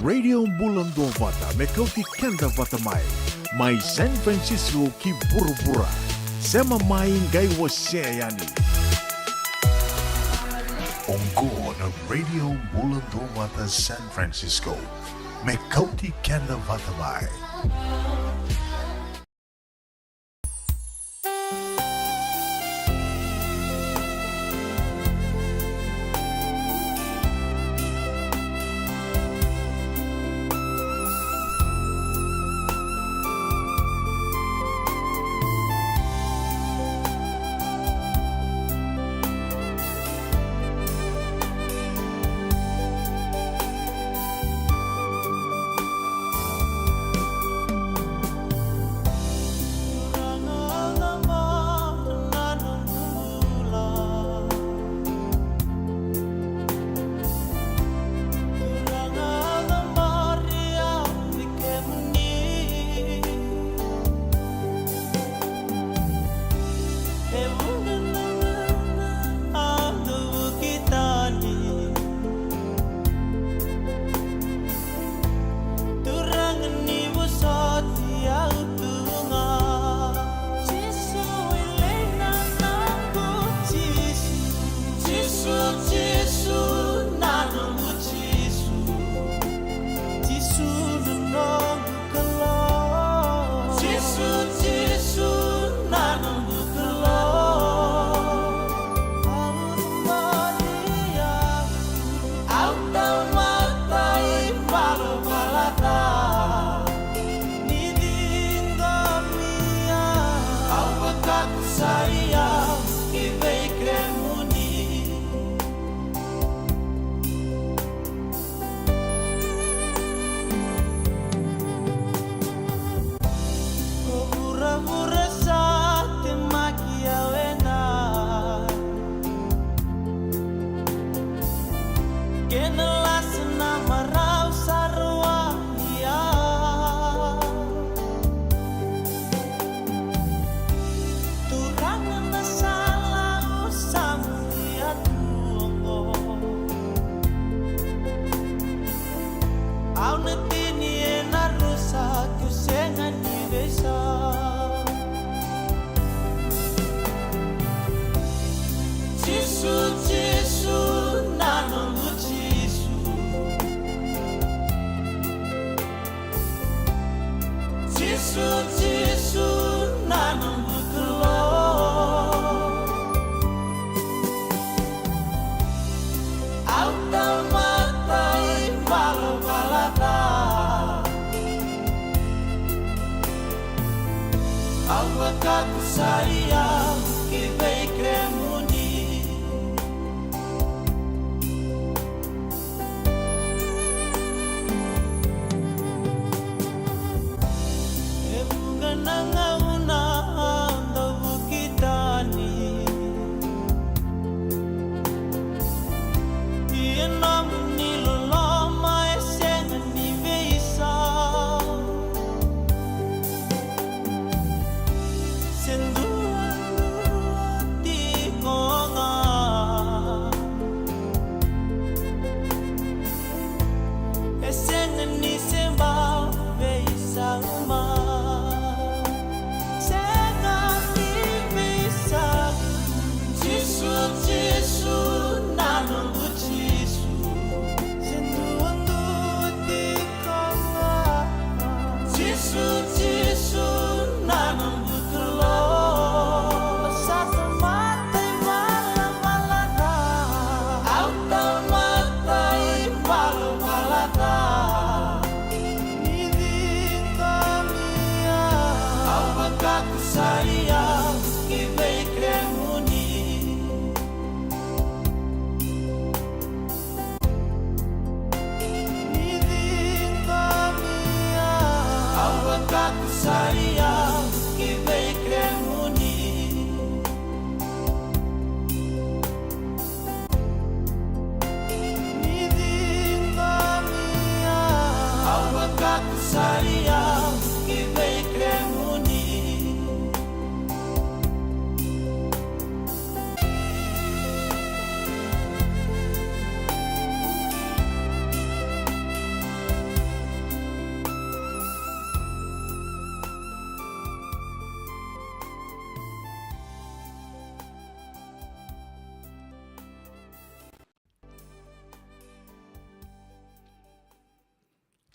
Radio Bula Duavata me Kauti Keda Vata mai San Francisco ki Burubura. Sema mai ngai waseyani. Onko na Radio Bula Duavata San Francisco me Kauti Keda Vata mai.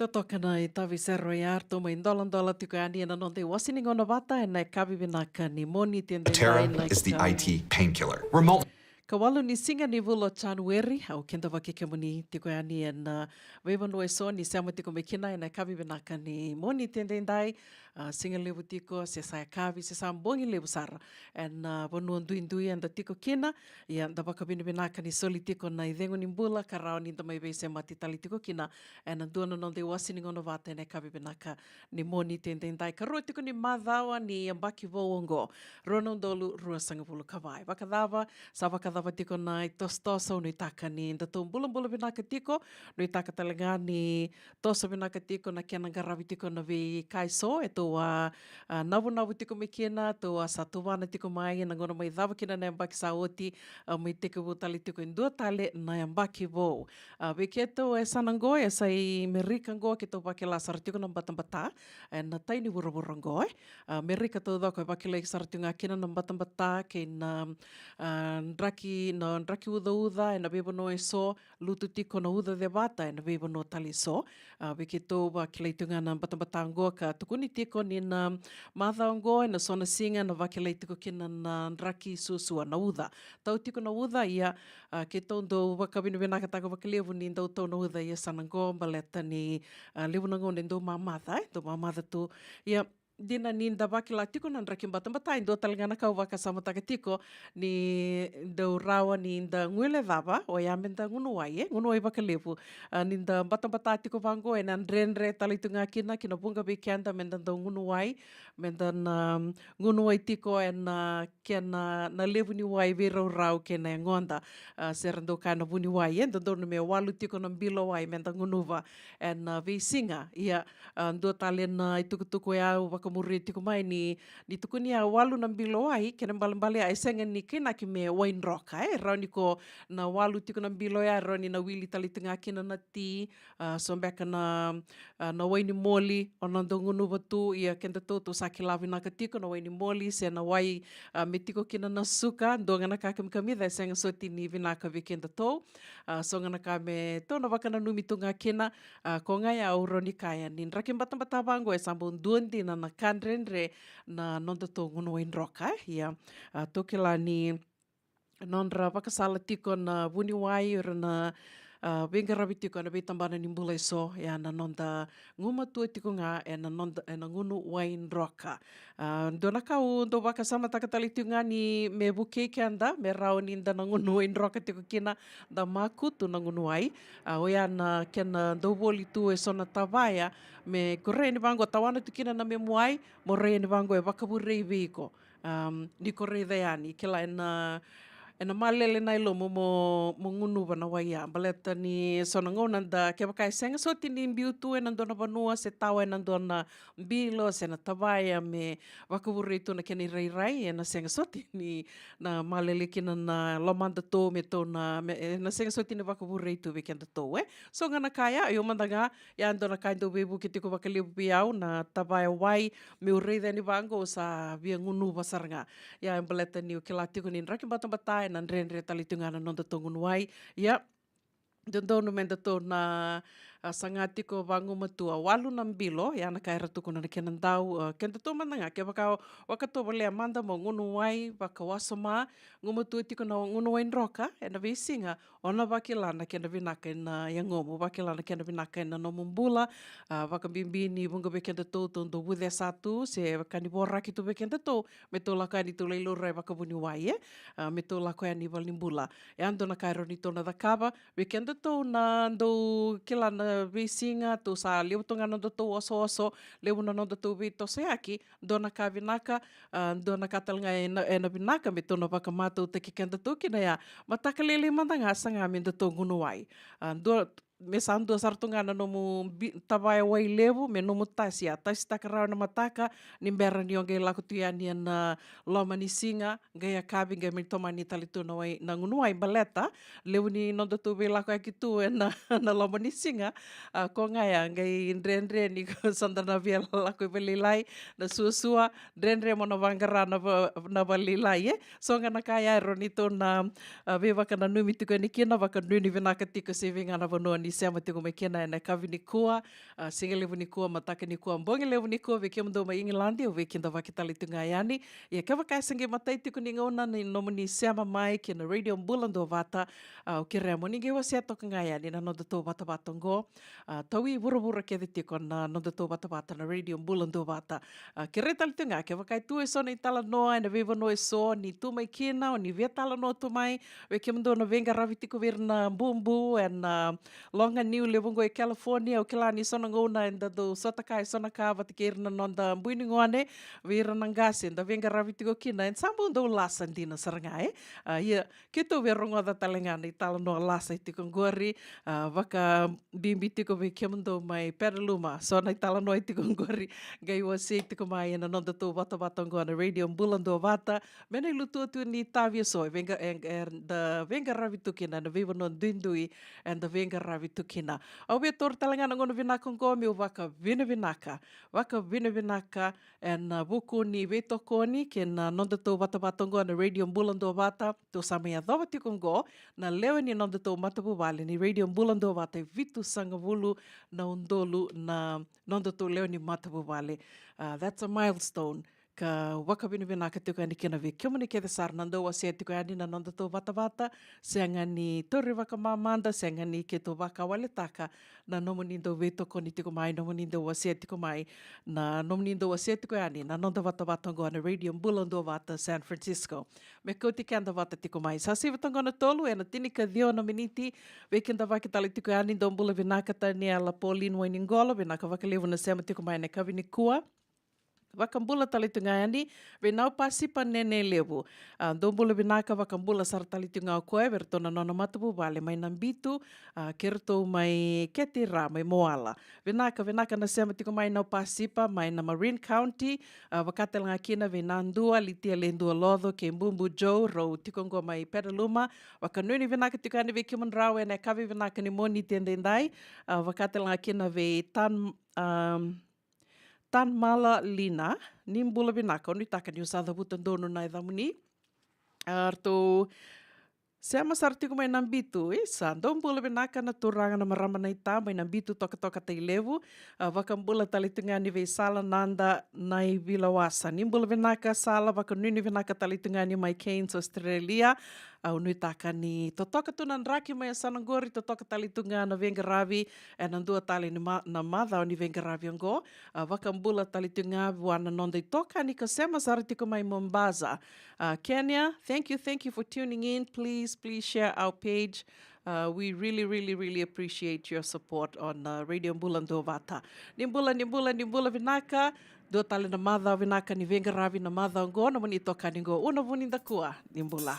Totokana I tawi sero I arto mai ndola tiko ani na non te wasini ngona Vata e nei kawi vinaka ni moni tendai Terra nai is the ka... IT painkiller. Remote. Ka walu ni singa ni vulo January, au kenda wake ke moni tiko ani e na wewano e so ni seama tiko me kina e nei kawi vinaka ni moni tendai dai, singa levu tiko, se sai kawi, se sa mbongi levu sara. En wanu ndui anda tiko kina, ia da waka vinaka ni soli tiko na I dhengo ni mbula, ka rao ni ndamai vei se mati tali tiko kina, e na duana non te wasini ngona Vata e nei kawi vinaka ni moni tendai dai. Ka rua tiko ni madhawa ni ambaki vouongo, rono ndolu rua sanga vulu kawai. Wakadhawa, sa wakadhawa tiko na I tostoso no I taka ni ndatou mbula vinaka tiko, no I taka talaga ni toso vinaka tiko na kiana ngarawi tiko na vi kaiso, e toa navu tiko me kina, toa sa tuwana tiko mai, na ngona mai dhawa kina na ambaki sa oti, mai teke vo tali tiko in dua tale na ambaki vo. Ve keto e sanango, e sai merika ngo, ke tau wake la saratiko na mbatambata, e na taini wura ngo, merika tau dhako e wake la saratiko ngā kina na mbatambata, ke na ndraki uda, e na bevono e so, lutu tiko na uda de Vata, e na bevono tali so, ve keto wake la itunga na mbatambata ngo, ka tukuni tiko ni na matha ngo, e na sona singa na wake la tiko kina na ndraki susua na uda. Tau tiko na uda, ia ke tau ndo waka vinaka taka waka levu ni ndau tau na uda, ia sanango, baleta ni levu na ngonde ndo mamatha, ndo mamatha tu, ia dina ni nda wake la tiko na ndraki mbatambata, ndo talangana kau waka samataka tiko, ni ndau rawa ni nda nguele dhava, o ia me nda ngunuai, ngunuai waka levu, ni nda mbatambata tiko vango, e na ndrenre talitu ngā kina bunga be kianda, me nda ndau ngunuai, me nda na ngunuai tiko, e na kia na levu ni wai vera rau ke na ngonda, sera ndo ka na vuni wai, nda ndo me walu tiko na mbilo wai, me nda ngunuva, e na veisinga, ia ndo tale na itukutuku e au waka muri tiko mai ni tukuni a walu na mbilo ai, kena mbalimbali a esenga ni kina ki me wine rock, rau ni ko na walu tiko na mbilo ai, rau ni na wili tali tinga kina na ti, sombeka na waini moli, o na ndongunu watu, ia kenda toto sa ki lawi naka tiko na waini moli, se na wai me tiko kina na suka, ndo ngana ka kamida, esenga soti ni vinaka vi kenda to, so ngana ka me to na waka na numi tunga kina, ko ngai au roni kaya, ni nraki mbata vango, e sambo nduandi na kandrenre na nonda to ngunu wain roka, ia tokila ni nondra wakasala tiko na vuni wai, ora na vengarawi tiko na veitambana ni mbula iso, ia na nonda nguma tua tiko ngā, e na ngunu wain roka. Ndo na kau ndo wakasama takatali tiko ngā ni me buke anda, me rao ni nda na ngunu wain roka tiko kina, da makutu na ngunu wai, o ia na kena ndo woli tu e sona tawaya, me korea ni vango tawana tukina na me muai, mo rea ni vango e wakawurei veiko. Ni korea dayani, kila ena malele nai lo mo ngunu wana waia, baleta ni sona ngona da ke wakai senga soti ni mbiutu e nandona vanua, se tawa e nandona mbilo, se na tawaya me wakawurei tu na kena rai, e na senga soti ni na malele kina na lomanda to me to na, na senga soti ni wakawurei tu ve kenda to, So ngana kaya, yo mandanga, ya andona kai ndo bebu ki tiko wakalibu piau, na tawaya wai, me urei dhani vango sa via ngunu wasaranga. Ya baleta ni o ke la tiko ni nraki mbata, na ndrenre talitunga na nonda tongunu wai, ia, dondonu menda to na sangatiko vangu matua walu na mbilo, ia na kaira tuku na kena ndau, kenda to mandanga, ke wakato lea manda mo ngunu wai, waka wasoma, ngumatua tiko na ngunu wain roka, e na veisinga, ona wakilana kena vinaka ina yangomu, wakilana kena vinaka ina nomumbula, waka bimbini vunga be kenda to, tondo wudhe satu, se wakani boraki tu be kenda to, me to lakani tu leilurai waka vuni wai, me to lakoe ani walimbula. E ando na kairo ni tona dhakava, be kenda to na ndo kila na veisinga, to sa leo tonga na ndo to oso, leo na ndo to vi to seaki, ndo na ka vinaka, ndo na katalanga e na vinaka, me tona waka mātou te ke kenda to kina ia, mataka lele mandanga sanga me ndo to ngunu wai. Me sandu sartungana no mu tawai wai levu me no mu tasi takarau na mataka ni mbera ni onge laku tuiani na loma ni singa gaya kabi gaya me toma ni talitu na wai na ngunuai baleta levu ni nondo tu ve laku aki tu na loma ni singa ko ngaya gaya ndrenre ni sandana via laku velilai na suasua ndrenre mo na vangara na valilai so ngana kaya ero ni to na ve waka na numi tuko ni kina waka nuni vinaka tiko se vinga na vanua ni ni sema tiko mai kena na kavi ni kua, singa levu ni kua, mataka ni kua, mbongi levu ni kua, veke mdo mai Ingilandi, o veke nda vakitali tunga yani. Ia kawa kai sange matai tiko ni ngona ni nomu ni sema mai ke na radio Bula Duavata, o ke rea mo ninge wa sea toka nga yani na noda tō Vata Vatongo. Taui vura ke tiko na noda tō Vata Vata na radio Bula Duavata. Ke re tali tunga, ke wakai tu e so ni tala noa, e na viva no e so, ni tu mai kena, o ni vea tala noa tu mai, veke mdo na venga ravi tiko vir na bumbu, and longa niu levungo e California, o ke la ni sona ngona, and do sotakai sona ka vata ke irna nonda mbuini ngoane, vira nangasi, and venga ravi tiko kina, and sambu ndo lasa ndina sarangai, ia, ke tu ve rongo da talengana i tala noa lasa i tiko ngori, vaka bimbi tiko veke mdo mai Peraluma, sona i tala noa i tiko ngori, gai wa se tiko mai ena nonda tō Vata Vatongo na radio Bula Duavata, mena i lutu atu ni tavia so, venga ravi tukina, na viva no dindui, and the venga ravi tukina. Au vea tōra talangana ngona vinaka ngo, me o waka vina vinaka, and vuku ni vetoko ni, ke na nonda tō Vata Vatongo na radio Bula Duavata, tō samea dhawa tiko ngo, na lewa ni nonda tō matapu wale, ni radio Bula Duavata, i vitu sangavulu na undolu, na nonda tō lewa ni matapu wale. That's a milestone. Ka waka vinaka tiko ani kena ve kiomani ke te sarnando wa se tiko ani na nonda tō Vata, se angani tori waka mamanda, se angani ke tō waka wale taka, na nomonindo ve toko ni tiko mai, nomonindo wa se tiko mai, na nomonindo wa se tiko ani, na nonda Vata Vatongo na radio Bula Duavata, San Francisco. Me Kauti kanda Vata tiko mai. Sa siva tangona tolu, e na tinika dio na miniti, ve kenda waki tali tiko ani, do mbula vinaka tani ala Pauline Wainingolo, vinaka waka levu na sema tiko mai na kavini kua. Wakambula talitunga ani, venau pasipa nene levu. Dombula vinaka wakambula sar talitunga o koe, vertona nona matapu vale, mai nambitu, kerto mai ketira, mai moala. Vinaka na sema tiko mai nau pasipa, mai na Marin County, wakatelanga kina venandua, litia lendua lodo, ke mbumbu Joe, rau tikongo mai Peraluma, wakanuni vinaka tiko ani ve kimun rau, ene kavi vinaka ni moni tendendai, wakatelanga kina ve Tan mala lina, ni mbula vinaka, oni taka ni usada vutan dono na idhamuni. Arto, Seama sartiko mai nambitu, sa dombula vinaka na turanga na marama na ita, mai nambitu toka te levu, wakambula talitunga ni vei sala nanda nai vilawasa. Nimbula vinaka sala, wakanuni vinaka talitunga ni mai Cairns, Australia, nui taka ni totoka tunan raki mai sanangori, totoka talitunga na venga ravi, e nandua tali na madha o ni venga ravi ango, wakambula talitunga wana nonda i toka ni ka sema sartiko mai Mombasa. Kenya, thank you for tuning in. Please share our page. We really appreciate your support on Radio Bula Duavata. Nimbula vinaka, do tali na madha vinaka ni venga ravi na madha ngo, na muni toka ni ngo, una vuni ndakua, nimbula.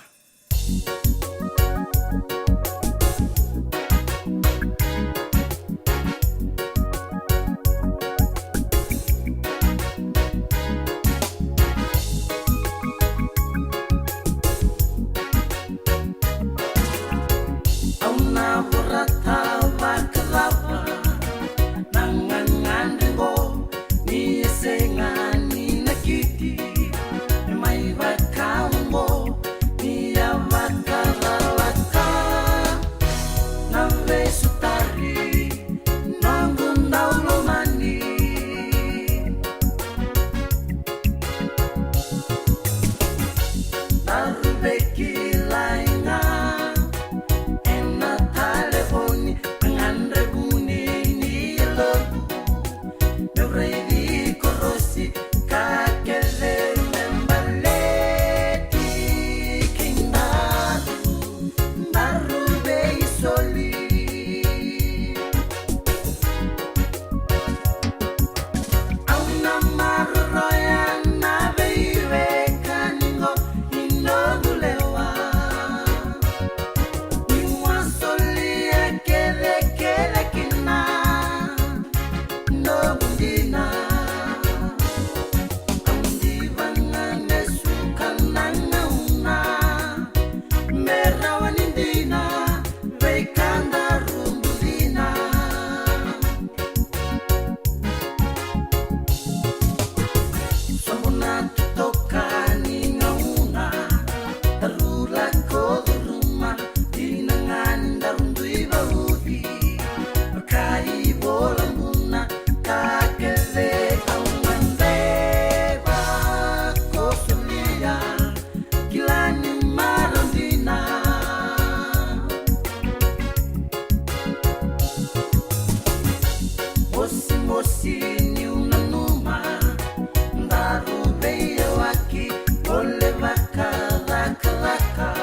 sini unanuma Ndarube waki Ole vaka raka raka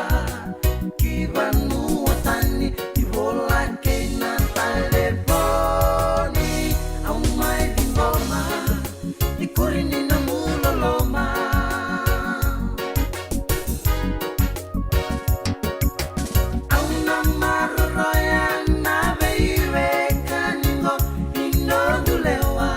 Kivanu watani Ivola keina telefoni Au mai di ngoma Ikurini na muloloma Au na maroya na veive kaningo Inodulewa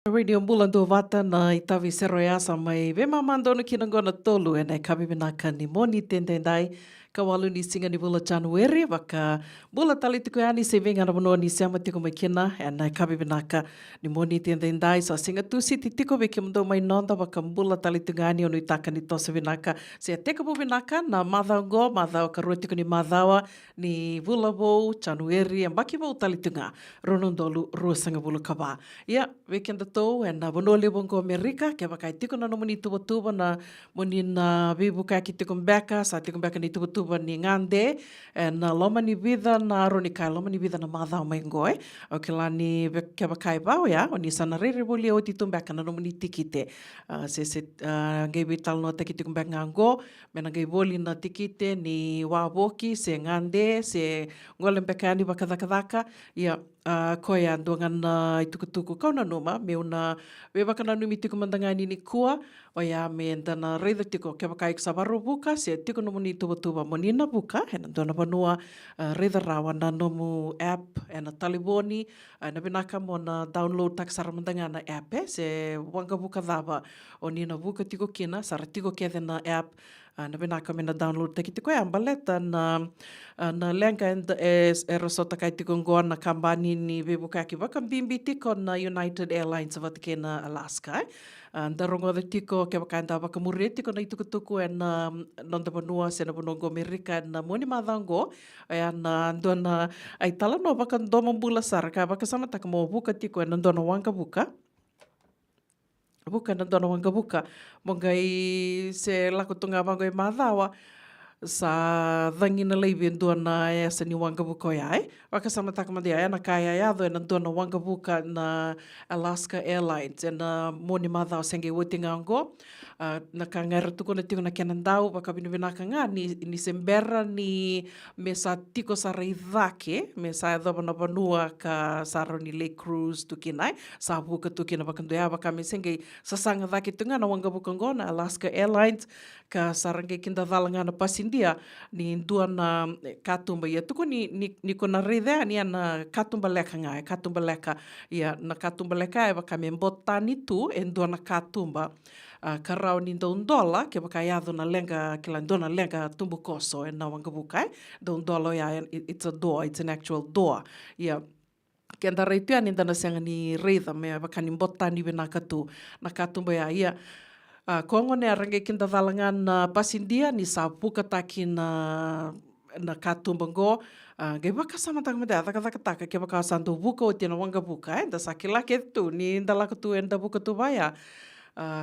Radio Bula Duavata na itavi sero e asa mai ve mamando no kinangona tolu e nei kabibinaka ni moni tendendai kawalu ni singa ni Bula January waka Bula talitiku ani se venga na bono ni siama tiko mai kina e nei kabibinaka ni moni tendendai so singa tu siti tiko ve kimdo mai nonda waka Bula talitiku ani onu itaka ni tosa vinaka se teka bubinaka na madhaungo madhau karua tiko ni madhaua ni Bula Bo January e mbaki bo talitunga ronondolu ruasanga Bula kaba ia weekend tau e na bonole bongo Amerika ke wakai tiko na no moni tuba na moni na vibuka ki tiko mbeka sa tiko mbeka ni tuba ni ngande e na loma ni vida na roni kai loma ni vida na madhau mai ngoe o ke lani ke wakai bao ya o ni sana rere boli o tito mbeka na no moni tikite ngai vital no te ki tiko mbeka ngango mena ngai boli na tikite ni wawoki se ngande se ngole mbeka ni wakadakadaka ia koia duangan i tukutuku kauna numa me una we wakana numi tiko mandangani ni kua o ia me ndana reida tiko ke wakai ksavaro buka se tiko nomu ni tuba monina buka hena duana vanua reida rawa na nomu app ena taliboni na binaka mo na download taksara mandangana app se wanga buka dhava o nina buka tiko kina sara tiko kethe na app na binaka me na download taki tiko e ambaleta na lenga e rosota kai tiko ngoa na kambani ni vebuka ki waka bimbi tiko na United Airlines vata ke na Alaska. Ndarongo de tiko ke waka enda waka mure tiko na itukutuku e na nonda vanua se na vanongo Amerika na moni madhango e na ndona ai tala no waka ndoma mbula sara ka waka samataka mo buka tiko e na ndona wanga buka. Buka na ndona wanga buka. Mongai se lakutunga wango e madhawa sa dhangina leive ndona e asa ni wanga buka ia waka samataka mandia e na kaya iado e na ndona wanga buka na Alaska Airlines e na moni madhao senge wotinga ango na ka ngaira tuko na tiko na kenandau waka binuvinaka nga ni sembera ni me sa tiko sa reidhake me sa edhoba na vanua ka saro ni Lake Cruise tukinai sa buka tukina waka ndoia waka me senge sasanga dhake tunga na wanga buka ngo na Alaska Airlines ka sarange kinda dhalanga na pasindia ni ndua na katumba ia tuko ni kona reidhea ni ana katumba leka nga katumba leka ia na katumba leka e waka me mbotani tu e ndua na katumba karau ni $1 ke baka iado na lenga kila ndona lenga tumbu koso e na wanga buka $1 ia it's a door it's an actual door ia kenda reipia ni ndana senga ni reidha me baka ni mbotani wenaka tu na katumba ia kongo ne arange kinda dhalanga na pasindia ni sa puka taki na katumba ngo gai waka samataka mada taka ke waka sandu buka o tina wanga buka da sakila ke tu ni ndalaka tu enda buka tu baya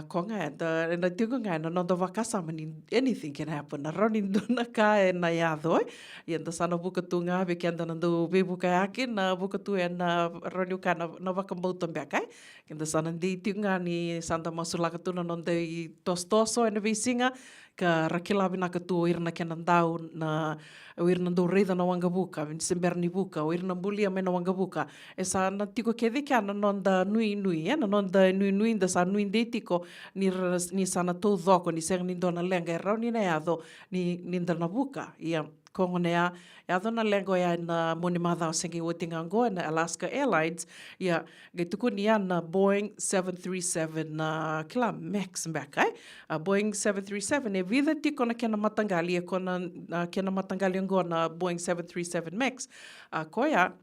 konga enda tigo ngai na nonda waka sama ni anything can happen na roni ndona ka e na iado i enda sana buka tu nga be ke enda nandu be buka yake na buka tu e na roni uka na waka mbauta mbea kai enda sana ndi tigo nga ni sanda masulaka tu na nonda i tostoso e na visinga ka rakilabi na katu o irna kena ndau na o irna ndau reida na wanga buka sember ni buka o irna bulia me na wanga buka e sa na tiko kede kia na nonda nui na nonda nui da sa nui de tiko ni sana tau dhoko ni seng ni ndona lenga e rau ni na iado ni ndana buka ia kongo nea iado na lengo ia na moni madhao sengi wotinga ngo na Alaska Airlines ia gai tuku ni na Boeing 737 na kila Max mbeka Boeing 737 e vida tiko na kena matangali e kona kena matangali ngo na Boeing 737 Max koia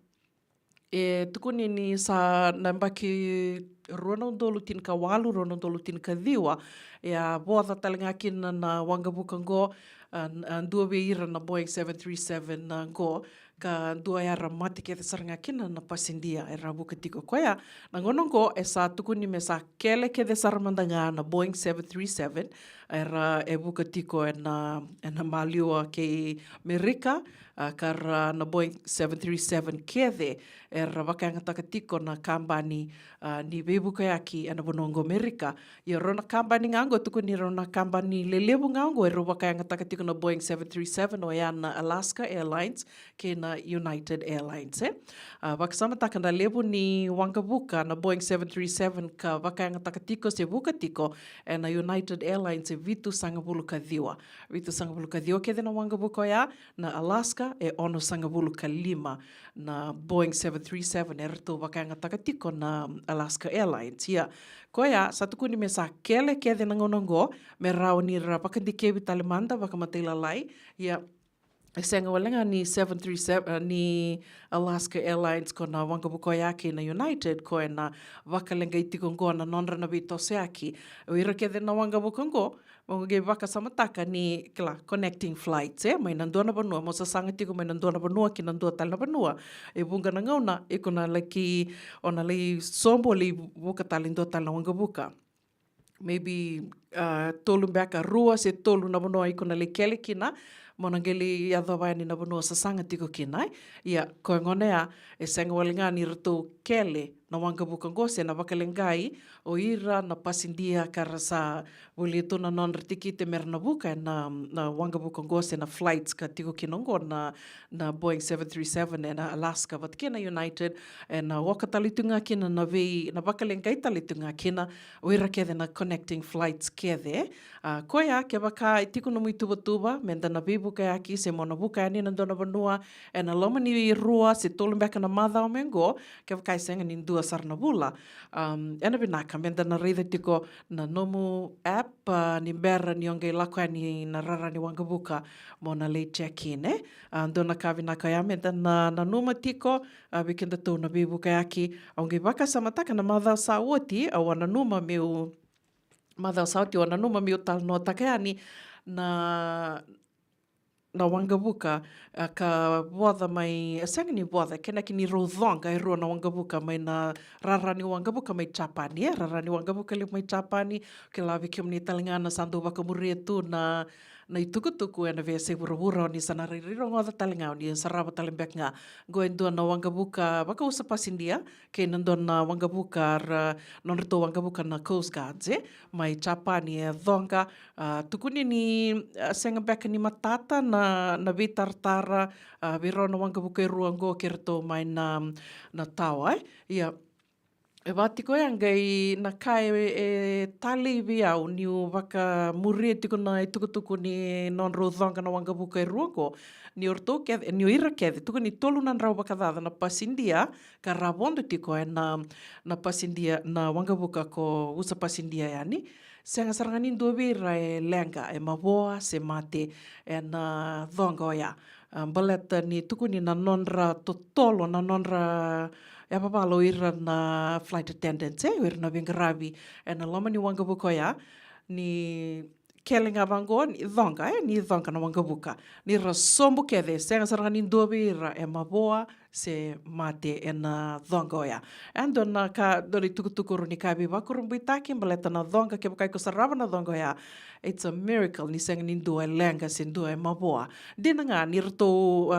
e tuku ni sa nambaki rona ndolu tin ka walu rona ndolu tin ka dhiwa e a boa talenga kina na wanga buka ngo ndua ira na Boeing 737 na ngo ka ndua era mati ke saranga kina na pasindia era buka tiko koia na ngono ngo e sa tuku ni me sa kele ke de sarmandanga na Boeing 737 era e buka tiko e na maliua ke Amerika kara na Boeing 737 kede era wakanga taka tiko na kambani ni bebuka yaki ana bonongo Amerika i rona kambani ngango tuku ni rona kambani lelebu ngango e wakanga taka tiko na Boeing 737 o ya na Alaska Airlines ke na United Airlines wakasama taka na lebu ni wanga buka na Boeing 737 ka wakanga taka tiko se buka tiko e na United Airlines e vitu sangabulu kadhiwa. Vitu sangabulu kadhiwa ke na wangabuko ya na Alaska e ono sangabulu kalima na Boeing 737 e rito wakanga takatiko na Alaska Airlines. Ia, ko ya, satuku ni me sa kele ke na ngonongo, me rao ni rapakandi kewi talemanda wakamatila lai. Ia, e senga walenga ni 737 ni Alaska Airlines ko na wangabuko yake na United ko e na wakalenga itikongo na nonra na vitose aki. Uira ke na wangabuko ngo, mga waka samataka ni kila connecting flights mai nandua na banua mo sa sanga tiko mai nandua na banua ki nandua tal na banua e bunga na ngauna e kona laki ona lei sombo li buka talindua tal na wangabuka. Maybe tolu mbeka rua se tolu na banua i kona le kele kina mona ngeli ia dhawai na banua sa sanga tiko kina. Ia, koe ngonea e senga walinga ni rito kele na wangabuka ngose na wakalengai o ira na pasindia karasa wuli tu na non tiki te mera na buka na wangabuka ngose na flights ka tiko kinongo na Boeing 737 e na Alaska wat kina United e na waka talitunga kina na vei na wakalengai talitunga kina o ira kede na connecting flights kede. Koea ke waka i tiko na muituba menda na vibuka aki se mona buka ani na dona banua e na loma ni rua se tolu mbeka na madha o mengo ke waka i senga ni dua sarna bula. Ena binaka menda na reida tiko na nomu app ni mbera ni onge lako ani na rara ni wangabuka mo na late check-in dona ka binaka ya menda na numa tiko weekenda tau na vibuka aki onge waka samataka na madha sa oti a wana numa meu madha sa oti wana numa meu tal no takeani na wangabuka ka wada mai senga ni wada kena ki ni rodhonga e rua na wangabuka mai na rarani wangabuka mai Japani rarani wangabuka le mai Japani ke lawi ki mni talingana sando wakamuri tu na itukutuku e na vea se wura ni sana ririro ngoda talingao ni saraba talimbek nga goendua na wangabuka waka usa pasindia ke nando na wangabuka non rito wangabuka na Coast Guards mai Japani e dhonga tukuni ni senga beka ni matata na vitartara viro na wangabuka e ruango ke rito mai na tawa ia. E wati koe angai na kai e tali vi au ni waka muri e tiko na e tukutuku ni non rodhonga na wangabuka e ruango ni orto ke ni ira ke tuku ni tolu nan rau bakadada na pasindia ka rabondo tiko e na pasindia na wangabuka ko usa pasindia yani senga sarangani dua vira e lenga e maboa se mate e na dhonga o ya baleta ni tuku ni na nonra totolo na nonra e papalo ira na flight attendants ira na vingaravi e na loma ni wangabuka ya ni kelinga vango ni dhonga na wangabuka ni rasombo kede senga sarangani dua vira e maboa se mate e na dhonga o ya ando na ka dori tukutuku ni kabi wakurumbu itaki baleta na dhonga ke bakai ko sarava na dhonga o ya it's a miracle ni senga ni dua lenga se dua e maboa dina nga ni rito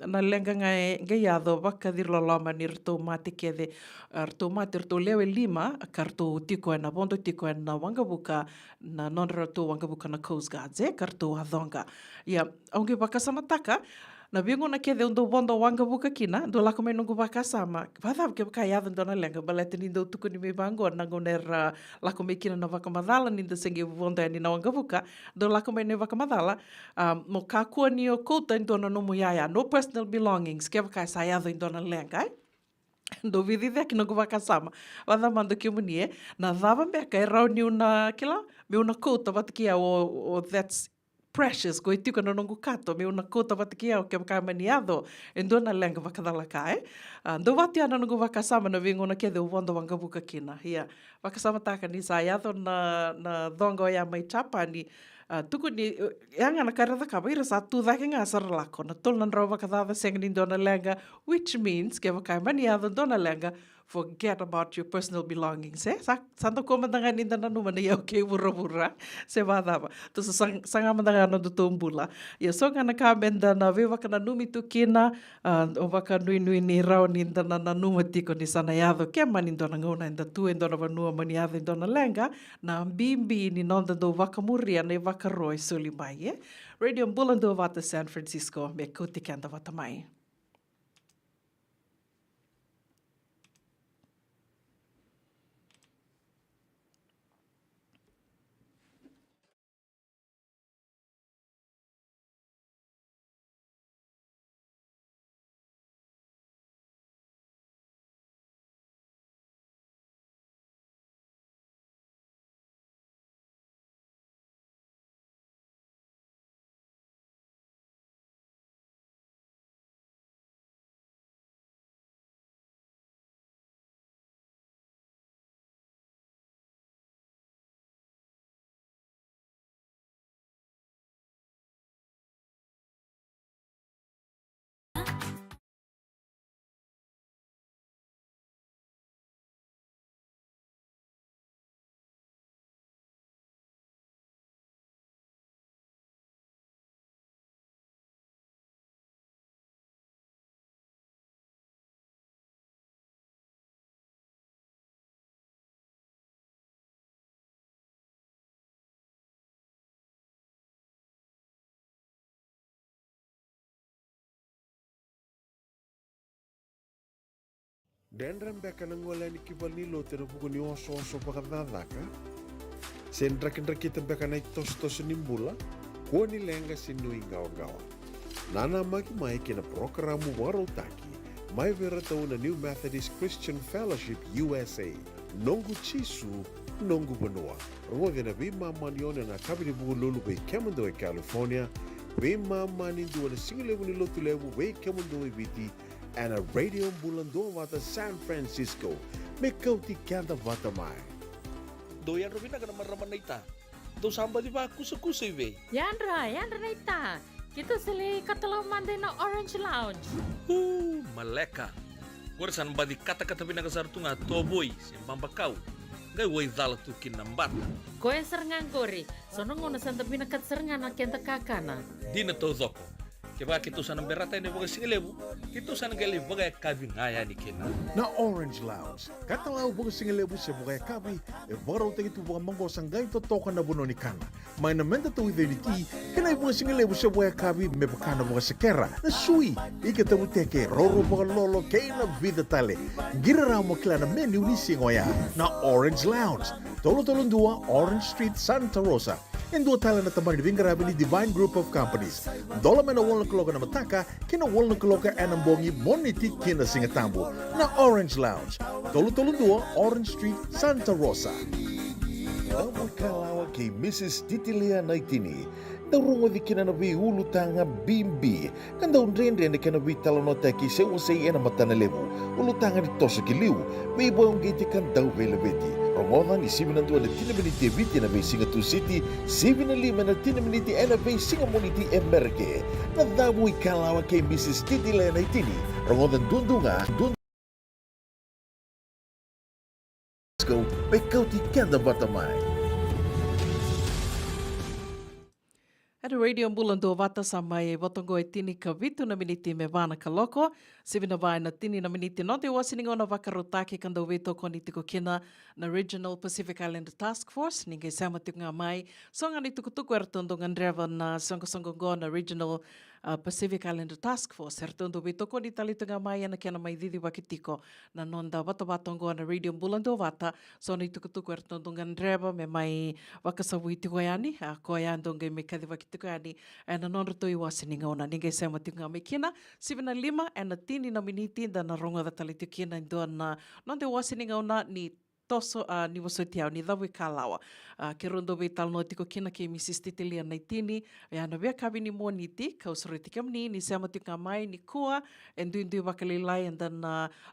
na lenga nga iado waka dirlo loma ni rito mate kede rito leo e lima ka rito tiko e na bondo tiko e na wangabuka na non rito wangabuka na Coast Guards ka rito a dhonga ia aunque waka samataka na bingo na kede undo bondo wangabuka kina do lako mai nungu waka sama vatha ke baka iado ndona lenga balete ni do tuku ni me bango na ngonera lako mai kina na waka madala ni do sengi bondo ni na wangabuka do lako mai ne waka madala mo kakua ni o kouta ndona no yaya no personal belongings ke baka sa iado ndona lenga do vidi dek no waka sama vatha mando ki munie na dava mbeka e rau ni una kila me una kouta watakia o that's precious ko itiko no nongu kato me una kota watakia o ke maka maniado e ndona lenga wakadala kai do wati ana nongu wakasama na vingo na kede o wondo wangabuka kina ia wakasama taka ni sa iado na dhonga o ya mai Japani tuku ni yanga na karada ka ira sa tu dake nga sarlako na tol nan rawa wakadada senga ni ndona lenga which means ke maka maniado ndona lenga forget about your personal belongings santo ko mandanga ni ndana numa na yau ke wura se vadava to sanga mandanga no do tumbula ia so ngana ka menda na ve waka na numi tu kina o waka nui ni rau ni ndana na numa tiko ni sana yado ke mani ndona ngona nda tu ndona vanua mani yado ndona lenga na bimbi ni nonda do waka muria ne waka roi suli mai Radio Bula Duavata San Francisco me Kauti Keda Vata mai. Dendran beka nangolani kibalilo tena buku ni oso pakadadaka. Sendrak-ndrakita beka na itos-tos nimbula. Kuwa nilenga sinu ingaw-gawa. Nana maki mai kina programu warotaki. Mai vera tau na New Methodist Christian Fellowship USA. Nongu chisu, nongu banua. Rode na bima manione na kabini buku lulu bei Kemando e California. Bima manindu na singilewu ni lotu lewu bei Kemando e Viti. And a radio Bula Duavata San Francisco. Me Kauti Keda Vata mai. Do yan rubina ka naman raman na ita. Do samba di ba kusa-kusa iwe. Yan ra na ita. Kita sili katalaw mande na Orange Lounge. Maleka. Gurasan ba di kata-kata pinakasarto nga toboy, simpambakaw. Ngay way dala tu kinambata. Koe serengan kori. Sonong ngona santa pinakat serengan na kenta kakana. Di na to zoko. Kaya kito sa nang berata ni baga singilebu, kito sa nang gali baga kabi ngaya ni kina. Na Orange Lounge. Katalaw buka singalebu siya buka kabi. E baraw tayo ito buka manggo sanggay totokan na buno ni kana. May namenta to ito ni ti. Kanay buka singalebu siya buka kabi. May baka na buka sakera. Na sui. Ika tabuteke. Roro buka lolo. Kaya na vida tale. Giraraw mo kila na menu ni singoya. Na Orange Lounge. Tolo-tolong dua Orange Street, Santa Rosa. And dua tala na tamang nivingarabi ni Divine Group of Companies. Dola man na walang kaloka na mataka, kina walang kaloka anambongi moniti kina singatambo na Orange Lounge. Tolo-tolong dua Orange Street, Santa Rosa. Ang kalawa kay Mrs. Titilia Naitini. Darungo di kinanabi ulutanga bimbi. Kanda unrende na kanabi talonota ki se usay na matanalebu. Ulutanga ni tosa kiliw. May ibayong giti kan daw velabeti. Romodan ni 7 na 10 miniti biti na may Singatu City, 7 na 5 na 10 miniti na may Singamoniti Emerke. Nadamoy kalawa kay Mrs. Titilia Naitini. Romodan dundunga, may Kauti Keda Batamay. At radio Bula Duavata sa may botongo e tini ka vitu na miniti me vana ka loko. Sivina vai na tini na miniti no te wasiningo na wakarutaki kanda weto koniti ko kina na Regional Pacific Island Task Force. Ninguém sama tuk nga mai. So nga ni tukutuku ertondo nga ndreva na songo na Regional Pacific Island Task Force. Ertondo weto koniti talito nga mai na kena mai didi wakitiko na nonda watawatongo na radio Bula Duavata. So ni tukutuku ertondo nga ndreva me mai wakasavuiti ko yani. Ko yando nga me kadi wakitiko yani. Na non rito iwasiningo na ninguém sama tuk nga mai kina. 7:05 na tini na miniti da na ronga da talito kina ndo na non te wasiningo na ni toso ni wasotiao ni dawe kalawa. Ke rondo be tal no tiko kina ke Mrs. Titilia Naitini. Ya na vea kabi ni moniti. Ka usuriti kamni ni sama tika mai ni kua. Endu wakalilai and then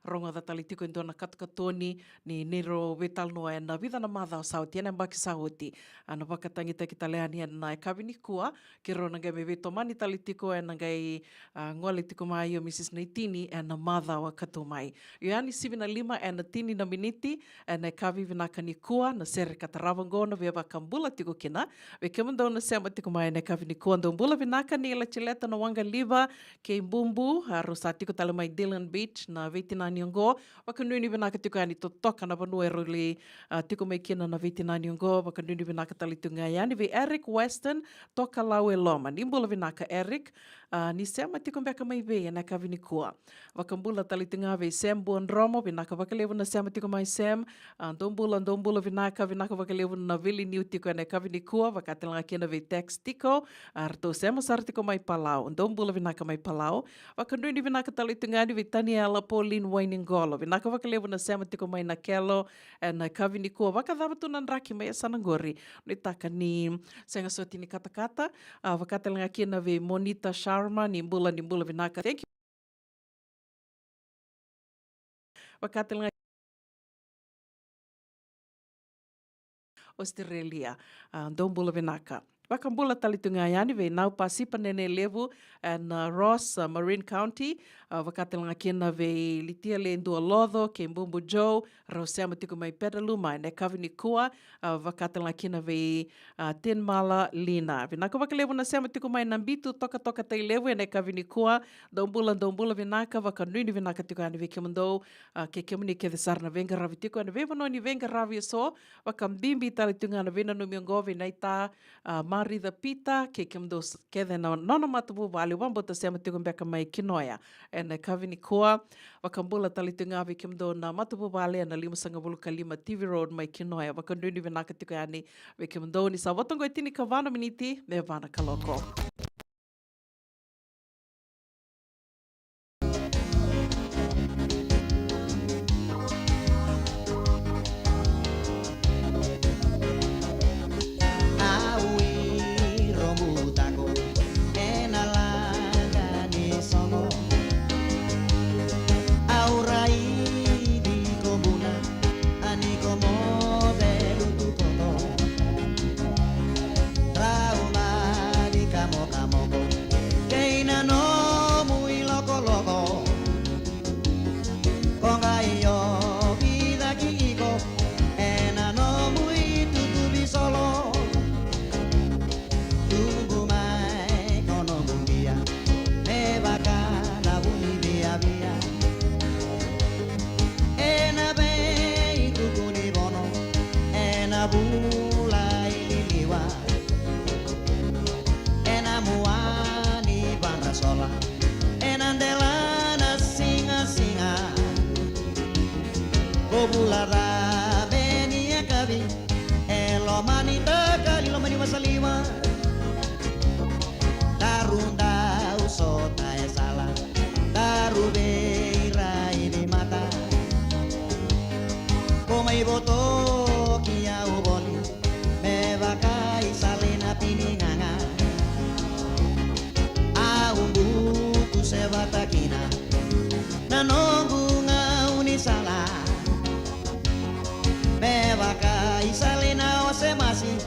ronga da talitiko endo na katukatoni ni nero be tal no na vida na madha o sauti. Ena mbaki sauti. Na wakatangita kita leani na kabi ni kua. Ke rona ngai me veto mani talitiko na ngai ngole tiko mai o Mrs. Naitini na madha o katumai. Iani 7:05 na tini na miniti. Na kavi vinaka ni kua na sere kataravango na veva kambula tiko kina. Ve kemandau na sema tiko mai na kavi ni kua. Ndong bula vinaka ni ila chileta na wanga liva ke mbumbu. Rosa tiko tala mai Dillon Beach na vetinani ongo. Wakanuni vinaka tiko yani totoka na vanua eruli tiko mai kina na vetinani ongo. Wakanuni vinaka talitunga yani ve Eric Weston toka lawe loma. Nimbula vinaka Eric. Ni sema tiko mbeka mai ve na kavi ni kua. Wakambula talitunga ve Sam Buonromo. Vinaka wakalevu na sema tiko mai Sam. Ndombula vinaka wakalevu na vili niu tiko ene kavi ni kua, wakatelanga kena ve text tiko, arto sema sar tiko mai Palau, ndombula vinaka mai Palau, wakanduni vinaka talitungani ve Taniela Pauline Wainingolo, vinaka wakalevu na sema tiko mai na Kelo, ene kavi ni kua, wakadhabatu nandraki mai sanangori, nitaka ni senga soti ni kata-kata, wakatelanga kena ve Monita Sharma, nimbula vinaka, thank you. Wakatelanga Australia, Ndombula vinaka. Wakambula talitunga yani ve nau pasipa nene levu na Ross, Marin County, wakatelanga kena ve litia le ndua lotho, ke mbumbu Joe, rausema tiko mai pedalu, mai ne kavini kua, wakatelanga kena ve Tinmala Lina. Vinaka wakalevu na sema tiko mai nambitu toka tai levu, ne kavini kua, ndombula vinaka, wakanuni vinaka tiko yani ve kemando, ke kemuni ke desarna venga ravi tiko, ne ve vanoni venga ravi so, wakambimbi talitunga na vena numiongo, venaita, Mari the Pita, ke mdo Keda na nona matapu wali, wambota sema tigo mbeka mai kinoia. E na kawini koa, wakambula talitunga vi ke mdo na matapu wali, na 5 TV Road mai kinoia. Wakanduni vinaka tiko yani, vi ke mdo ni sa watongo itini ka vana miniti, me vana kaloko. Bula Duavata, elo mani takali lo mani masaliwa, darunda usota esala, darubeira ini mata, komai boto kia uboli, me vakai salina pininganga, aumbu kusebatakina, nanongunga unisala. Me vaca y salina o se masi,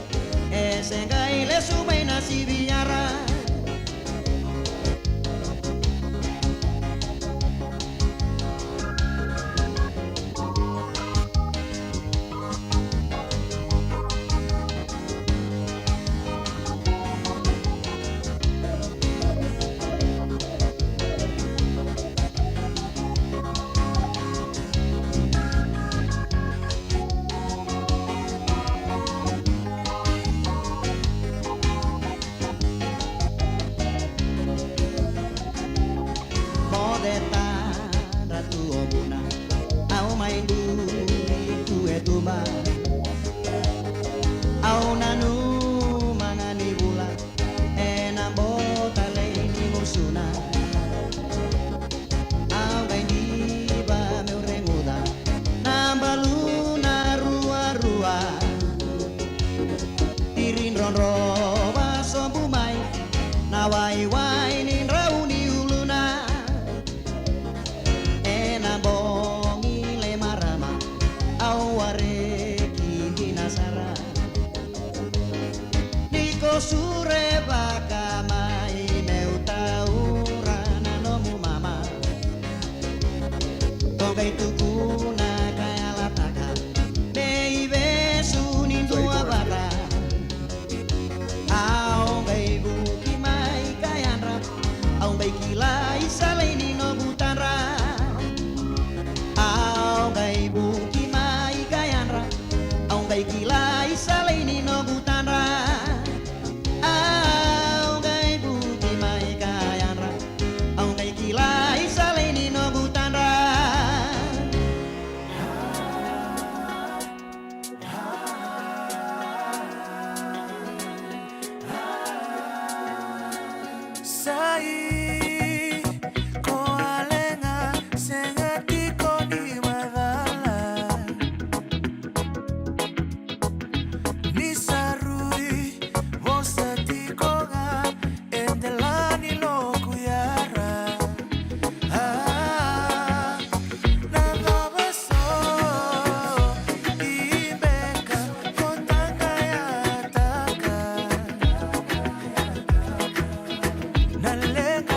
esenga y le sube y nasi viñara. Au nanu mangani bula, ena bota leini musuna. Au gaini ba meu renguda, nambaluna rua rua. Tirin ronro ba sombu mai, na wai wai nin rauni uluna. Ena bongi le marama, au are ki nasara. Sure baka mai meu taurana no mu mama Tongai tukuna kaya lataka Baby sunin tua bara Au bai buki mai kaya rap Au bai kilai salai no butara Au bai buki mai kaya rap Au bai kilai salai no butara Nalenga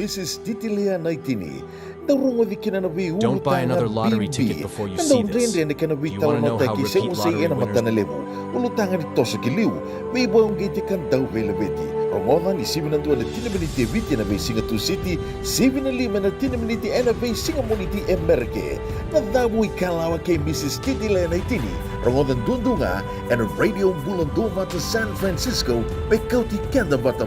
Mrs. Titilia Naitini. Don't buy another lottery ticket before you see this. You want to know how repeat lottery winners Romodan di 7 menit eviti na may Singapore City, 7:05 na 10 menit na may Singapore Amerike. Nadamu ikalawa kay Mrs. Titilia Naitini. Romodan dundunga and Radio Bula Duavata San Francisco may Kauti, Keda, Vata.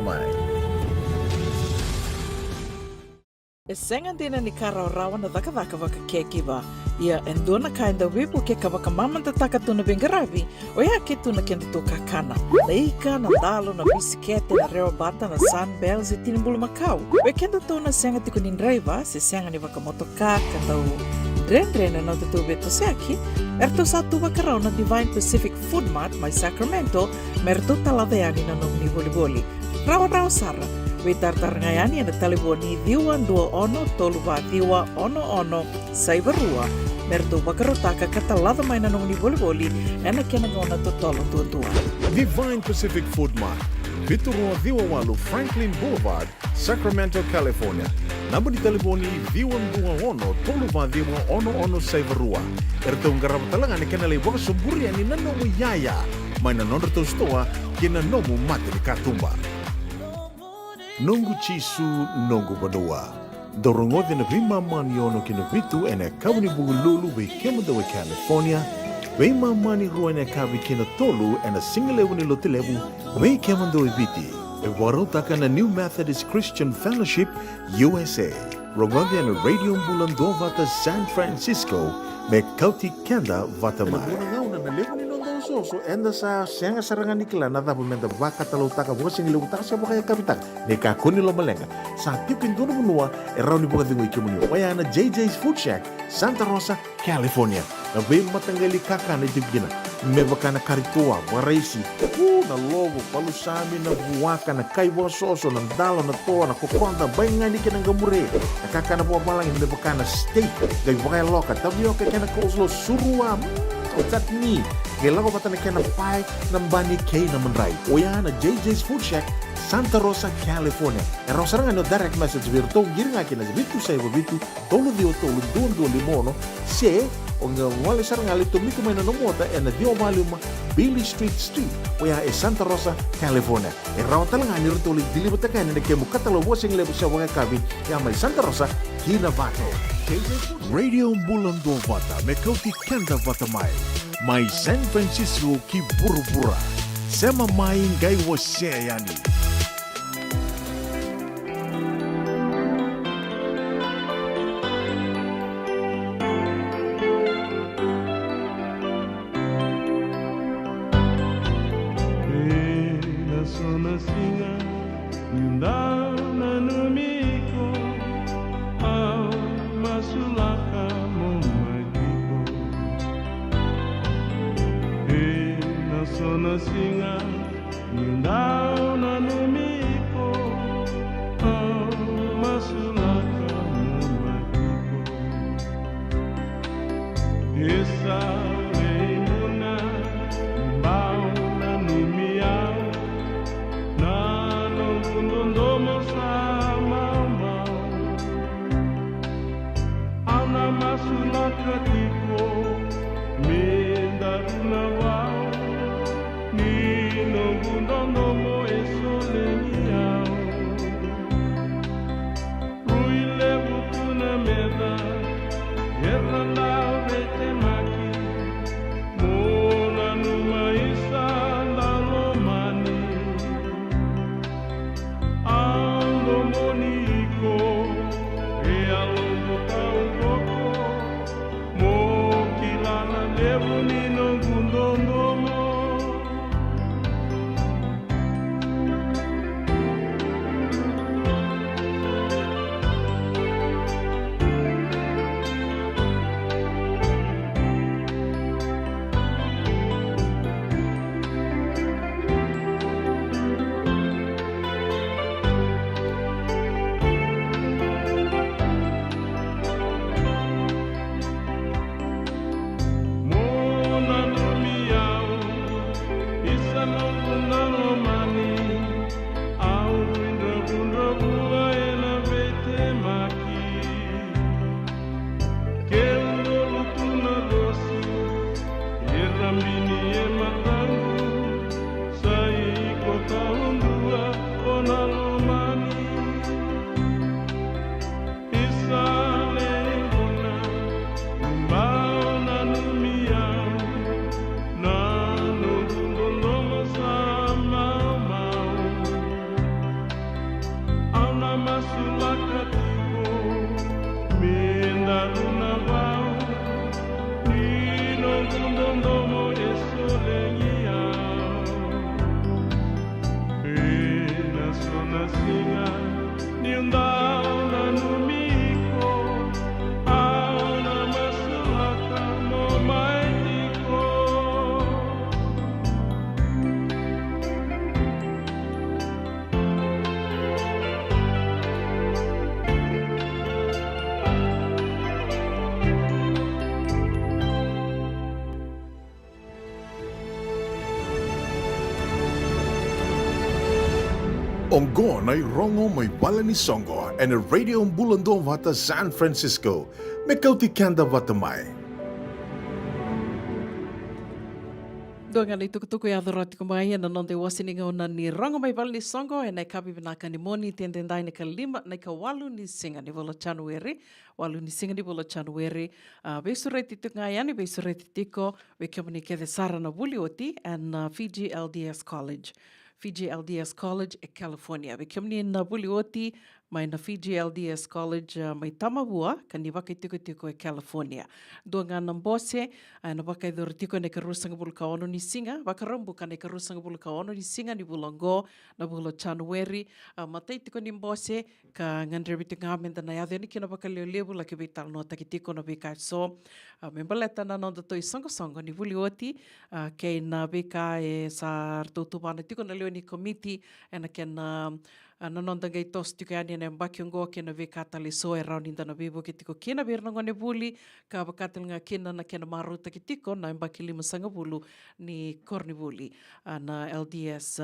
Senga dina ni karaw-rawan na daka-daka waka kekiba. Ia endona kainda wipu ke kawaka mamanta takatuna bengarabi. O ya ketuna kenda to kakana. Leika na dalo na bisikete na rewa bata na sunbells e tinimbulu Macau. We kenda to na senga tikunin driver se senga ni waka motoka kandau. Dren-dren na tutu beto seaki. Erto satu wakarao na Divine Pacific Food Mart may Sacramento. Merto talaveani na nung ni boli-boli. Rawa-rawa sara. We tartarngayani na taliboni diwa dua ono toluva diwa ono saibarua merto bakarotaka katalada may nanong ni boli-boli ena kenagona totolo tua. Divine Pacific Food Mart, Vitorua Diwawalu Franklin Boulevard, Sacramento, California. Number di taliboni diwa ono toluva diwa ono saibarua. Erto ngarabatalangan ni kanalay waka sumburi ni nanomu yaya may nanondo to stoa kinanomu mati ni katumba. Nongu chisu nongu badua. Dorongo de na vima maniono kina vitu ene kabuni bugululu be kemadawe California. Vima mani ruene kabi kina tolu ene singalewu ni lotelewu be kemandawe viti. E warotaka na New Methodist Christian Fellowship USA. Rongode ene Radio Bula Duavata San Francisco me Kauti, Keda, Vata. so enda sa sianga sarangan ikla na dapat menda vaka talau taka buka singi lebu taka siapa kaya kapitang neka kuni lo malenga sa tipin dono menua erau ni buka dingo ikimuni wayana JJ's Food Shack Santa Rosa California na be matanggali kaka na tipgina mebakana karitua waraisi na logo palusami na buwaka na kaiwa soso na dalo na toa na kokonda bayangani ka ng gamure na kaka na buwa malang mebakana steak gay wakay loka tabio ka kena kouslo surua tatni gelago pata na kena pai ng bani kay na manray oya na JJ's Food Shack Santa Rosa, California. Era sarangan no direct message virtual giring aqui nas bitu sai bitu tolo dio tolo dondo limono se onga wale sarangan itu miku maina no mota e na dio maluma Billy Street oya e Santa Rosa, California. Era talang ani rutoli dili botaka ne ke mukatalo bosing lebu sa wanga kabi ya mai Santa Rosa hina vato. Radio Bula Duavata me Kauti Keda Vata mai San Francisco ki burubura. Sema mai ngai wose yani. Ongo na rongo may bala ni Songo and a radio Bula Duavata San Francisco. Me Kauti Keda Vata mai. Doanga ni tukutuku ya dharati kumaya na nonde wasininga ona ni rongo mai bala ni Songo e nai kapi vinaka ni moni tiendendai ni ka lima na ka walu ni singa ni vola January. Walu ni singa ni vola January. Besurai titunga yani besurai titiko we kamani kede sara na wuli oti and Fiji LDS College. Fiji LDS College e California. We come ni na bulioti mai na Fiji LDS College mai Tamavua, ka ni waka i tiko e California. Dua ngana mbose, na waka i dhuru tiko ne ka rusanga bulu ka ono ni singa, waka rambu ka ne ka rusanga bulu ka ono ni singa ni bulongo, na bulo January, matai tiko ni mbose, ka ngandre biti ngamenda na yadhe ni kina waka leo lebu la ke vital no taki tiko na vika so, membaleta na nonda toi songo ni vuli oti, kei na vika e sa artutubana tiko na leo ni committee, na kena nanonda ngai tos tiko ani na mbaki ngo kena vika tali so e rau ninda na vivo ke tiko kena virna ngone vuli, ka wakatil nga kena na kena maruta ki tiko na mbaki 5 bulu ni korni vuli na LDS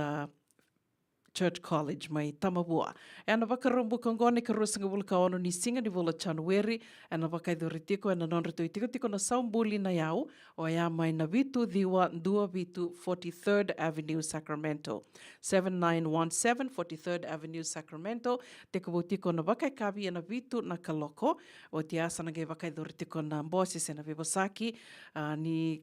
Church College mai Tamavua. E ana wakarambu kongone ka rusanga bulu ka ono ni singa ni vula January, e ana wakaidori tiko e na nonreto i tiko na saumbuli na iau, o ia mai na vitu diwa ndua vitu 43rd Avenue Sacramento. 7917 43rd Avenue Sacramento. Teko tiko na wakaikavi e na vitu na kaloko, o te asa na gai wakaidori tiko na mbosi se na vivosaki, ni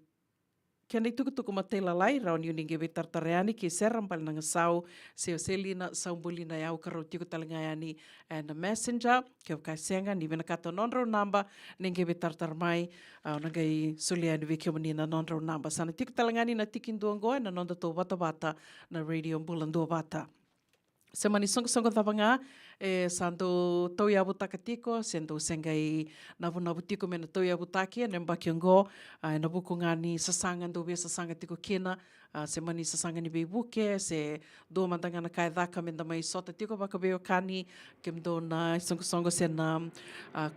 kia nei tukutuku ma teila lai, rau ni uninge we tartareani ki seram pali nanga sau, seo selina, saumbulina iau karau tiko talinga ani and a messenger, kia wakai senga, ni vena kato non-rau namba, nenge we tartarmai, nangai suliani we kia mani na non-rau namba. Sana tiko talinga ani na tikin duangoa, na nonda tō Vata na Radio Bula Duavata. Se mani songo tawanga, santo tau iabu takatiko, sendo sengai navu tiko mena tau iabu take, nembaki ngo, na buku ngani sasanga ndo we sasanga tiko kena, se mani sasanga ni buke, se do mandanga na kai dhaka menda mai sota tiko baka beo kani, kem do na songo se na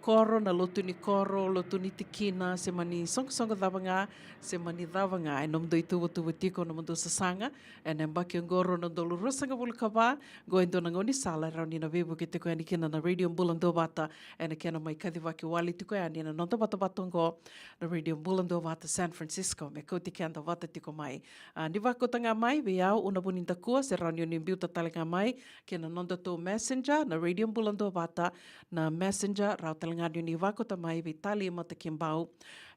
koro, na lotu ni koro, lotu ni tikina, se mani songo tawanga, se mani tawanga, nom do itu tiko no mundo sasanga, nembaki ngoro no dolu rusanga vulkaba, going to ngoni sala rauni na vebu ke te koe ani kena na Radio Bula Duavata e na kena mai kadiwaki wali te koe ani na nonta batongo na Radio Bula Duavata San Francisco me Kauti Kenda Vata tiko mai. Ni wakotanga mai we au una buninta kua se rauni o nimbiuta talinga mai kena nonta tō Messenger na Radio Bula Duavata na Messenger rau talinga ni wakota mai we tali mata kimbau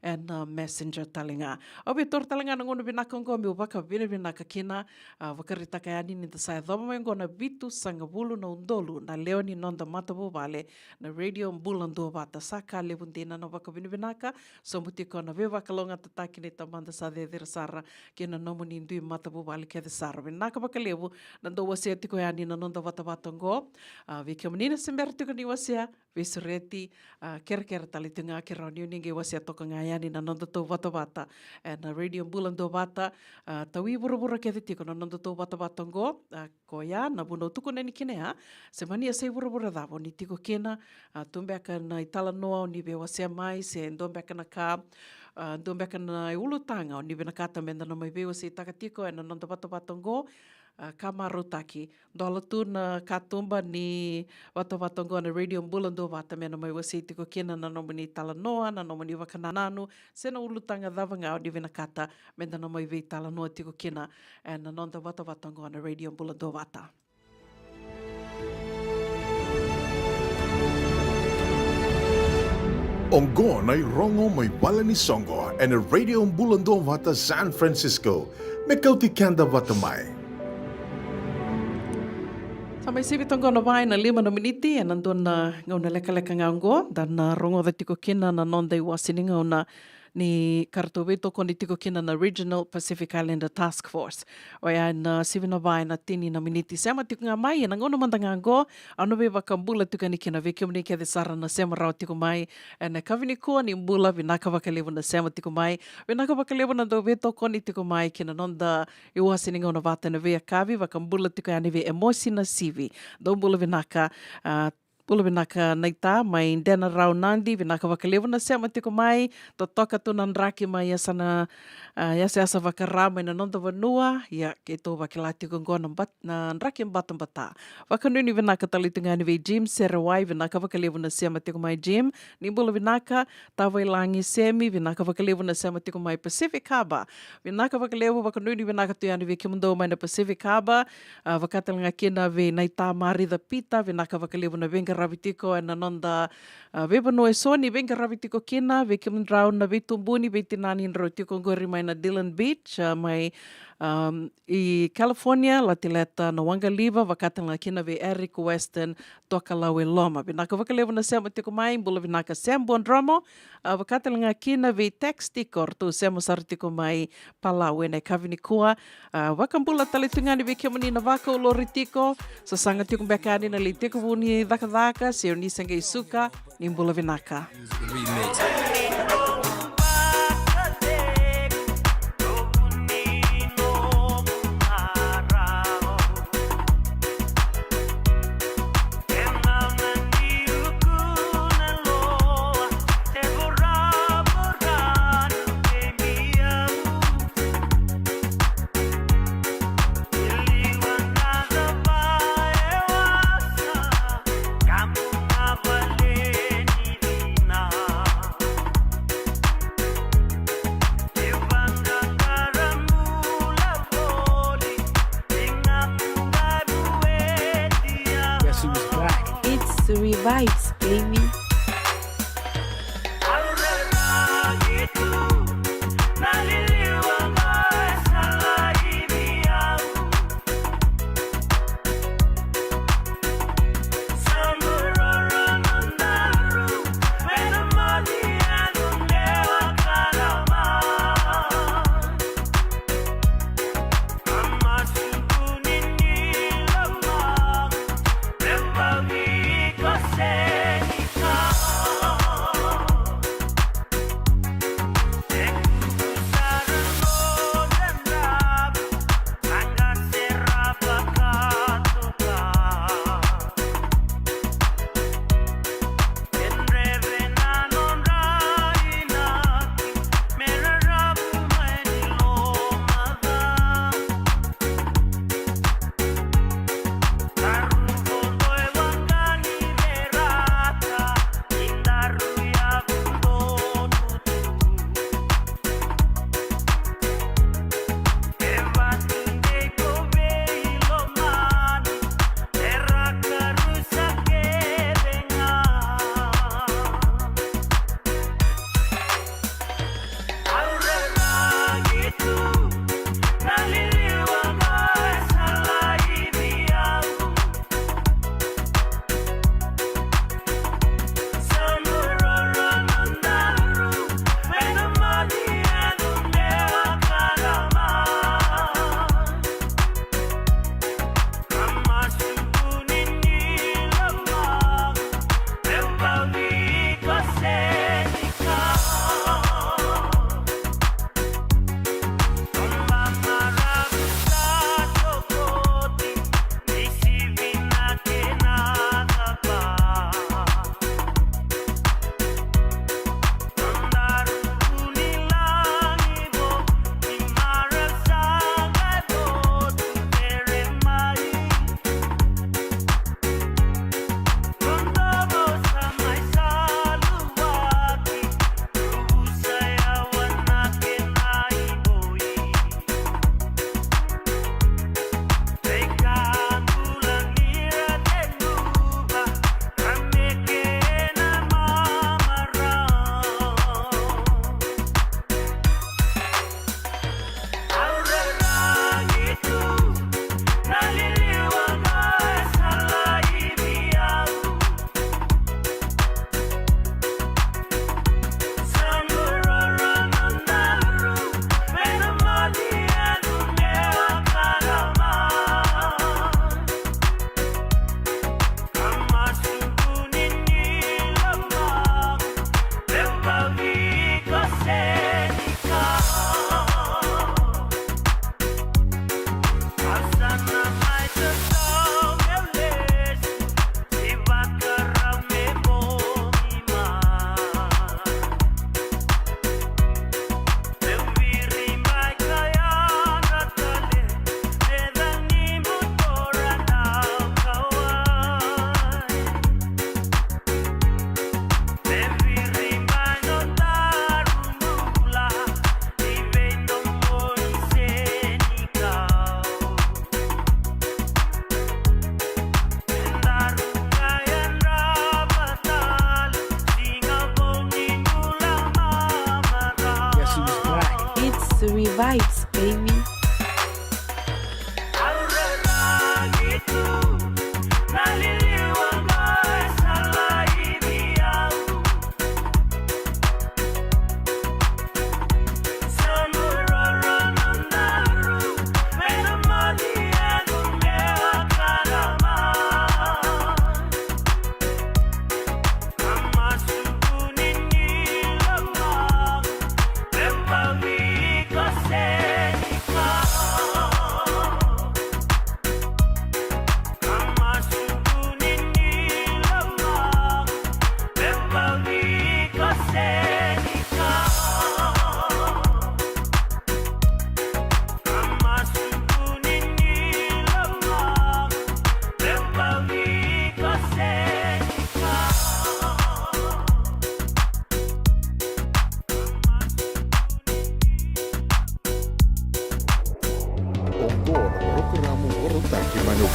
and Messenger talinga. Obe tor talinga na ngona binaka ngo me waka binaka kena wakaritaka ani ni ta sai dhoma mai ngona vitu sanga bulu na undolu na leo ni nonda matabu vale na Radio Bula Duavata saka levundina na waka binaka so mutiko na ve wakalonga tataki ni tamanda sa de sara kena nomu ni ndui matabu vale ke de sara binaka waka levu na ndo wasia tiko ani na nonda Vata ngo vi ke menina sember tiko ni wasia vi sureti kera talitunga ke rauni ninge wasia toka ngai ani na nonda to Vata na Radio Bula Duavata tawi bura ke tiko na nonda to Vata ngo ko ya na buno tuku neni kinea se mani sei bura davo ni tiko kena tumbeka na itala noa ni be wasia mai se ndombeka na ka ndombeka na ulutanga ni be na kata menda na mai be wasi takatiko e na nonda Vata ngo ka marutaki dola tu na katumba ni Vata ngo na Radio Bula Duavata me na mai wasi tiko kena na nomu ni itala noa na nomu ni wakanananu se na ulutanga davanga ni be na kata menda na mai be itala noa tiko kena e na nonda Vata ngo na Radio Bula Duavata. Ongo na rongo may bala ni Songo and a Radio Bula Duavata San Francisco. Me Kauti Kenda Vata mai. Sampai sibitongo na vai na 5 miniti e nandun na ngauna leka ngaungo dan na rongo da tiko kina na nonda i wasini ngauna ni kartoveto koni tiko kina na Regional Pacific Islander Task Force. O ia na sivina vai na tini na miniti. Sema tiko ngā mai e na ngono mandanga ngo, ano be wakambula tuka ni kina veke mni kia de sara na sema rao tiko mai. E na kavini kua ni mbula vinaka wakalevu na sema tiko mai. Vinaka wakalevu na do veto koni tiko mai kina nonda i wasini ngauna vata na vea kavi wakambula tuka yani ve emosi na sivi. Do mbula vinaka Pula vinaka naita mai ndena rau nandi vinaka wakalevu na sema tiko mai to toka tu nanraki mai asana asa wakara mai na nonda vanua ia ke to wakilati kongo na nraki mbata mbata wakanuni vinaka talitunga ni ve Jim Serawai vinaka wakalevu na sema tiko mai Jim ni bula vinaka tawailangi semi vinaka wakalevu na sema tiko mai Pacific Harbor vinaka wakalevu wakanuni vinaka tu yani ve kimundo mai na Pacific Harbor wakatalanga kina ve naita mari the pita vinaka wakalevu na venga ravitiko e na nonda veba no e soni venga ravitiko kina ve kim rau na ve tumbuni ve tinani ro tiko ngori mai na Dillon Beach mai I California, la tileta na Wangaliva, wakatanga kina ve Eric Western, toka lau e loma. Vinaka wakalewa na sema tiko mai, bula vinaka sembo andromo, wakatanga kina ve textikor, tu sema sartiko mai palau e nei kavini kua. Wakambula talitungani ve kemani na waka o loritiko, sa sanga tiko bekani na li tiko vuni dhaka, se o nisanga isuka, ni bula vinaka. Vibes, baby. Senica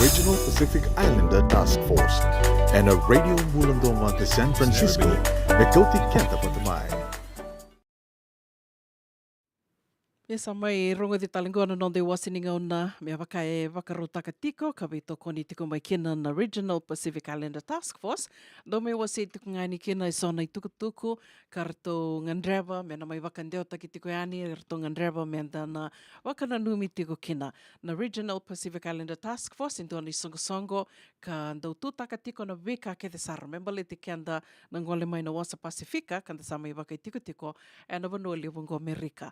Regional Pacific Islander Task Force. And a Radio Bula Duavata San Francisco, me Kauti Keda patamai. Sa mai rongo te talingona non de wasininga ona me waka e wakarotaka tiko ka vito koni tiko mai kina na Regional Pacific Islander Task Force do me wasi tiko ngani kina i sona i tukutuku ka rato ngandreva me na mai wakandeo taki tiko yani rato ngandreva me na wakana numi tiko kina na Regional Pacific Islander Task Force into ani songo ka ndau tutaka tiko na vika ke te sara membale te kenda na ngole mai na wasa Pasifika kanda sa mai waka i tiko e na vanua liwongo Amerika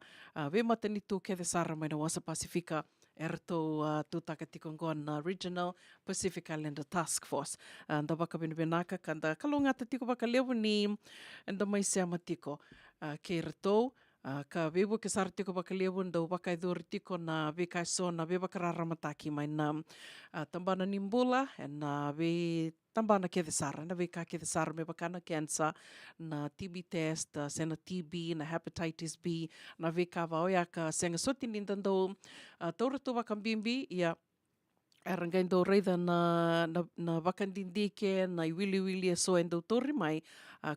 ve mata ni tu ke sara mai na wasa Pasifika erto tutaka tikongon na Regional Pacific Islander Task Force. Nda waka benaka kanda kalunga ta tiko waka lewu ni nda mai seama tiko ke erto ka vewu ke sara tiko waka lewu nda waka idori tiko na veka so na ve waka ramataki mai na tambana ni Bula na ve tambana ke sara na veka ke sara me bakana cancer na TB test sena TB na hepatitis B na veka va oia ka senga soti ni ndando taura tu wakambimbi ia arangai ndo reida na wakandindike na iwili e so endo tori mai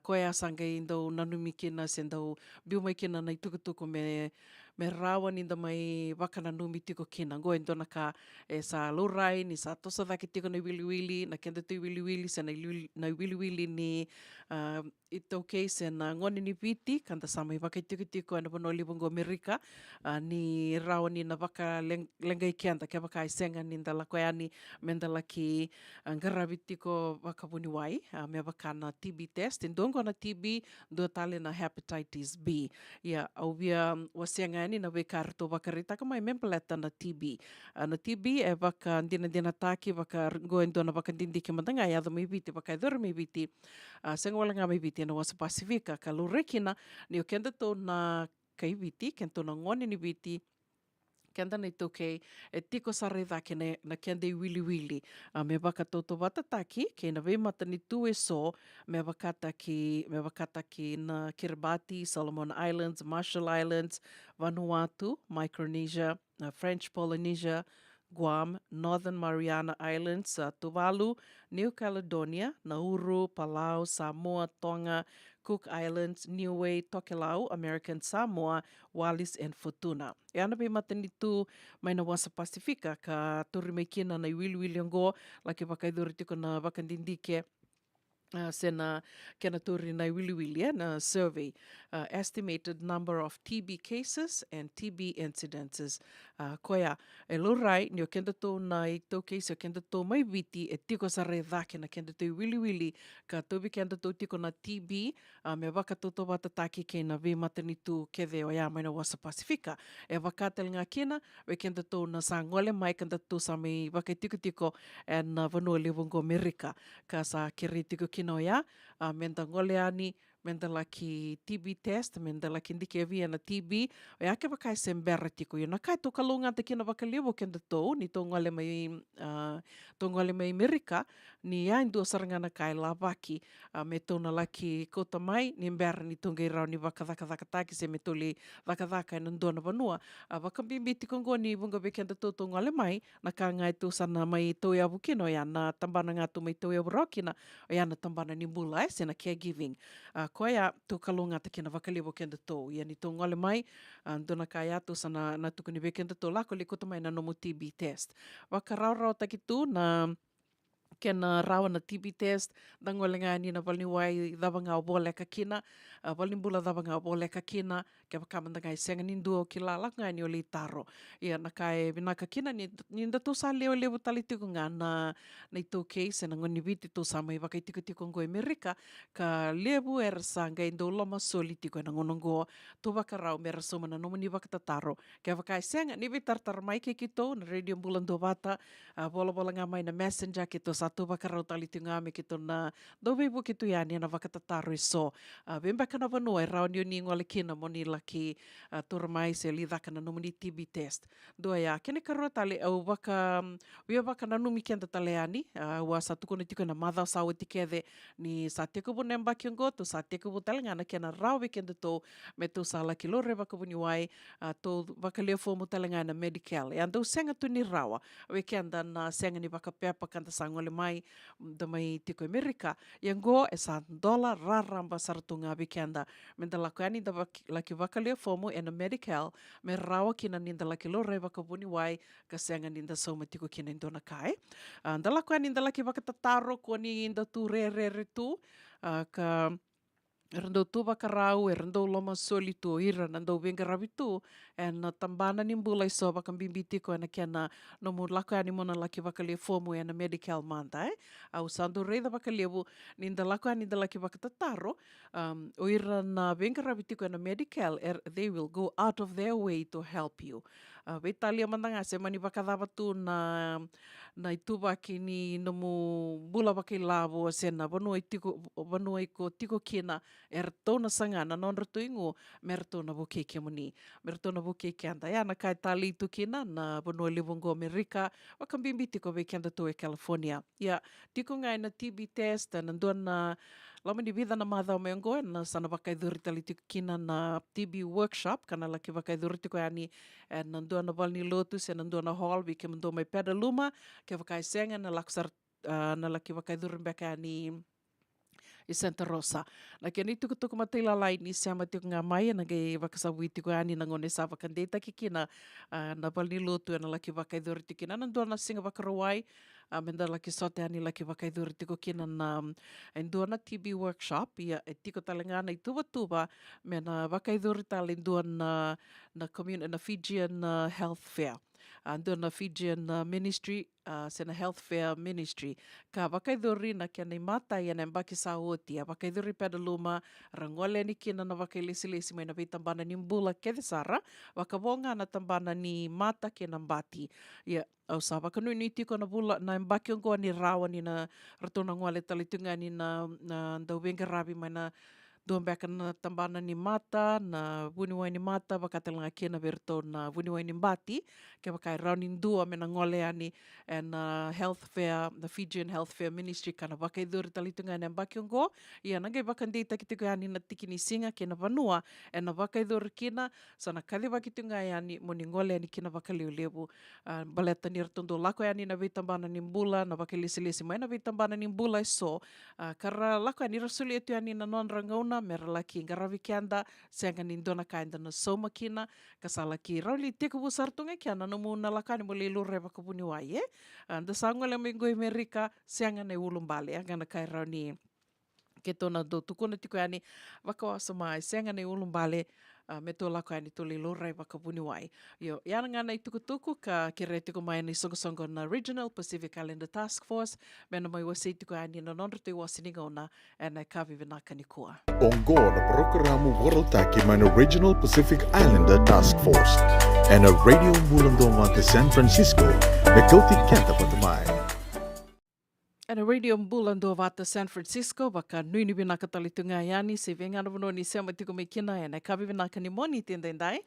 koe asangai ndo nanumi kina sendo biu mai kina na itukutuku me rawa ni nda mai wakana numi tiko kina ngoe ndo naka e sa lurai ni sa tosa daki tiko na iwili na kenda tu iwili sa na iwili ni ito case na ngoni ni viti kanta sa mai waka tiko na bono libongo Amerika ni rawa ni na waka lengai kenda ke waka isenga ni ndala koe ani mendala ki ngaravi tiko waka buni wai me waka na TB test ndongo na TB ndo tale na hepatitis B ia au via wasianga ni na weka rato waka rita ka mai mempeleta na TB na TB e waka dina taki waka ngoe ndo na waka dindike mandanga ia mai viti waka idore mai viti senga walanga mai viti na wasa Pasifika ka lurekina ni o kenda to na kai viti kento na ngoni ni viti kenda nei toke e tiko sareda ke na kenda i wili me waka toto watataki ke na vei mata ni tu e so me wakata ki na Kiribati, Solomon Islands, Marshall Islands, Vanuatu, Micronesia, French Polynesia, Guam, Northern Mariana Islands, Tuvalu, New Caledonia, Nauru, Palau, Samoa, Tonga, Cook Islands, Niue, Tokelau, American Samoa, Wallis and Futuna. E ana pe matani tu mai na wasa Pasifika ka turi mai kina na iwili ngo laki wakaidori tiko na wakandindike sena kena turi na iwili na survey estimated number of TB cases and TB incidences koia e lurai ni o kenda tō na i tō case o kenda tō mai viti e tiko sa re dhake na kenda tō iwili ka tobi kenda tō tiko na TB me waka tō watataki ke na ve matani tu kede o ia mai na wasa Pasifika e wakatel ngā kena we kenda tō na sa ngole mai kenda tō sa mai waka tiko e na vanua lewongo Amerika ka sa kere tiko kino ia menda ngole ani menda laki TB test, menda laki ndike via na TB, o ia ke wakai sembera tiko ia. Na kai tō kalunga te kina wakalewo kenda tō, ni tō ngale mai Amerika, ni ia indua sarangana kai la waki, me tōna laki kota mai, ni mbera ni tōngai rau ni wakadhaka taki se me tōli wakadhaka ina ndona vanua. Wakambimbi tiko ngo ni wunga be kenda tō ngale mai, na ka ngai tō sana mai tō ia wukino ia, na tambana ngā tō mai tō ia wurokina, o ia na tambana ni Bula sena caregiving. Koia tō kalunga te kena wakalewo kenda tō. Ia ni tō ngole mai, ndona kai atu sana na tukuni be kenda tō lako li kota mai na nomo TB test. Waka rau taki tū na kena rawa na TB test, dangole ngā ni na walni wai dhavanga o bole ka kina, walni Bula dhavanga o bole ka kina, ke wakamanda ngai senga ni nduo ki la lak ngai ni o li taro. Ia na kai vinaka kina ni nda tō sa leo tali tiko ngā na i tō case na ngoni viti tō sa mai wakai tiko ngo Amerika, ka lewu e rasa ngai ndo loma soli tiko e na ngonongo tō wakarau me rasa mana nomo ni wakatataro. Ke wakai senga ni vitartar mai ke ki tō na Radio Bula Duavata, bola ngā mai na messenger ki tō sa tō wakarau tali tiko ngā me ki tō na dovebu ki tō iani na wakatataro i so. Vemba kana vanua e rao ni o ni ngole kina mo ni la laki tora mai se li dhaka na numani TB test. Dua ia, kene karoa tale au waka na numi kenda tale ani, ua sa tukuna tika na madha sa o tikede ni sa teka bu nemba kiongo, to sa teka bu tale ngana kena rawe kenda to me to sa laki lore waka buni wai, to waka leo fomu tale ngana medical. E andau senga tu ni rawa, we kenda na senga ni waka pepa kanta sa ngole mai, da mai tiko Amerika, Yango e sa dola raramba saratunga bikenda. Menda lako ani da laki waka leo fomu e na medical me rawa kina ninda laki lore waka buni wai ka senga ninda soma tiko kina indona kai. Da lako ani da laki waka tataro ko ni inda tu re tu ka rendau tu waka rau e rendau loma soli tu ira nandau venga rabi tu e na tambana ni mbula iso waka mbimbi tiko e na kena no mu lako ani mona laki waka leo fomu e na medical manda au sandu reida waka levu ninda lako ani da laki waka tataro o ira na venga rabi tiko e na medical they will go out of their way to help you. Veitalia mandanga se mani waka dawa tu na itu waki ni no mu bula waki lavo se na vanua i ko tiko kina tona sanga na non ratu ingo mertona vo keke moni mertona vo keke anda ya na kai tali tu kina na vanua livongo Amerika waka bimbi tiko ve kenda to e California ya tiko ngai na TB test na ndona lama ni vida na madhao me ngo na sana wakai dhuri tali tiko kina na TB workshop kana laki wakai dhuri tiko yani na ndua na valni lotu se na ndua na hall vi ke mndo mai peda luma ke wakai senga na laksar na laki wakai dhuri mbeka yani i Santa Rosa. Na kia ni tuku matai la lai ni sama tiko ngā mai na kei wakasawi tiko ani na ngone sa wakandeta ki kina na valni lotu na laki wakai dhuri tiko kina na ndua na singa wakarawai menda laki sote ani laki wakaidhuri tiko kina na ndua na TB workshop ia e tiko talengana i tuwa me na wakaidhuri tale ndua na Fijian health fair. Ndua na Fijian ministry sena health fair ministry ka wakaidhuri na kia nei mata ia na mbaki sa otia wakaidhuri peda luma rangole ni kina na wakailesi mai na vitambana ni mbula kedesara wakawonga na tambana ni mata kia na mbati ia au sa wakanui ni tiko na bula na mbaki ongoa ni rawa ni na ratona ngole talitunga ni na ndau wenga rabi mai na Duambeka na tambana ni mata, na wuniwai ni mata, wakatalanga kena verto na wuniwai ni mbati, ke wakai rauni ndua me na ngole ani, and health fair, the Fijian health fair ministry, kana wakai dhuri talitunga ni mbaki ongo, ia nangai wakandita ki tiko ani na tiki ni singa kena vanua, and na wakai dhuri kina, sana kali wakitunga ani, moni ngole ani kina wakaliulevu, baleta ni ratondo lako ani na vitambana ni mbula, na wakai lesi mai na vitambana ni mbula iso, kara lako ani rasuli etu ani na non rangauna, mera laki ngaravi kianda senga ni ndona kainda na soma kina kasala ki rauli teka bu sartunga kiana no muna lakani mo lelu reva kabuni wai anda sangole mingo Amerika senga ne ulumbale ngana kai rauni ke tona do tukuna tiko ani wakawasa mai senga ne ulumbale me tō lako ani tō lelo rai wakapuni wai. Io, iana ngana i tukutuku ka kere tiko mai ni songasonga na Regional Pacific Islander Task Force, mena mai wasi tiko ani na nonratu i wasininga ona, e nei kawi vinaka ni kua. Ongo na programa Warotaki mai na Regional Pacific Islander Task Force, e na Radio Bula Duavata San Francisco, me Kauti Keda patamai. Ana Radio Bula Duavata San Francisco, waka nui ni vinaka talitunga yani, se vengana vano ni sema tiko me kina, e nei kawi vinaka ni moni tendendai,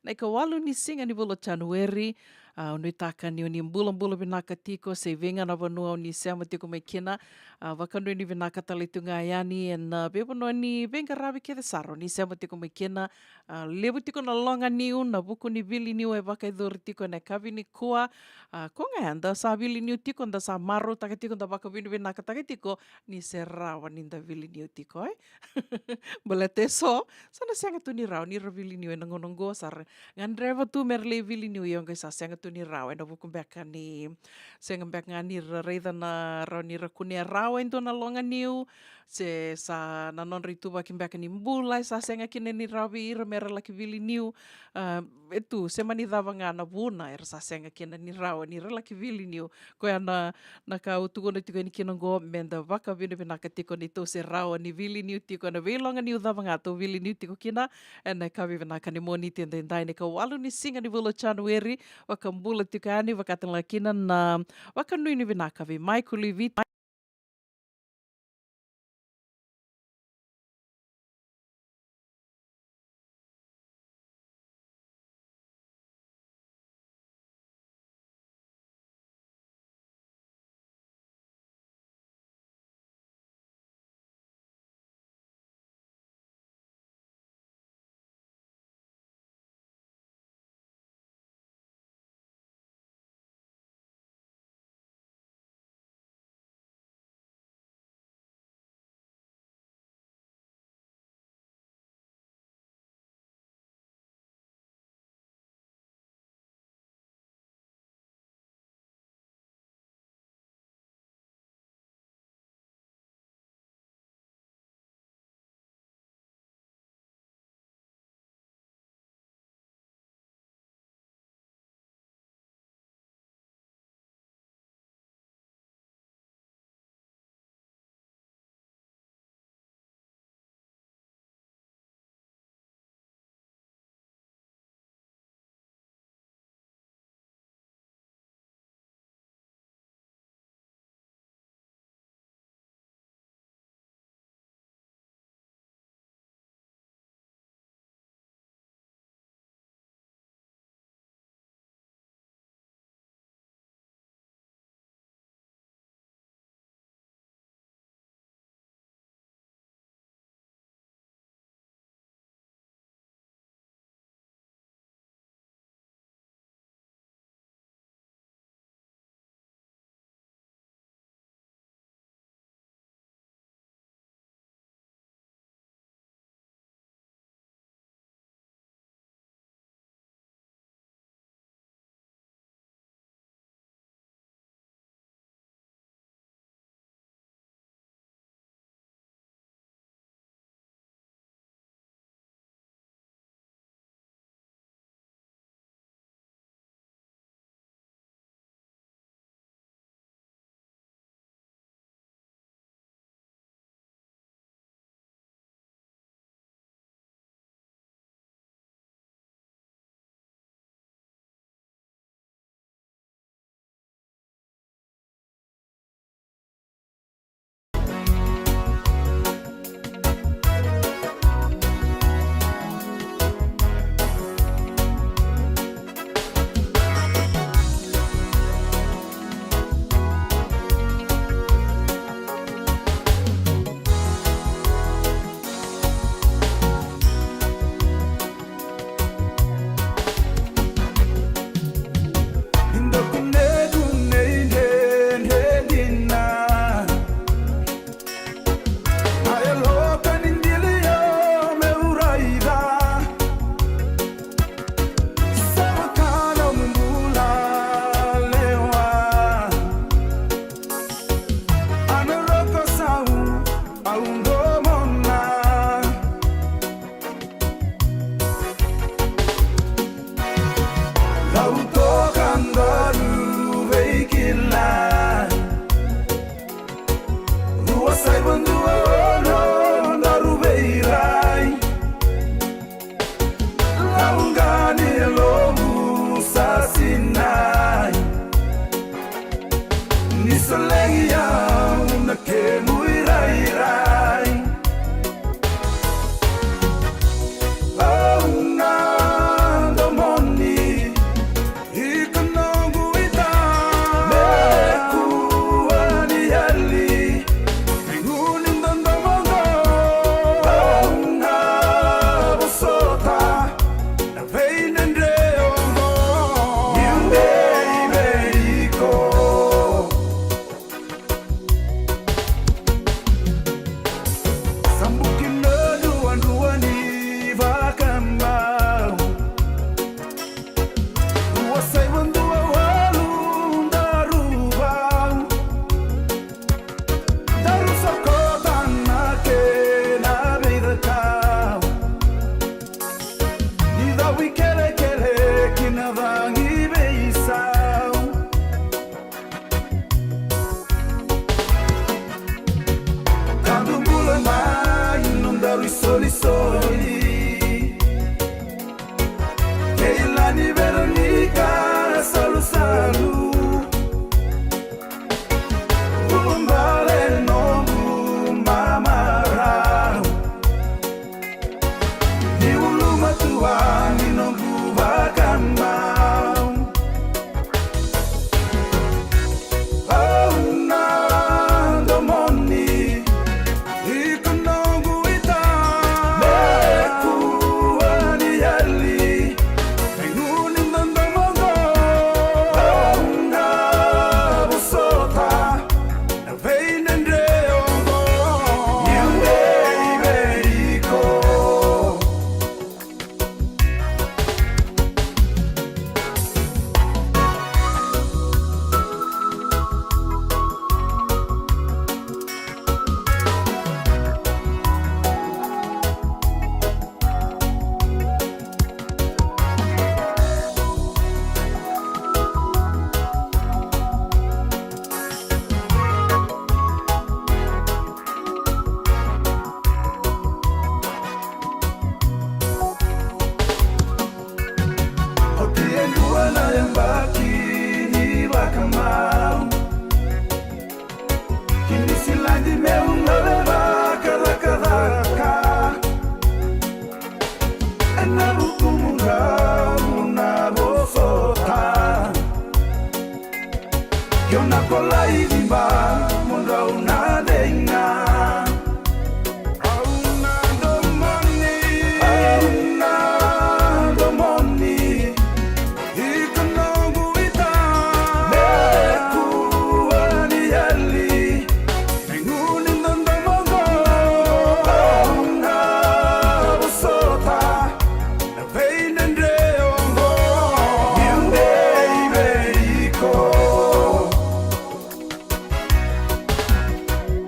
nei ka walu ni singa ni bula January, nui taka ni o ni mbula vinaka tiko, se vengana vano ni sema tiko me kina, waka nui ni vinaka talitunga yani, en bevano ni venga ravi ke saro, ni sema tiko me kina, levu tiko na longa niu, na buku ni vili niu e waka idhuri tiko, nei kawi ni kua, konga anda sa vili niu tiko, nda sa maro taka tiko, nda waka vinu vinaka taka tiko, ni se rawa ni nda vili niu tiko, Bala te so, sana senga tu ni rau, ni ra vili niu e nangonongo, sar ngan driver tu merle vili niu yonga sa senga tu ni rau, e na vukum beka ni, senga beka ngani ra reida na rau ni ra kunia rau, endo na longa niu, se sa nanon ritu wakim beka ni mbula, sa senga kine ni rau vi ira mera laki vili niu, etu, se mani dhava ngā na vuna, era sa senga kine ni rau, ni ra laki vili niu, koe ana na ka utugona tiko ni kinongo, menda waka vina vinaka tiko ni to se rau, ni vili niu tiko, na veilonga niu dhava ngā to vili niu tiko kina, e nei kawi vinaka ni moni tendendai, ne ka walu ni singa ni vula January, waka mbula tiko ani, wakatala kina na waka nui ni vinaka vi, mai kuli vita,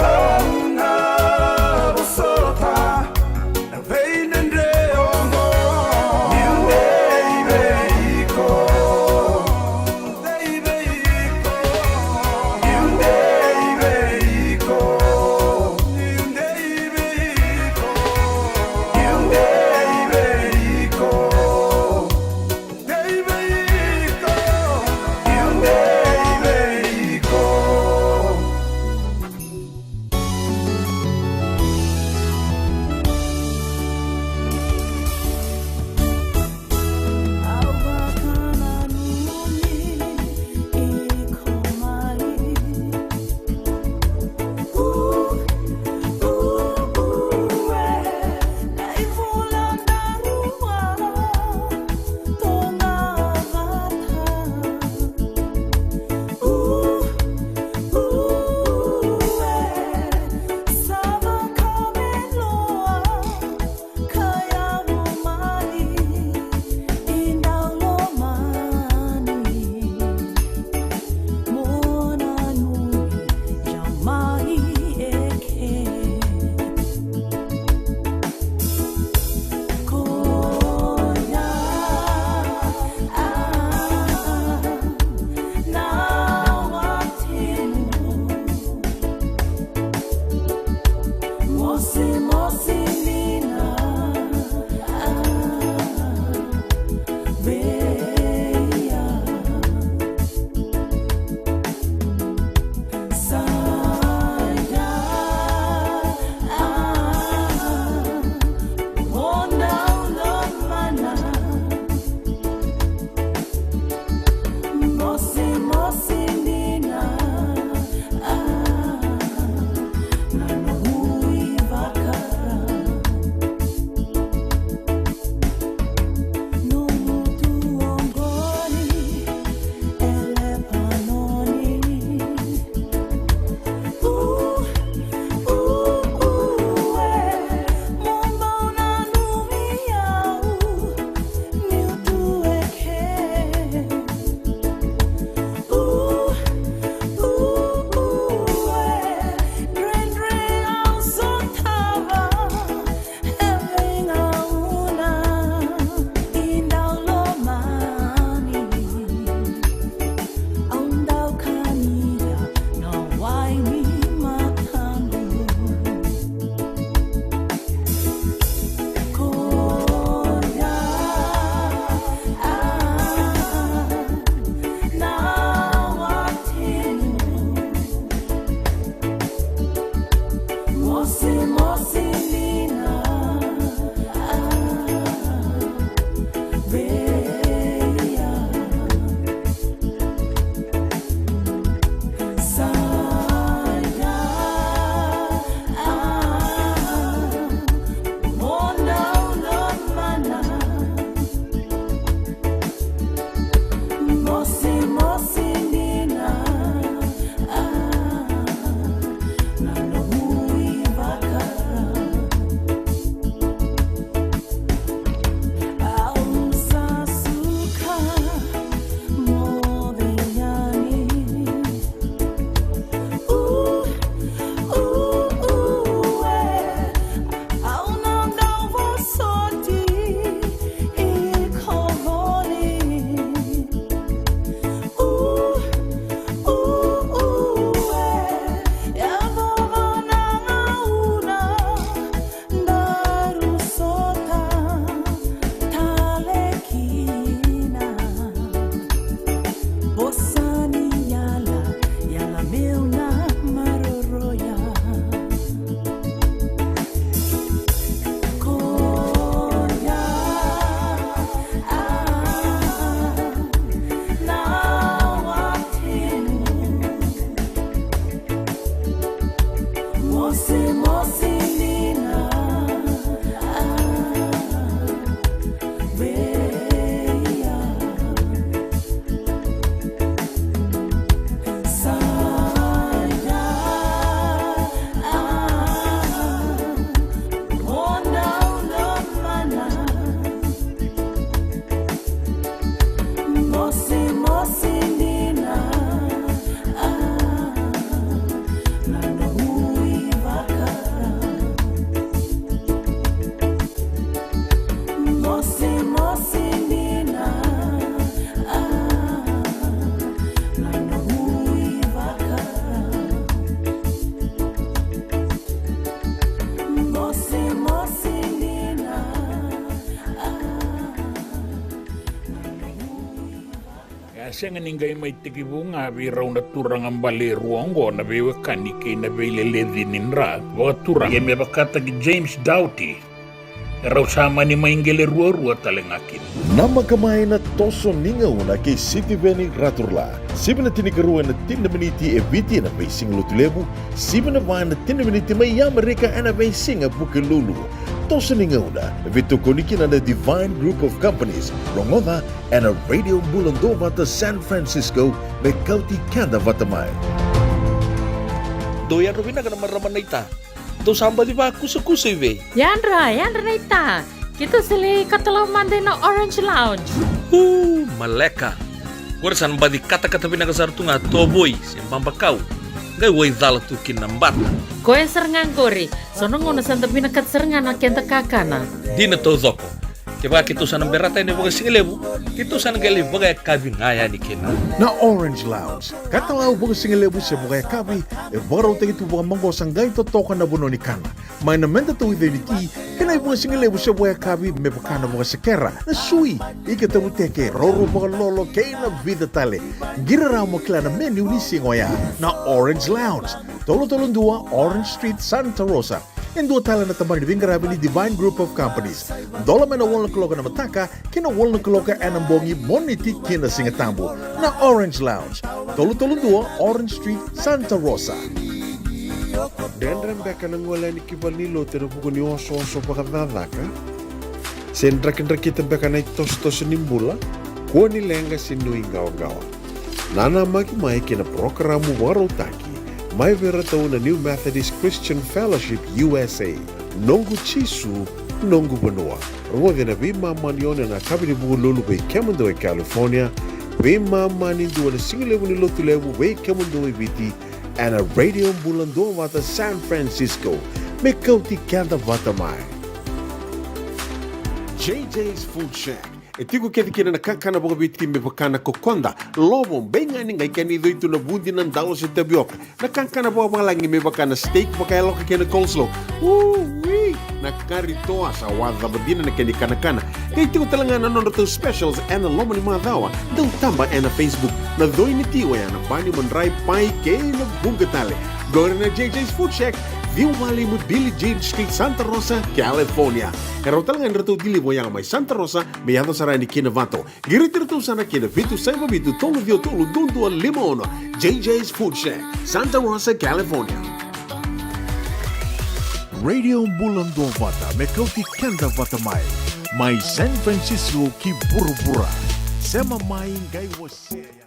Oh, no. senga ningai mai tiki bunga vi rauna turang ambale ruongo na vewe kanike na vele ledhininra wa turang ye mebakata ki James Doughty rau sama ni maingele rua talengakin Nama kamay na toso ninga una kay City Veni Raturla. Siba na tinikaruan na 10 miniti e viti na may sing lutulebu. Siba na ba na 10 miniti may yamarika na may sing a bukilulu. Toso ninga una, vito konikin na Divine Group of Companies, Rongoda, and a Radio Bula Duavata San Francisco, may Kauti, Keda, Vata. Doyan Robina ka naman raman na ita. Do samba di ba kusa-kusa iwe? Yanra na ita. Kita sila katalaman din na Orange Lounge. Maleka. Kursan ba di kata-kata pinakasar tu nga toboy, simbang bakaw. Ngay way dala tu kinambata. Koe serengan kori. Sono ngona santa pinakat serengan na kenta kakana. Di na to zoko. Kaya kita sana berata ini baga singelebu, kita sana gali baga kabi ngaya ni kena. Na Orange Lounge, katalaw baga singelebu siya baga kabi, e baraw tayo ito baga manggo sanggay totoka na buno ni kana. May namenda to with the kanay baga singelebu siya baga kabi, may baka na baga sakera, na sui, ikatabu teke, roro baga lolo, kay na vida tale. Giraraw mo kila na menu ni singoya, na Orange Lounge, tolo-tolong dua, Orange Street, Santa Rosa. And dua tala na tamang nivingarabi ni Divine Group of Companies. Dola man na wala kaloka na mataka, kina wala kaloka anambongi moniti kina singatambo na Orange Lounge. Tolo-tolo dua, Orange Street, Santa Rosa. Dendran beka nang wala ni kibalilo tero buko ni oso-oso pakadadaka. Sendra-kendra kita beka na itos-tos nimbula, kuwa nilenga sinui gawa-gawa. Nana magi-mai kina programo warotaki. Mai vera tau na New Methodist Christian Fellowship USA. Nongu chisu, nongu banoa. Rungode na vima manione na kabini bugu lulu bei Kemando e California. Vima mani dua na singilebu ni lotu lebu bei Kemando e viti. And a Radio Bula Duavata San Francisco. Me Kauti, Keda, Vata mai. JJ's Food Shack. E tigo kedi kina na kakana boga biti me bakana kokonda lobo benga ni ngai kani do itu na bundi nan dalo se tabioka na kakana boga malangi me bakana steak baka loka kena coleslaw na karito asa wadha badina na kani kana kay tigo talanga na nono to specials and the lomo ni madawa do tamba na Facebook na doi ni tiwa ya na bani mandrai pai kay na bungatale go na JJ's Food Shack View Valley mo Billie Jean Street, Santa Rosa, California. Karo talagang rito dili mo yang may Santa Rosa, may yato sarani kina Vato. Girit-rito sana kina Vitu Saiba Vitu, Tolo Vio Tolo, Dundu Limono, JJ's Food Shack, Santa Rosa, California. Radio Bula Duavata, may Kauti, Keda, Vata may San Francisco ki Burubura. Sema mai ngay wase.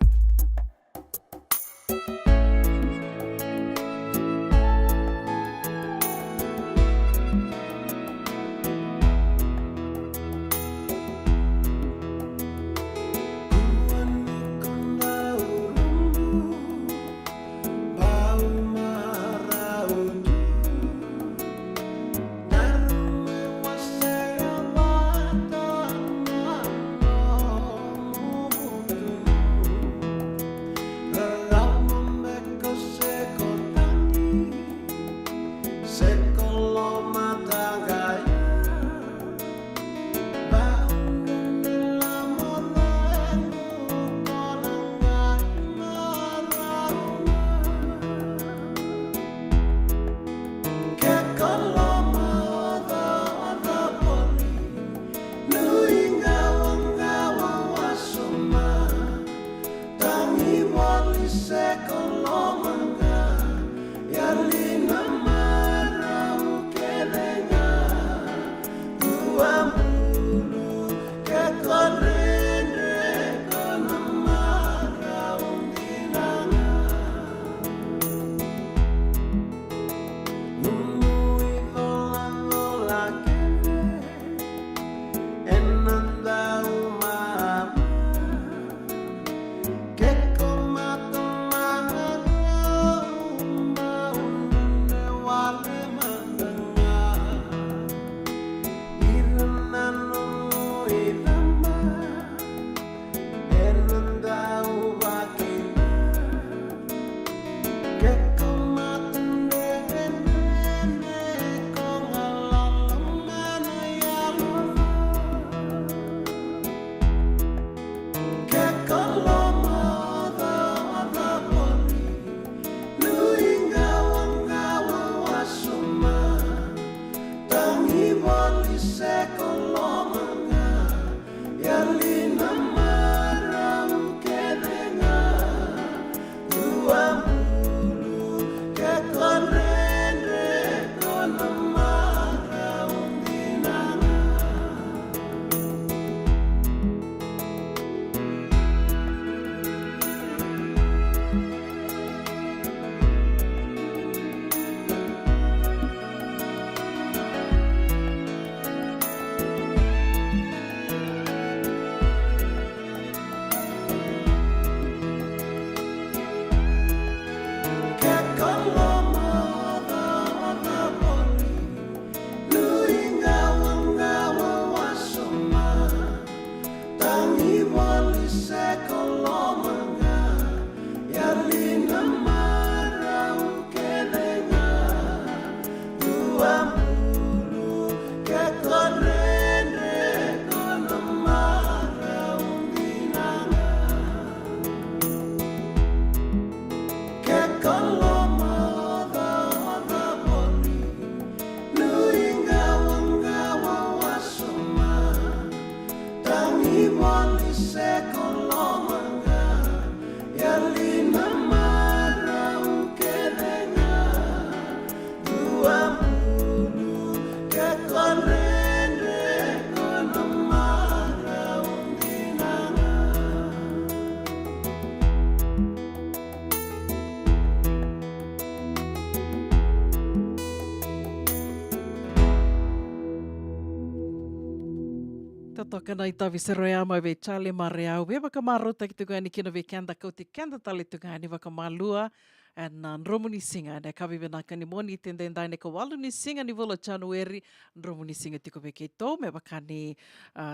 Toka na i tawi seroea mai ve chale mareau. Ve waka marota ki tuku ani kina ve kenda Kauti kenda tali tuku ani waka malua. And nromu ni singa. Ne kawi vena kani moni tende ndai ne ka walu ni singa ni vola January. Nromu ni singa tiko ve keito. Me waka ni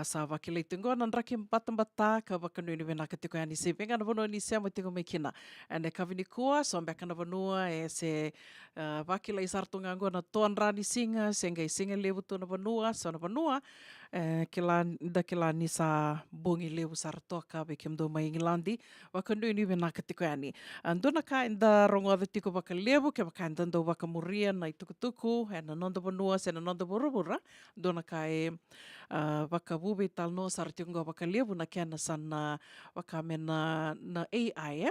sa wakilei tungo. Nanraki mbata ka waka nui ni vena ka tiko ani se. Venga na vanua ni sema tiko me kina. And ne kawi ni kua. So mbeka na vanua e se wakilei sartunga ngua na toan rani singa. Senga i singa levu tu na vanua. So na vanua. Kila ni sa bongi lewu saratoka be kim do mai Engilandi waka nui ni vena ka tiko ani. Andona ka inda rongo ave tiko waka lewu ke waka inda ndo waka muria na i tukutuku e na nonda vanua se na nonda borobora. Dona ka e waka wube tal no saratunga waka lewu na kena san waka mena na AI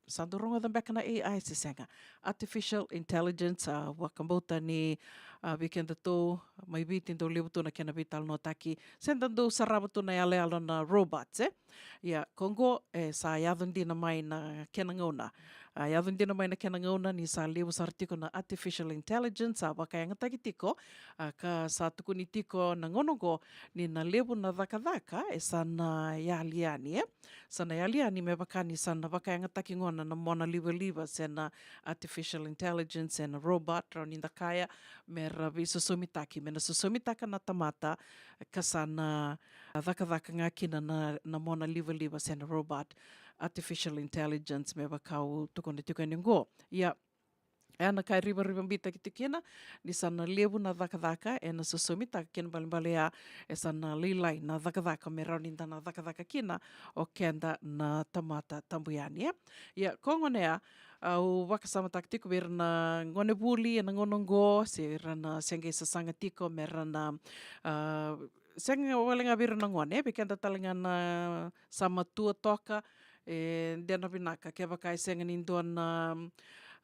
Sando rongo dan beka na AI se senga. Artificial Intelligence waka mbota ni weekend to mai vitin do lewu na kena vital no taki. Sendan do saraba to na ale ala na robots Ya Kongo sa yadun dina mai na kena ngona. Yadun dina mai na kena ngona ni sa lewu sartiko na Artificial Intelligence waka yang taki tiko ka sa tuku ni tiko na ngonongo ni na lewu na dhaka sa na yaliani Sa na yaliani me waka ni sa na waka yang taki ngona na mona liwa se na Artificial Intelligence and robot raunin da kaya me ravi susumitaki me na susumitaka na tamata kasana dhaka nga kina na mona liwa se na robot Artificial Intelligence me wakau tukone ngo ana kai riba mbita ki tikina ni sana lewu na dhaka e na susumita kina balbalea e sana lilai na dhaka me rauninda na dhaka kina o kenda na tamata tambuyani kongonea au wakasama taktiko ver na ngone buli na ngonongo se rana senge sasanga tiko me rana senga walenga vir na ngone bekenda talinga na sama tua toka dena binaka ke wakai senga nindona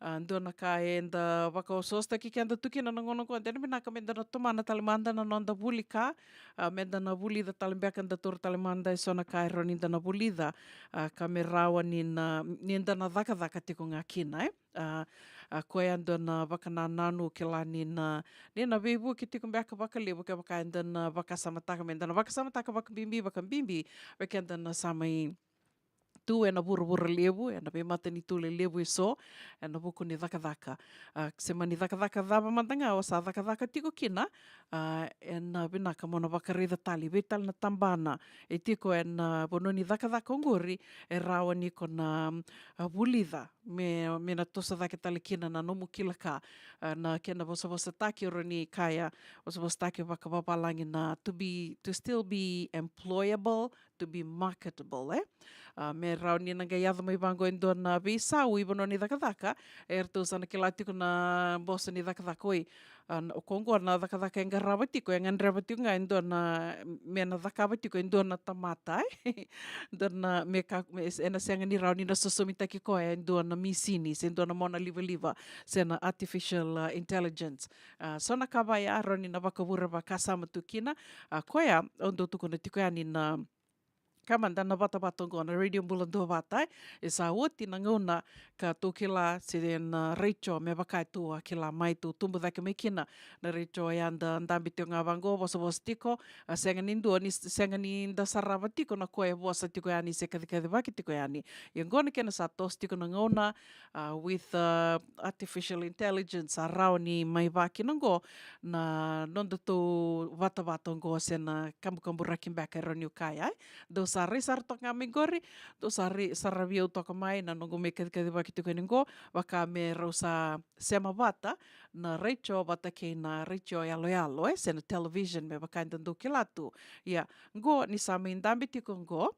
Ndona ka enda waka o sosta ki kenda tukina na ngono ko dena binaka menda na tomana talimanda na nonda buli ka menda na buli da talimbeka da tur talimanda sona ka roninda na buli da ka me rawa ni na ninda na dhaka tiko nga kina koe ando na waka na nanu ke la ni na bebu ki tiko mbeka waka lewu ke waka enda na waka samataka menda na waka samataka waka bimbi waka enda na samai tu e na bura lewu e na be mata ni tule lewu e so e na buku ni dhaka se mani dhaka dhaba mantanga o sa dhaka tiko kina e na binaka mona wakareda tali vetal na tambana e tiko e na bono ni dhaka nguri e rawa ni ko na bulida me na tosa dhaka tali kina na nomu kila ka na kena bosa taki oro ni kaya bosa taki waka wapalangi na to still be employable, to be marketable me rau ni nanga yadha mai bango endo na visau i bono ni dhaka tu sana ke latiko na bosa ni dhaka oi o Kongo na dhaka enga rawa tiko enga rawa tiko nga endo na me na dhaka tiko endo na tamata endo na me ena senga ni rau ni na sosomita ki koe endo na misini endo na mona liva se na Artificial Intelligence so na kabaya rau ni na wakawura wakasama tukina koea ondo tuko na tiko ani na Kamanda na Vata na Radio Bula Duavata sa oti na ngona ka tukila se na Rachel me wakai tua kila mai tu tumbu dake me kina na Rachel anda ndambi te nga vango bosa tiko senga ni nda sarava tiko na koe bosa tiko yani se kadikadi waki tiko yani ngona kena sa tos tiko na ngona with Artificial Intelligence rao ni mai waki nango na nonda tu Vata ngo se na kambu rakim back roniu kai do sari sartoka migori do sari saravio toka mai na nongo me kadikadi waki tiko ningo waka me rosa sema Vata na Rachel Vata ke na Rachel yalo se na television me waka ndando kilatu ngo ni sama indambi tiko ngo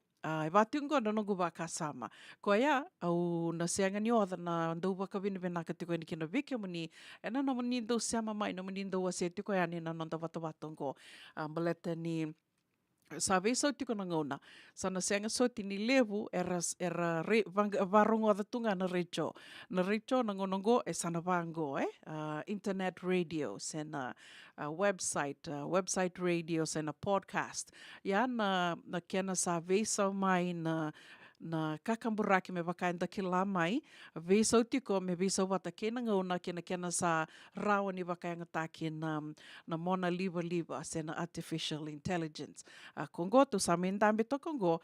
watu ngo na nongo waka sama ko au na seanga ni oda na ndo waka vini venaka tiko ni kina vike muni ena no muni ndo sema mai no muni ndo wase tiko yani na nonda Vata ngo maleta ni sabe so tiko na ngona sana senga so tini lewu era varongo avatunga na Rachel na ngonongo sana vango internet radio sena website radio sena podcast na kena sabe so mai na na kakamburaki me wakainda ki la mai, visau tiko me visau wata kena ngauna kena sa rawa ni wakainga taki na mona liwa sena artificial intelligence. Kongo tu sa mendambe to Kongo,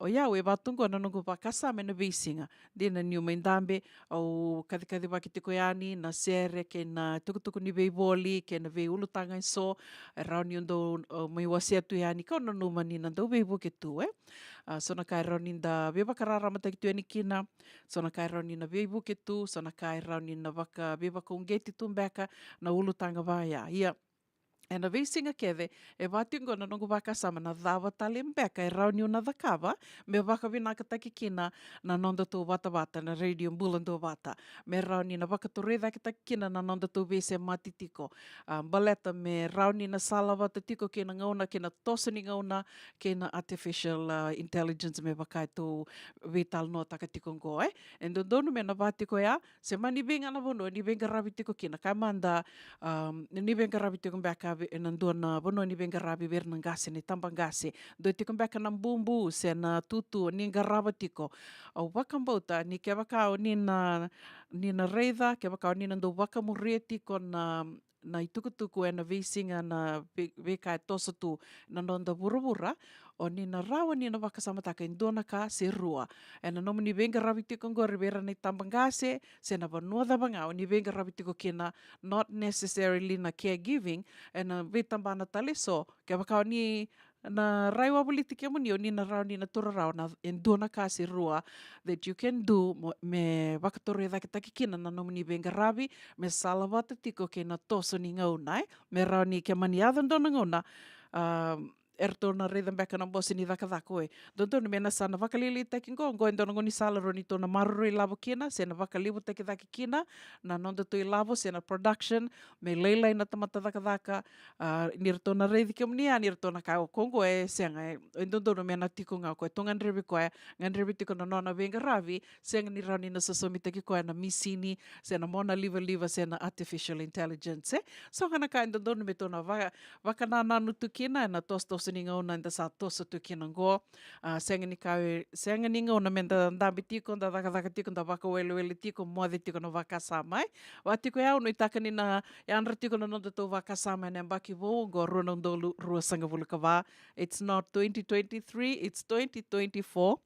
o ia we watungo na nungu wakasa me na visinga. Dina niu mendambe au kadikadi waki tiko yani na sere ke na tukutuku ni vei voli ke na vei ulutanga iso rau ni undo mai wasia tu yani ko na numa ni na do vei ke tu so na kai rau ni da vei wakarara mata ki tu yani kina so na kai rau ni na vei ke tu so na kai rau ni na waka vei waka ungeti tumbeka na ulutanga vaya ia. E na visinga keve, e watingo na nungu waka sama na dhawa tali mbeka e rauni una dhakava, me waka vinaka takikina na nonda tu Vata na radio Bula Duavata. Me rauni na waka tu reda ki takikina na nonda tu vese matitiko. Baleta me rauni na sala wata tiko kena ngauna, kena tosani ngauna, kena artificial intelligence me waka tu vital no takatiko ngo E donu me na watiko ya, se mani venga na vono, ni venga ravi tiko kina, kai manda ni venga ravi tiko mbeka na bono ni venga rabi ver na ngase ni tambangase do tiko mbeka na bumbu se na tutu ni ngarava tiko au wakambauta ni ke wakao ni na reida ke wakao ni na do wakamuria tiko na itukutuku e na visinga na veka e tosa tu na nonda vura o ni na rawa ni na wakasamataka indona ka se rua. E na nomu ni venga ravi tiko ngori vera ni tambangase se na vanua da bangao ni venga ravi tiko kena not necessarily na caregiving e na vitambana taleso ke wakao ni na raiwa politiki muni o ni na rau ni na tura rau na indona ka se rua that you can do me wakatore da takikina na nomu ni venga ravi me salavata tiko kena toso ni ngauna me rau ni ke maniada ndona ngauna tona reda mbeka na bosi ni vakavako Dontonu mena sana vakalili takingo ngo ndona ngoni sala roni tona maruru i lavo kina se na vakalivu takidaki kina na nonda tu i lavo se na production me leilai na tamata vakavaka nir tona redi kemnia nir tona ka Kongo senga dontonu mena tiko nga ko tongan revi ko ngan tiko na nona venga ravi senga ni rani na sosomi taki ko na misini se na mona liva se na artificial intelligence so kana ka dontonu me tona vakanana nutu kina na tos ni ngauna nda sa tosa tu kina ngo senga ni ngauna menda ndambi tiko nda daka tiko nda waka wele tiko moade tiko na waka samai wa tiko ya no itaka ni na yanra tiko na nonda to waka samai na mbaki vo ngo rona ndo rua sanga vulukava it's not 2023 it's 2024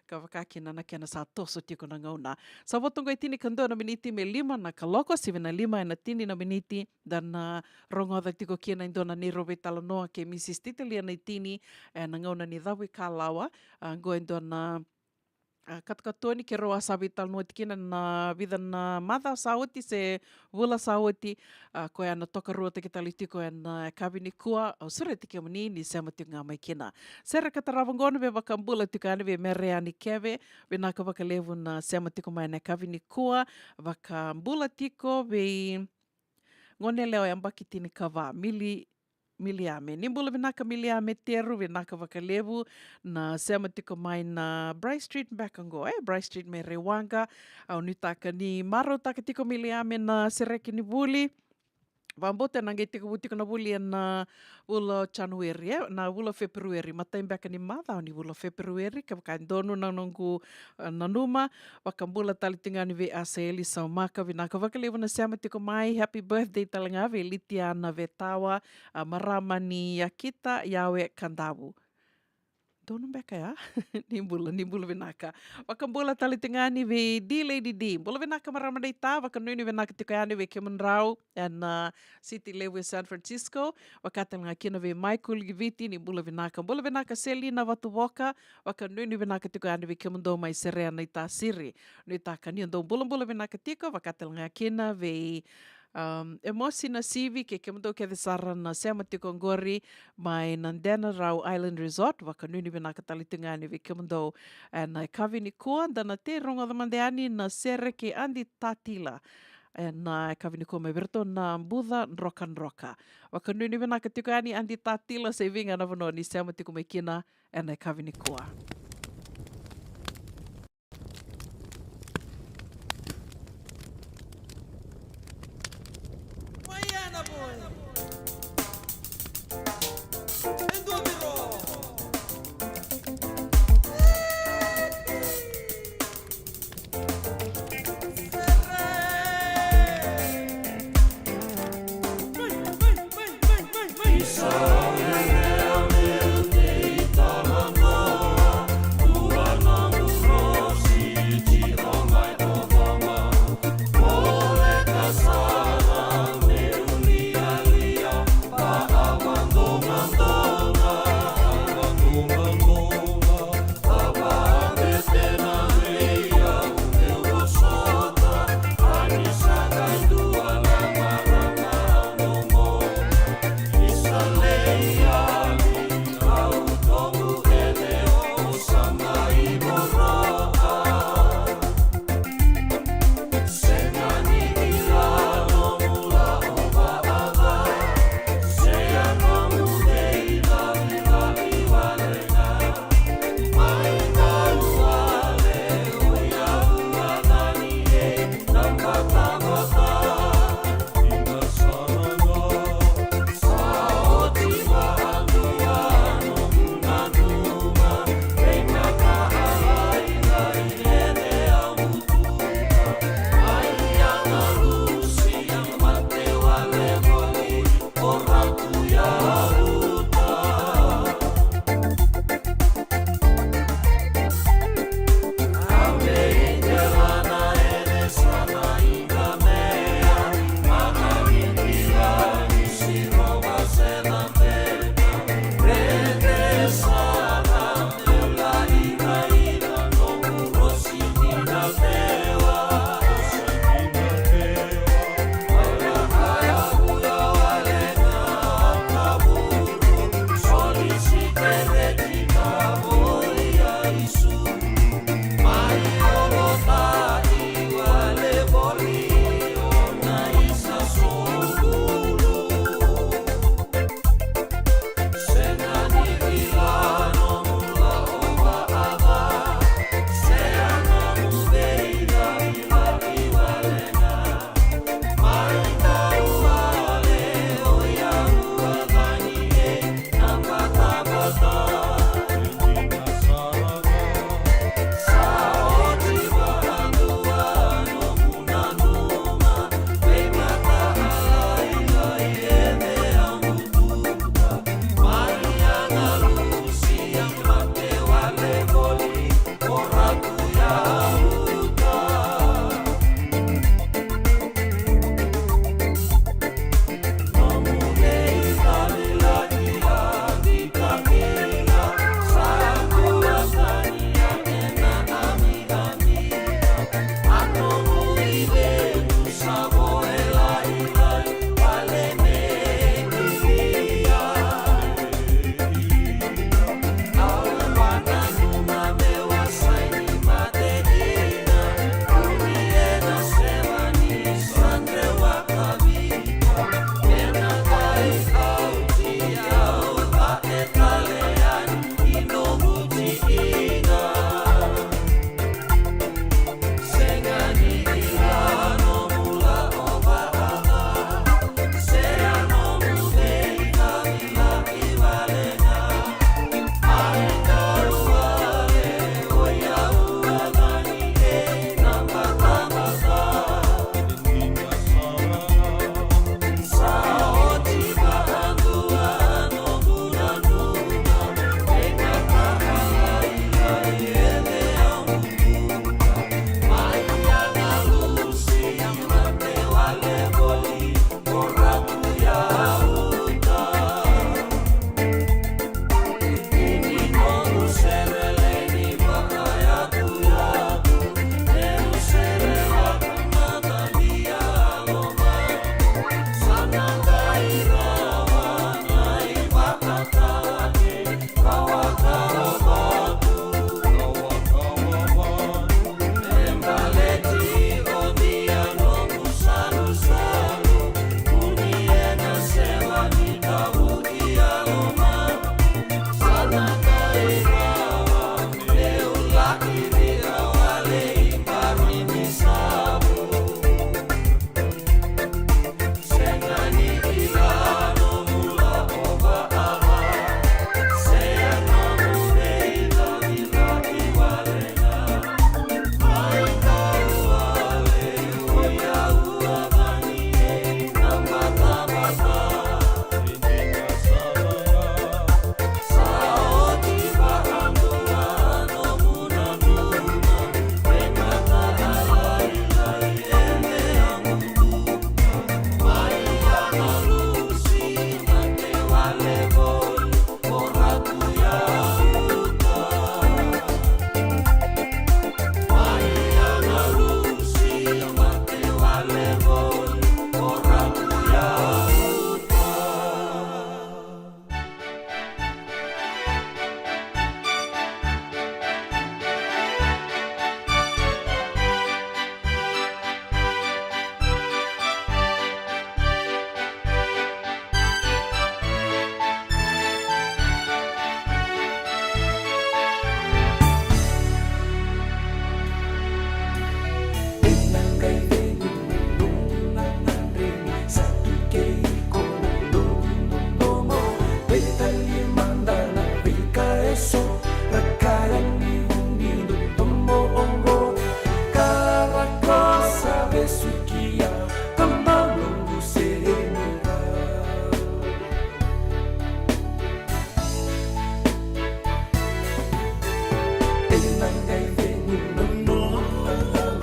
kavakakina na kena sa toso tiko na ngauna. Sa votongo e tini kando na miniti me lima na kaloko, sive na lima e na tini na miniti dan na rongoda tiko kina indona ni robe talanoa ke Mrs. Titalia na tini e na ngauna ni dhawi kalawa go indona katkatoni ke roa sabi talanoa tikina na vida na mada sauti se vula sauti ko ana toka rua te kitali tiko ana kavini kua au sure tike mani ni sema tiko ngamai kina. Sera kataravangona ve wakambula tiko ana ve mereani keve ve naka wakalevu na sema tiko mai na kavini kua wakambula tiko ve ngone leo yambaki tini kava miliame. Nimbula vinaka miliame teru vinaka wakalevu na sema tiko mai na Bryce Street Bakango. Bryce Street me Rewanga. Au nitaka ni maro taka tiko miliame na sereki ni vuli. Vambote nange tiko na vuli na vula Januari na vula Februari. Matai mbaka ni mada ni vula Februari. Kavaka ndonu na nungu nanuma. Wakambula tali tingani ve aseli sa maka vinaka wakalevu na sema tiko mai. Happy birthday talanga ve litiana ve tawa. Marama ni Yakita yawe kandabu. Dono mbeka ya? Nimbula vinaka. Wakambula tali tingani ve D Lady D. Bula vinaka marama na ita. Wakanuni vinaka tiko yani ve Kemunrau and City Lewe San Francisco. Wakatalanga kina ve Michael Giviti ni bula vinaka. Bula vinaka Selina Watuwoka. Wakanuni vinaka tiko yani ve Kemundo mai serea na ita siri. Nita kaniando bula vinaka tiko. Wakatalanga kina ve emosi na sivi ke kemundo ke desara na sema tiko ngori mai Nandena Rau Island Resort wakanuni vinaka talitingani vi kemundo na kavini kua dana te ronga damandeani na sere ke andi tatila na kavini kua mai verto na Buddha roka wakanuni vinaka tiko ani andi tatila se vinga na vano ni sema tiko mai kina na kavini kua. besukia kembali senika. Enanggai vengi menolak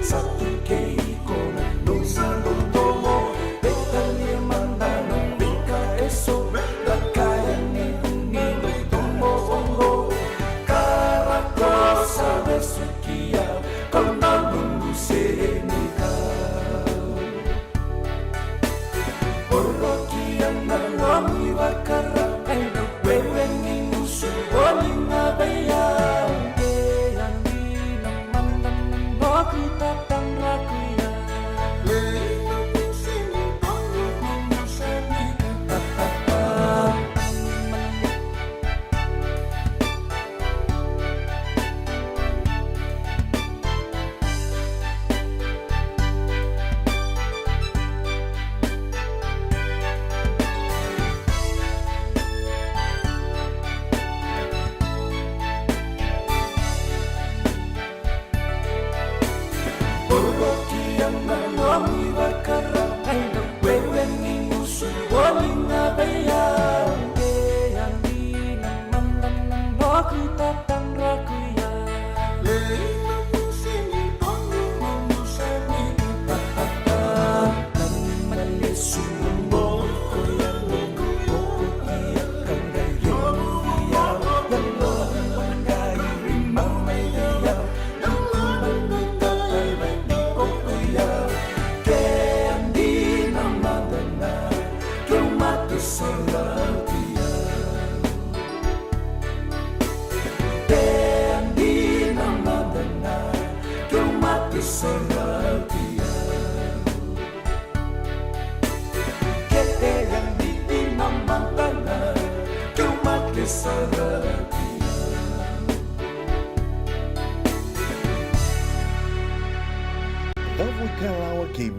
satu keikona dosa domo betalia mandana beka eso dakaya ni domo ongo karakosa besukia kembali senika. Orokian nangami wakara wewe ni musu olinga baya.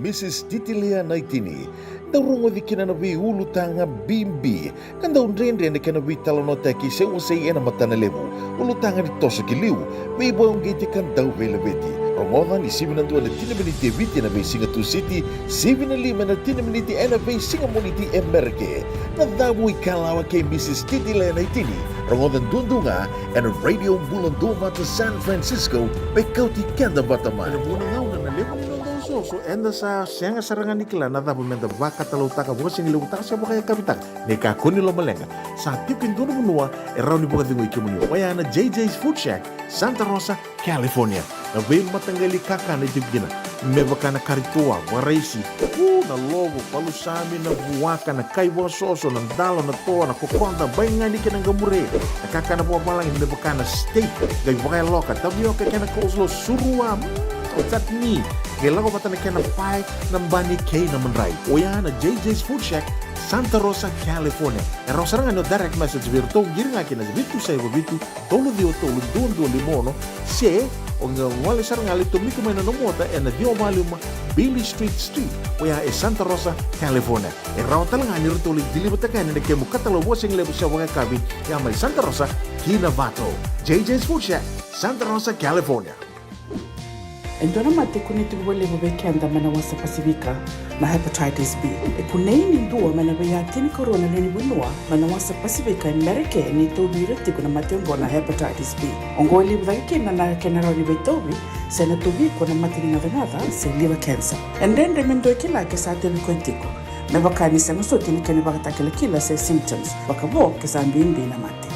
Mrs. Titilia Naitini, the room of the Kinabi Ulutanga Bimbi, and the Undrende and the Kanabi Talonotaki, se will say in a Matanalevu, Ulutanga Tosaki Liu, we won't get the Kandau Velabeti. Romovan is 7 and 2 Tinability Vitina Basing to City, 7 and Lim and a Tinability and a Basing Monity America. That we Kalawa came Mrs. Titilia Naitini, Romovan Dundunga, and a radio Bula Duavata San Francisco, by Kauti, Keda, Vata. So enda sa sianga sarangan nikila na dapat menda baka talutaka bosing lutak sa baka kapitak ne ka kuni lo malenga sa tipin dono munua eraw ni buka dingo ikimunyo waya na JJ's Food Shack Santa Rosa California na veil matanggali kaka na tipgina mebaka na karitua waraisi na lobo palusami na buwaka na kaiwa soso ng dalo na toa na kukonda bainga ni kinang gamure na kaka na buwa malang mebaka na steak gay baka loka tabio ka kena kozlo surua at ni kailangan ko na kaya ng pie ng bani kay na manray. O yan na JJ's Food Shack, Santa Rosa, California. E rosarang ano direct message virto, giring akin na vitu sa iba vitu, tolo dio tolo doon limono, se, o nga wali sarang alito miko may nanomota, e na dio maluma, Billy Street, o yan e Santa Rosa, California. E raw talang ani rito ulit dilibatakan na kaya mo katalawosing lebo sa mga kabi, yan may Santa Rosa, Kinavato. JJ's Food Shack, Santa Rosa, California. Endona mate kuniti wale wabekenda mana wasa Pasifika na hepatitis B. Kunei ni dua mana bayatini corona leni bunua mana wasa Pasifika America ni tobi reti kuna mate na hepatitis B. Ongo liba kena na kenara ni betobi sena tobi kuna mate ni navenada se liver cancer. And then remendo kila ke sa tebi kontiko. Me bakani sa musoti ni kene bakata kila se symptoms bakabo ke sa mbimbi na mate.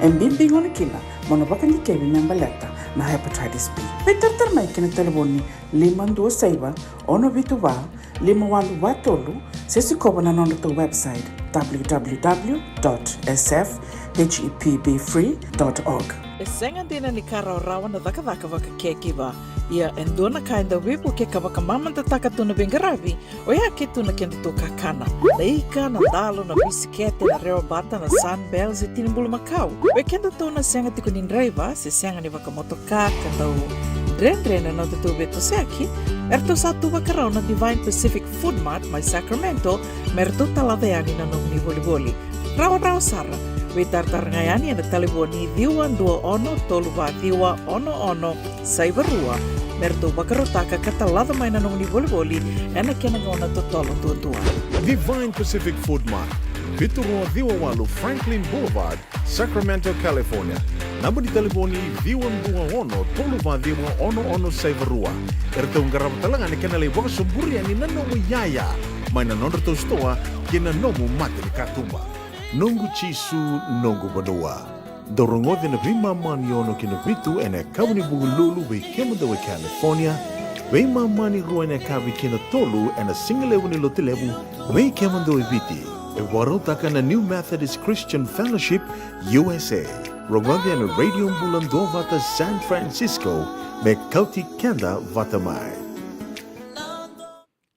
Mbimbi ngona kila mono bakani kebi membaleta na hepatitis B. Peter mai kena telefoni 526 ono vituva 51 sesi kobana nondo to website www.sfhepbfree.org. Senga dina ni kara rawa na daka waka kekiva. Ia endona kainda wipu ke kawaka mamanta taka tuna bengaravi o ya ke tuna kenda toka kana. Na ika, na dalo, na bisikete, na reo bata, na sunbells e tinimbulu makau. We kenda tuna senga tiko nindraiva se senga ni waka motoka kanda u Drena na tutu beto seki, erto satu wakarao na Divine Pacific Food Mart, my Sacramento, merto taladeani na nung ni boli-boli. Rawa sara, We tartarangai ani ana telefoni diwa dua ono tolu va diwa ono saivarua. Merto bakarotaka katalada mai na noni volivoli ena kena ngona totolo tua. Divine Pacific Food Mart, Viturua Diwawalu, Franklin Boulevard, Sacramento, California. Namba di telefoni Diwan Dua Ono, Toluva Diwa Ono Saivarua. Erta ungarapa talangani kena lewa sumburi ani nanomu yaya. Maina nonreto stoa kena nomu mate katumba. Nongu chisu, nongu badua. Dorongo na vima mani ono kina vitu ene kabuni bugululu we kemudawe California. Vima mani rua ene kabi kina tolu ene singalewu ni lotilewu we kemudawe viti. E warotaka na New Methodist Christian Fellowship, USA. Rongode na Radio Bula Duavata San Francisco, me Kauti Keda Vata mai.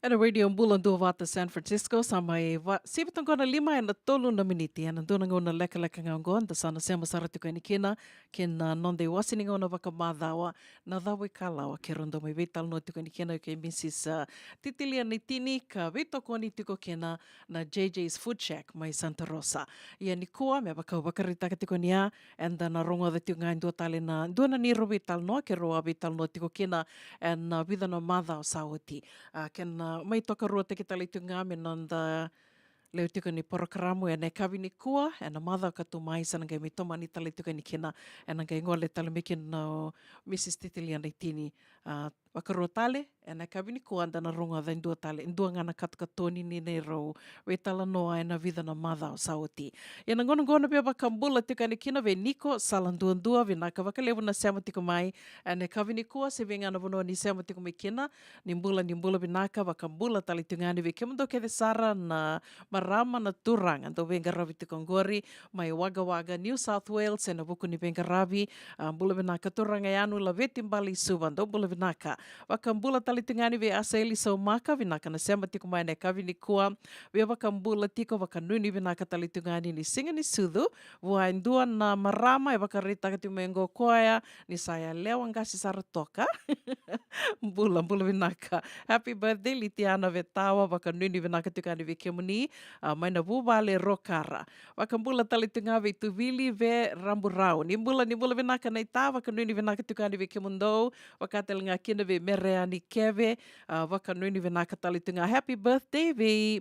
Ana Radio Bula Duavata San Francisco sama e sibitang kona 5 na miniti ana dona ngona leka ngonda sana sema sarati ko kena nonde wasini ngona vaka madawa na dawe kalawa ke rondo mai vital no tiko kena ke Mrs. Titilia Nitini ka vito ko ni tiko kena na JJ's Food Shack mai Santa Rosa. Ia ni kua me vaka vakarita ka tiko nia and na rongo da tiko ngai tale na dona ni ro vital no ke roa vital no tiko kena and vida no mada o sauti. Ken mai toka rua te ki tali tunga me nanda leo tika ni porokaramu e nei kawi ni kua e na madha ka tu mai sana ngai me toma ni tali tuka ni kena e na ngai ngole tali meke na Mrs. Titilia Naitini wakarua tale e nei kawi ni kua anda na ronga dha indua tale indua ngana katukatoni ni nei rau we tala noa e na vida na madha o sauti e na ngona pia wakambula tika ni kena ve niko salandua ve naka wakalewu na seama tiko mai e nei kawi ni kua se ve ngana vonoa ni seama tiko mai kena nimbula ve naka wakambula tali tungani ve kemundo ke de sara na marama na turanga do venga ravi te kongori mai waga New South Wales na buku ni venga ravi bula venaka turanga yanu la vetimbali subando bula venaka wakambula tali tungani ve aseli so maka venaka na sema tiko mai ne kavi ni kua ve wakambula tiko wakanuni venaka tali tungani ni singa ni sudu wa indua na marama e wakarita kati mengo koya ni saya lewa ngasi saratoka bula venaka happy birthday litiana vetawa wakanuni venaka tungani ve kemuni mai na vuvale rokara. Wakambula tali tunga ve tuvili ve ramburau. Nimbula venaka na ita, wakanuni venaka tukani ve kemundo, wakatelinga kina ve mereani keve, wakanuni venaka tali tunga. Happy birthday ve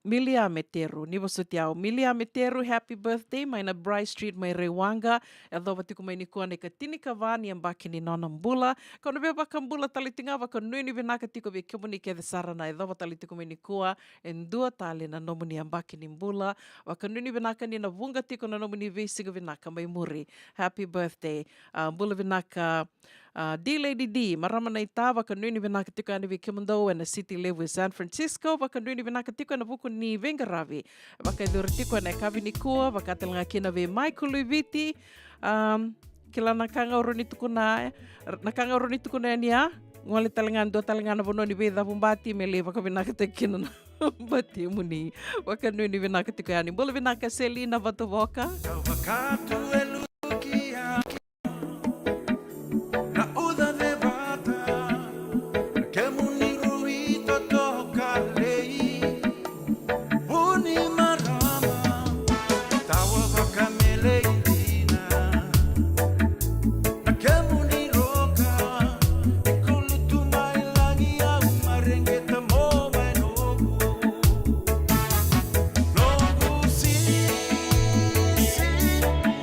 Milia Meteru, ni wasutiao. Milia Meteru, happy birthday. Mai na Bry Street, mai Rewanga. E dho watiku mai ni kua ne ka tini ka vani ang baki ni nona mbula. Kono ve wakambula talitinga, waka nui ni venaka tiko ve kemuni ke de sarana. E dho wataliku mai ni kua, en dua tali na nomuni ang baki ni mbula. Waka nui ni venaka ni na vunga tiko na nomuni ve siga venaka mai muri. Happy birthday. Mbula venaka D Lady D, marama na ita, waka nui ni venaka tiko ane ve kemundo and the city live with San Francisco. Waka nui ni venaka tiko na vuku ni Vengaravi. Waka idura tiko ane kavi ni kua, waka atalanga kina ve Michael Luiviti. Kila nakanga uro ni tuku na nia. Ngole talangan do talangana vono ni ve dhavumbati mele waka venaka te kina na bati muni. Waka nui ni venaka tiko ane. Bula venaka Selina Vatovoka.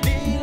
Di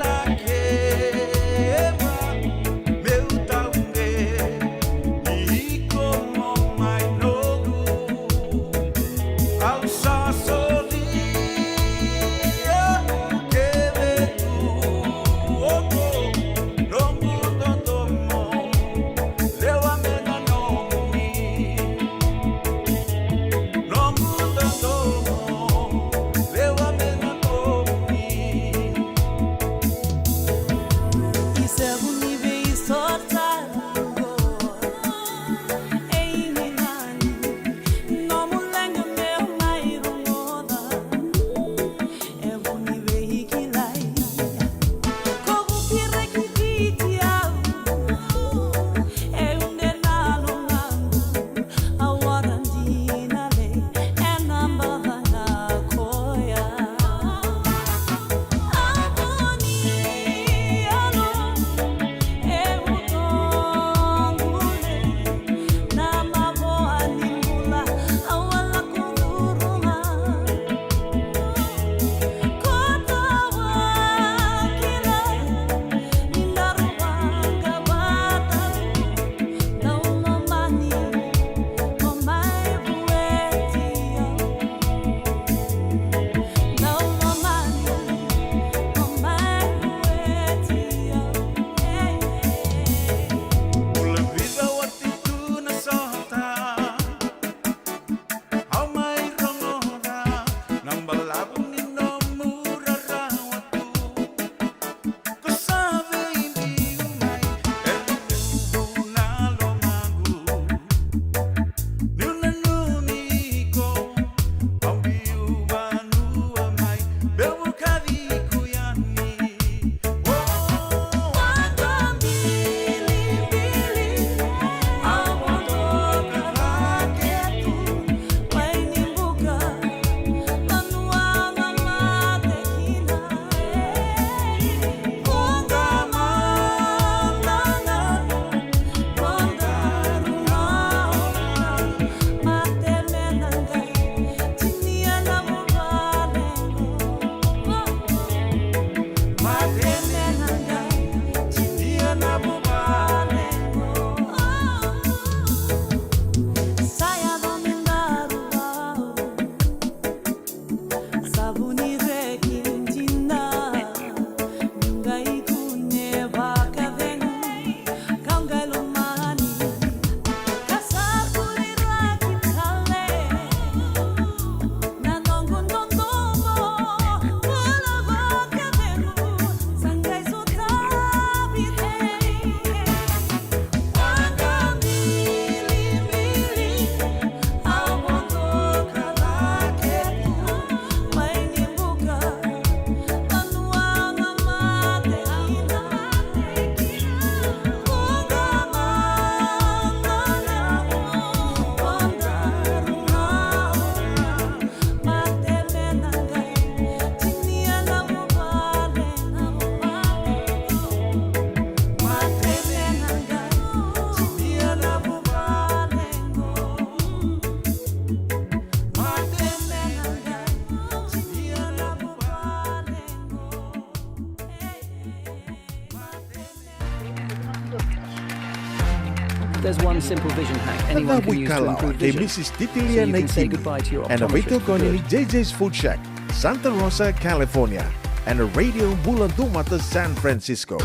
There's one simple vision hack anyone can use to improve kay vision. Mrs. So Titilia you can say Naitini. goodbye to your And a optometrist Vito for Goni good. JJ's Food Shack, Santa Rosa, California. And a Radio Bula Duavata, San Francisco.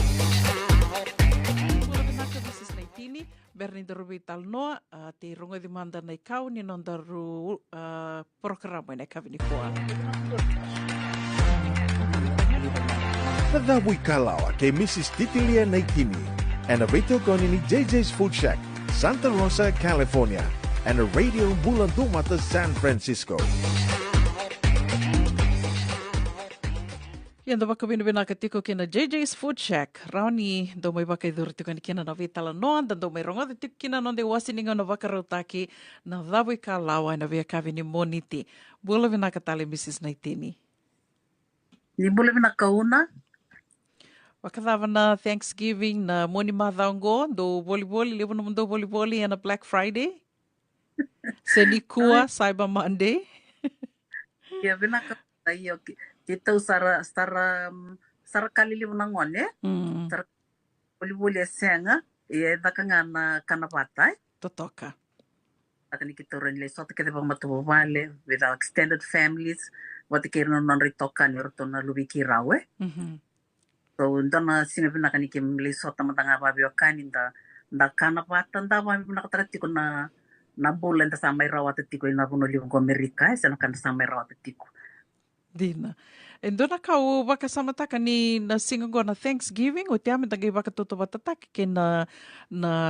Mrs. Naitini, berni darubi talnoa, te rongo di manda nei kau ni non daru programa nei kavini koa. Nadawi Kalawa kay Mrs. Titilia Naitini. And a Vito Goni JJ's Food Shack, Santa Rosa, California. And a Radio Bula Duavata, San Francisco. Yan da baka bina ka tiko kina JJ's Food Shack. Raoni do mai baka iduru tiko ni kina na vitala noan, dan do mai rongo de tiko kina non de wasininga no baka rautaki na dhawi ka lawa na via kavini moniti. Bula vina ka tali Mrs. Naitini. Ni bula vina ka una? Wakadava na Thanksgiving na moni madhaongo do volleyball, levo no mundo volleyball and a Black Friday. Senikua, Cyber Monday. Ya vina ka iyo kita sara kalili vina ngone. Sara volleyball ya senga ya dakanga na kanapata. Totoka. Akani kita ren le sota kete pa matubo vale with our extended families. Wati kira non ritoka ni roto na lubiki rawe. So ndana singa vina kani kim le sota matanga babi wakani nda kanapata nda babi vina katarati ko na bula nda samay rawata tiko ina puno liwang ko Amerika sa nakanda samay rawata tiko. Dina. E dona kau waka samataka ni na singa na Thanksgiving o te ame tangai waka toto watataki ke na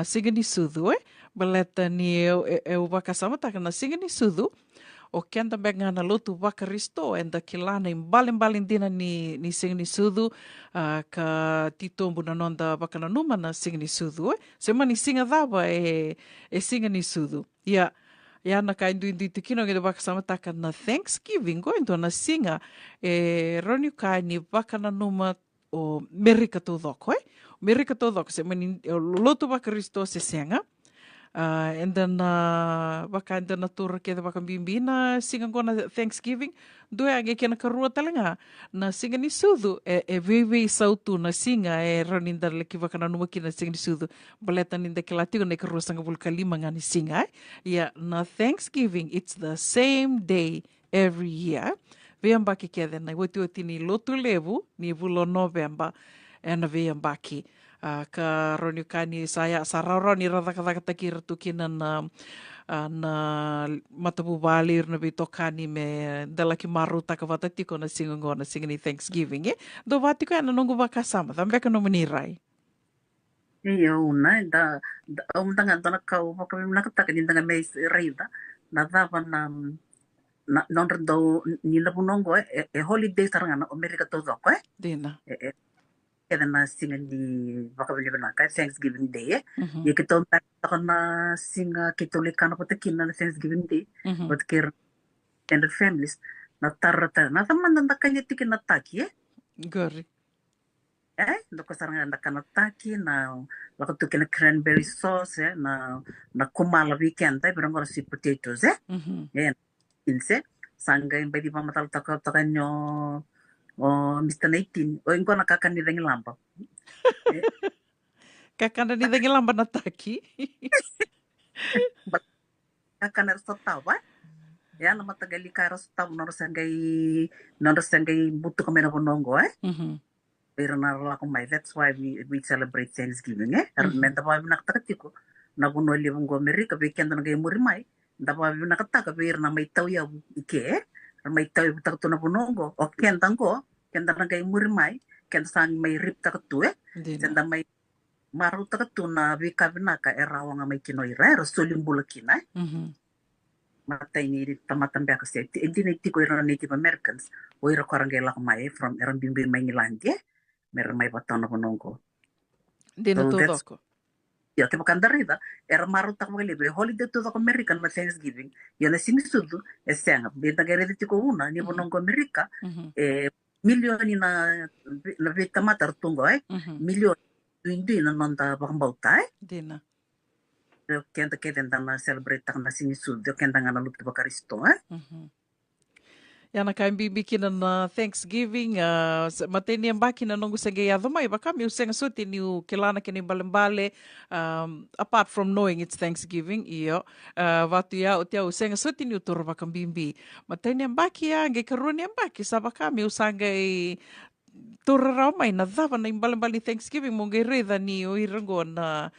singa ni sudu baleta ni e waka samataka na singa ni sudu o kenda benga na lotu waka risto e da kilana imbalin dina ni singa ni sudu ka titombu na nonda waka na numa na singa ni sudu se mani singa dawa e singa ni sudu. Ia na ka indu te kino nge waka samataka na Thanksgiving go into na singa e roni ka ni waka na numa o Merika tō dhoko Merika tō dhoko se mani lotu waka risto se senga and then waka and then na tura ke waka bimbi na singa go na Thanksgiving doe age ke na karua talenga na singa ni sudu e veve sautu na singa e roni nda leki waka na numa ki na singa ni sudu baleta ninda ke latigo na karua sanga bulka lima nga ni singa na Thanksgiving it's the same day every year veambaki ke na woti ni lotu levu ni vulo November and veambaki ka roni kani saya sararo ni radaka kira tu kina na matapu bali na bitokani me dalaki maru taka vata tiko na singongo na singani Thanksgiving do vati ko ana nongo baka sama tambe ka no menirai Iyo una da tanga dona kau baka mina kataka ni tanga me reida na dava na non do ni la bunongo e holiday saranga na Amerika to doko dina keda na singa ni baka na ka Thanksgiving Day ye kita na singa kitolikana patakina na Thanksgiving Day but kir and the families na tarata na taman na kanya tikin na taki gori doko saranga na kanataki na wakatukin na cranberry sauce na kumala weekend pero ngora si potatoes inse sanga imba di pamatal taka nyo o Mr. 19 o ingo nakakani deng lamba kakana ni deng lamba na taki kakana sa tawa ya na matagali karo sa tawa noro sangay buto kami na bonongo pero narala ko may that's why we celebrate Thanksgiving menta pa nakatako na buno libong go Amerika weekend na gay murimay dapa nakataka pero na may tawya ike may tawya takto na bonongo o kentang na gay murimay kenta sang may rip takto kenta may maru takto na wikabinaka erawa nga may kinoira rosuling bulakina matay ni tamatambya kasi hindi na itiko yung Native Americans o yung karangay lakamay from erang bimbir may nilandia meron may batang na bonongo di na tudoko ya te makandarida era maru tak magalibe holiday to the American na Thanksgiving yan na sinisudu senga benta gerede tiko una ni bonongo Amerika milioni na vita matar tungo milioni hindi na nonta bakambauta dina kenta na celebrate tak na sinisudu kenta nga na lupit bakaristo Yana kai bibi kina na Thanksgiving, mateni ang baki na nung sagay adamay, baka mi useng suti ni kilana kini balembale, apart from knowing it's Thanksgiving, iyo, watu ya utia useng suti ni utur bakang bimbi. Mateni ang baki ya, gay karuni ang baki, sa baka mi usangay turarau mai na dava na imbalembali Thanksgiving, mo gay reda ni o irango na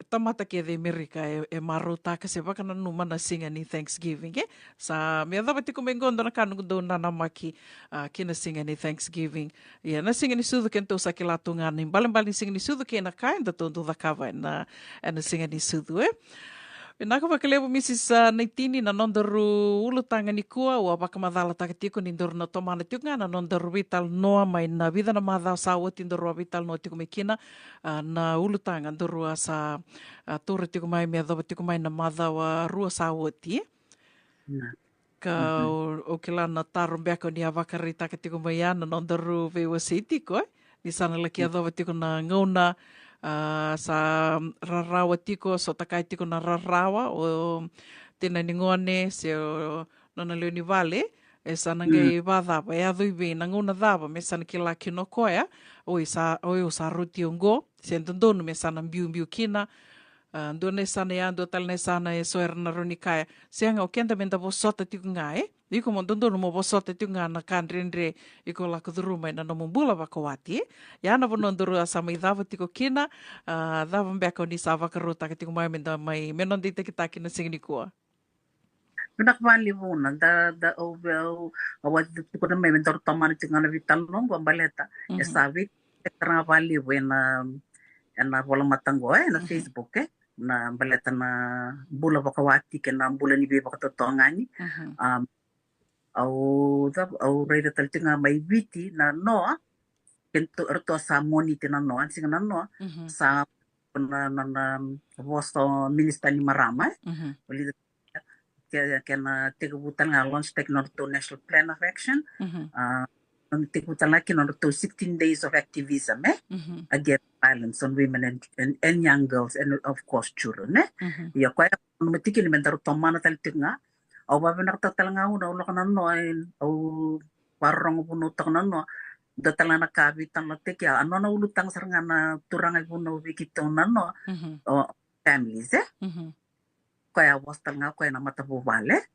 tamata ke de Amerika e maruta kasi baka na numana singa ni Thanksgiving sa me dava ti kumengondo na kanu do na namaki kina singa ni Thanksgiving na singa ni sudu kento sa kilatunga ni baling singa ni sudu ke na kain da tondo da kava na singa ni sudu Naka wakalebo Mrs. Naitini na nondaru ulutanga ni kua o baka madala takatiko ni ndoru na tomana tiunga na nondaru vital noa mai na vida na madha sa o tindoru vital noa tiko mekina na ulutanga ndoru sa tura tiko mai me adova tiko mai na madha wa rua sa o ti. Ka o kila na taro mbeko ni avakari takatiko mai ana nondaru vewa se tiko ni sana laki adova tiko na ngauna sa rarawa tiko so takai tiko na rarawa o tena ni ngone se o nona leo ni vale e sana ngai vadava e adui ve na ngona dava me sana ki la kino koia o sa ruti ongo se ndondonu me sana mbiu kina ndone sana ya ndo tal ne sana e so erna ronikaya se anga o kenda menda vo sota tiko ngai Iko mo ndondonu mo vo sota tiko nga na kanrenre iko la kuduruma na no Bula Duavata ya na vo nondoro asa mai dava tiko kina dava mbeka ni sa vakarota tiko mai menda mai menondi te kitaki na singni kua Pinakvali vuna da o awat tiko na mai mendor tamani tinga na vital nongo baleta e sabi tra vali buena na bola matango na Facebook na baleta na Bula Duavata ke na bula ni be bakatotongani au reida taltinga mai viti na noa kento erto sa monite na noa singa na noa sa na vosto minister ni marama oli ke na tegubutan nga launch technology national plan of action tegubutan laki no to 16 days of activism against violence on women and young girls and of course children ya kwa matiki ni mentaro tomana taltinga au ba nak tatalanga una ulo kana no au parang puno takna no datalana kabi tan latte kya anona ulutang sarngana turanga puno wikito na no families kaya wastal nga kaya na matabu vale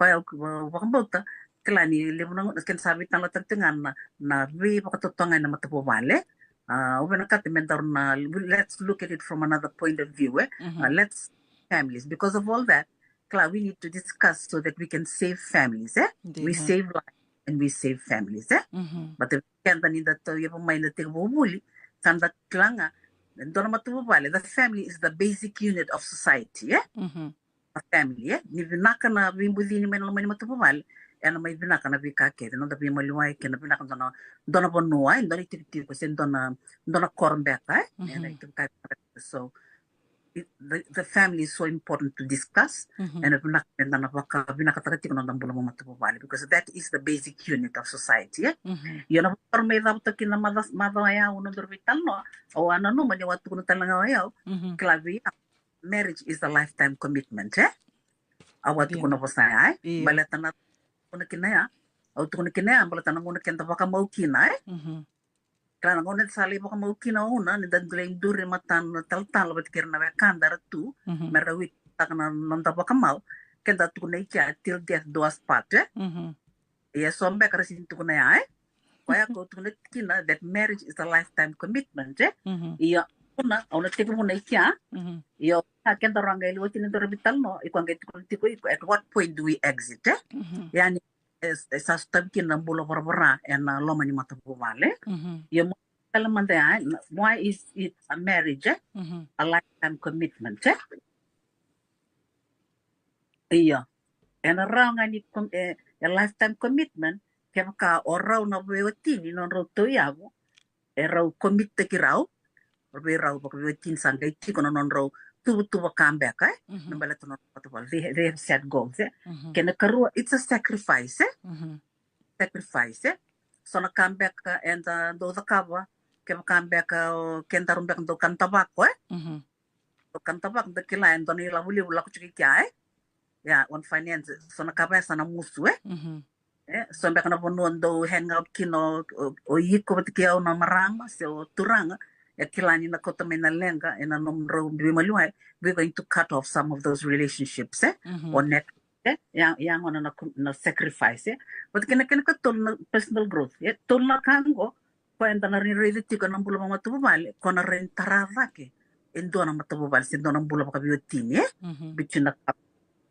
kaya wakambota klani lebuna ken sabi tan latte ngana na vi bakatotonga na matabu vale ubena katimentar na let's look at it from another point of view let's families because of all that we need to discuss so that we can save families. We save lives and we save families. But if we can't then that you mind that bubuli, can that klanga, then don't matubale. The family is the basic unit of society. A family. Ni vinaka na vimbudini men lomani matubale. And may vinaka na vikake. No the bimaluai can vinaka dona bonua and doni tip and dona kormbeka. So the family is so important to discuss and because that is the basic unit of society. You know, marriage is a lifetime commitment. Karena ngonet sali baka mau kina una ni dan gleng duri matan tal bat kirna we kandar tu merawit takna nonta baka mau kenda tu nei kya til death doas pat ya sombe karasin tu na ai kaya ko tu kina that marriage is a lifetime commitment iya una ona tipu nei kya yo kenda rangai lo tin dor bital no ikwan get ko at what point do we exit yani sa stab kina bulo barbara en lomani mata vale yo why is it a marriage a lifetime commitment iya en around ani a lifetime commitment kaya ka oraw na bewatini non roto yago eraw commit te kirao raw baka bewatin sangay tiko non raw tu come back nambala to they have set goals kena karua it's a sacrifice so na come back and do the cover kaya come back kenda rumbak do kantabak do kantabak do kilain do nila huli wala ko chiki kya ya on finance so na kabesa na musu So mbeka na bonon do hangout kino o yiko batikia na marama so turanga kilani na kota mena lenga and nomro bimaluai we're going to cut off some of those relationships or net yang on na sacrifice but kena tol na personal growth tol na kango kwenda na rin tiko ng bula mga tububal ko na rin taravake endo na matububal sindo ng bula makabiyotin between na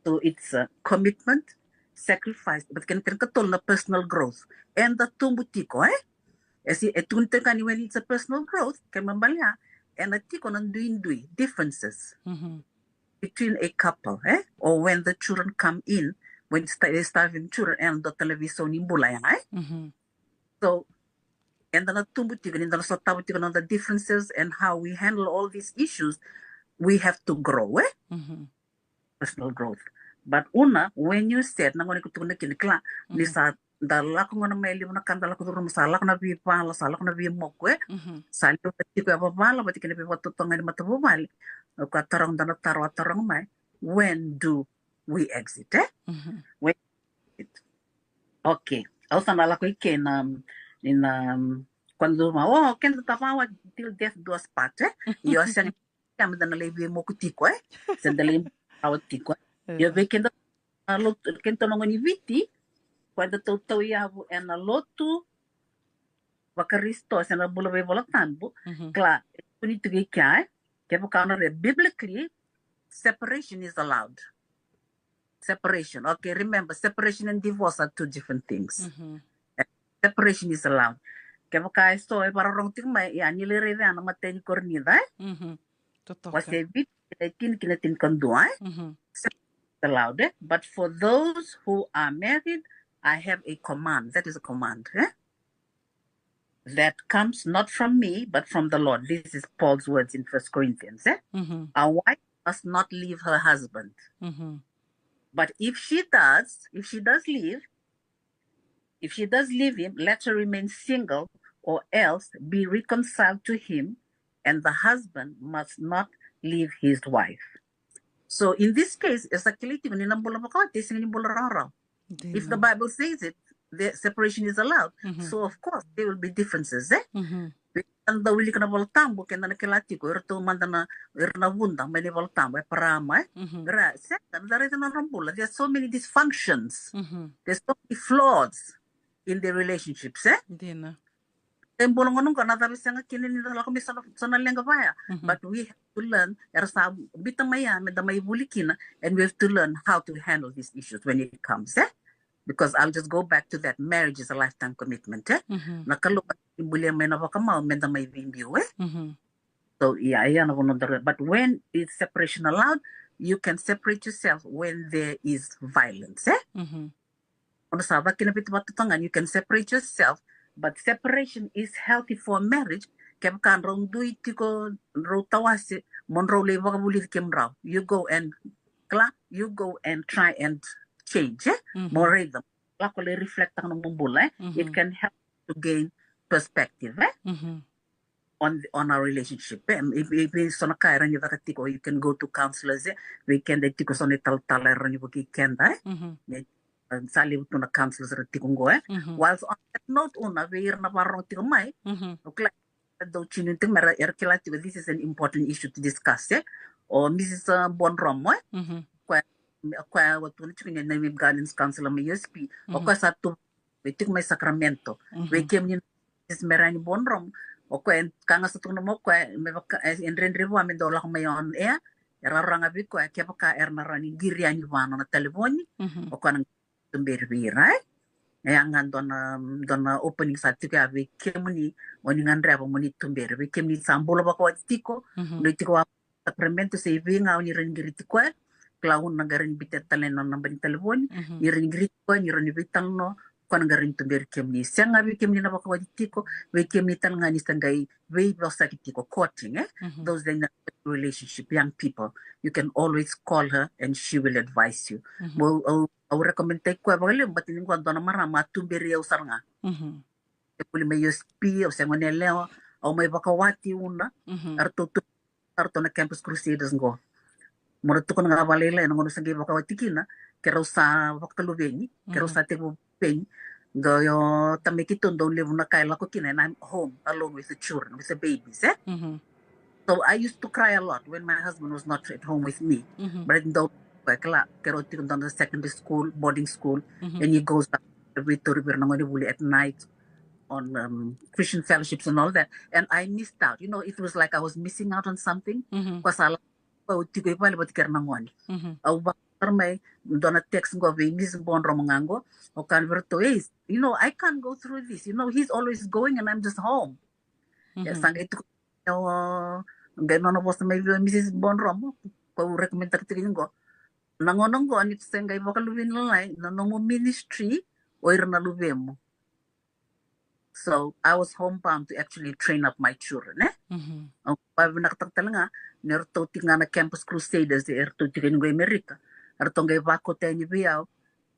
so it's a commitment sacrifice but can katol na personal growth and the tumbutiko esi etunte kani when it's a personal growth kan mambalya and atiko nan duindui differences between a couple or when the children come in when they start having children and the television in bulaya so and the tumbutiko and the sotabutiko on the differences and how we handle all these issues we have to grow personal growth. But when you said na ngoni kutuna kinikla ni sa dala ko ngona meli na kandala ko rum sala ko na bi pala sala ko na bi mokwe sala ko ti ko bala bati kini bi wato tonga ni matabu mal ko tarong dana tarong mai when do we exit when okay also na la ko ikena in cuando ken tatawa till death do us part yo sang kam dana lebi mokutiko sendale awtiko yo ve kendo kento nongoni viti quando tau yavu ena lotu vakaristo sena bula be bola tambu kla kuni tuge kai ke pokana biblically separation is allowed separation okay remember separation and divorce are two different things separation is allowed ke pokai so e para rong ting mai ya ni le reve ana mateni kornida wase vit kinatin kandua allowed but for those who are married I have a command that is a command that comes not from me but from the Lord. This is Paul's words in 1 Corinthians a wife must not leave her husband but if she does leave him let her remain single or else be reconciled to him and the husband must not leave his wife. So in this case, if the Bible says it, the separation is allowed. So of course there will be differences. And the willing na voltambo kena na kelatiko erto mandana erna wunda many voltambo parama second there is no rambula. There are so many dysfunctions. There's so many flaws in the relationships. But we have to learn and we have to learn how to handle these issues when it comes. Because I'll just go back to that. Marriage is a lifetime commitment. So yeah, but when is separation allowed, you can separate yourself when there is violence. You can separate yourself. But separation is healthy for marriage. You go and try and change. More rhythm. It can help to gain perspective on our relationship. If you can go to counselors. We can sali to na counselors tikungo whilst on that note veir na parang tikumai do chininting mera erkilati this is an important issue to discuss or Mrs. Bonrom kwa watu ni chikin na guidance counselor may USP o kwa sa to wetik may Sacramento we came in is merani Bonrom o kwa kanga sa tungno mo kwa me enrenrevo amen do la may on air eraranga bi kwa kepaka erna rani giriani vano na telefoni o kwa tumberi right yang dona opening satu ke ave kemuni oni ngandra ba moni tumberi we kemni sambola ba ko tiko no tiko Sacramento se vinga oni rengiri tiko klaun nagarin bitet talen non nambani telefon ni rengiri ko ni roni bitangno kon ngarin tumberi kemni senga we kemni na ba ko tiko we kemni tan ngani sangai we ba sakitiko courting those then relationship young people you can always call her and she will advise you I would recommend take kwa bagale batin ko dona marama tumberi usar nga puli may USP o sengone leo o may bakawati una arto na campus crusaders ngo moro to ko nga balela no sa bakawati kina kero sa bakalubeni kero sa te pain. Go yo tamikito don't live na kaila ko kin and I'm home alone with the children, with the babies. So I used to cry a lot when my husband was not at home with me. But don't Keroti on the secondary school, boarding school, and he goes up every at night on Christian fellowships and all that. And I missed out. You know, it was like I was missing out on something. Because I may dona text go be Miss Bon Romango or convert is. You know, I can't go through this. You know, he's always going and I'm just home. Yes, I none of us maybe Mrs. Bon Romo recommend go. Nangonong go and it's saying I vocal in line, no ministry or nalubemo. So I was homebound to actually train up my children. Ang nakatagtala nerto tingana campus crusaders de erto tingin America. Erto ngay vako tenyi biyaw.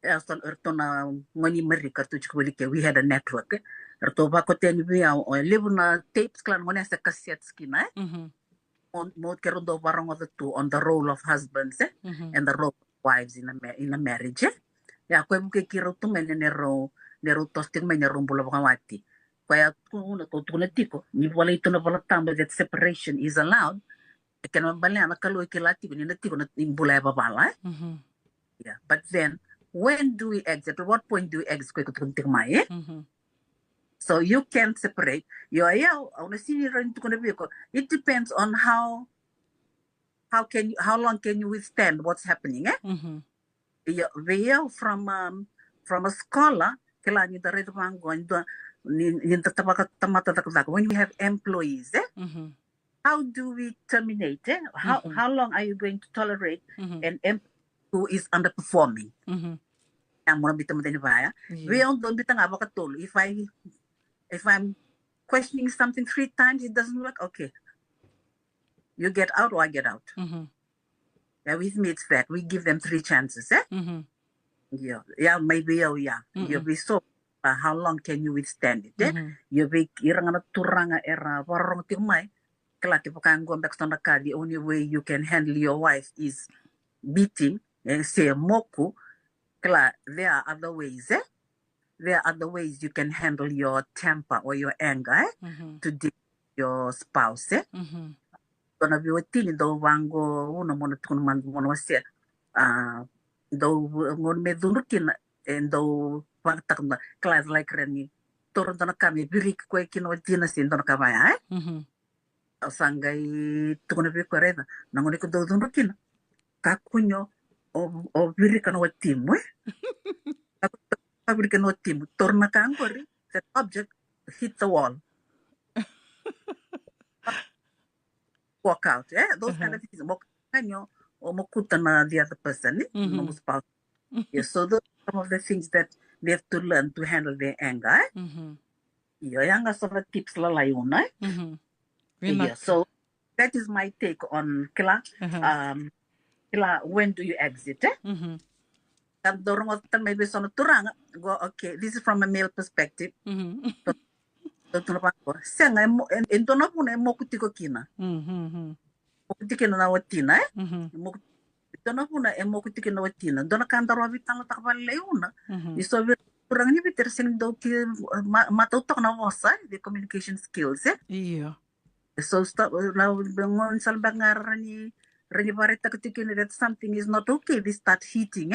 Erto na ngoni America to chikwilike. We had a network. Erto vako tenyi biyaw. O live na tapes klan ngoni sa cassettes kina. Mo kero do barang of the two on the role of husbands and the role of wives in a marriage. Ya ko buke kiro to men nero tosting men nero bula bangawati. Kaya kung tiko ni wala ito na wala tamba that separation is allowed. Kaya bala na kaloy kilati ko ni natiko na imbula babala. Yeah, but then when do we exit? At what point do we exit? So you can't separate. It depends on how long can you withstand what's happening. From a scholar, when you have employees, how do we terminate? How long are you going to tolerate an employee who is underperforming? If I'm questioning something 3 times, it doesn't work. Okay, you get out or I get out. Yeah, with me it's that we give them 3 chances. Yeah, maybe. You'll be so. How long can you withstand it? You be iranga turanga era warong timai. Klati pakan go back to the only way you can handle your wife is beating and say moku. There are other ways. There are other ways you can handle your temper or your anger to deal with your spouse. Gonna be what tini do wango uno monotukun mono se do ngon medunukin and do pagtakna class like reni toron na kami birik ko kino tina sin do kabaya sangay tukuna bi ko reda nangoni ko do dunukin kakunyo o birik no tim birik no tim torna kangori that object hit the wall. Walk out, those kind of things. Or mokuta na the other person, so those are some of the things that they have to learn to handle their anger. Yang sort of tips la layuna. So that is my take on kila. When do you exit? Maybe go okay. This is from a male perspective. Senga entona puna mokutiko kina. Mokutiko na watina entona puna mokutiko na watina. Dona kandaro vitang takbal leuna. Iso kurang ni bitter sing do ki matutok na wasa the communication skills. So stop now bengon salbangar ni barita kutikin that something is not okay. They start heating.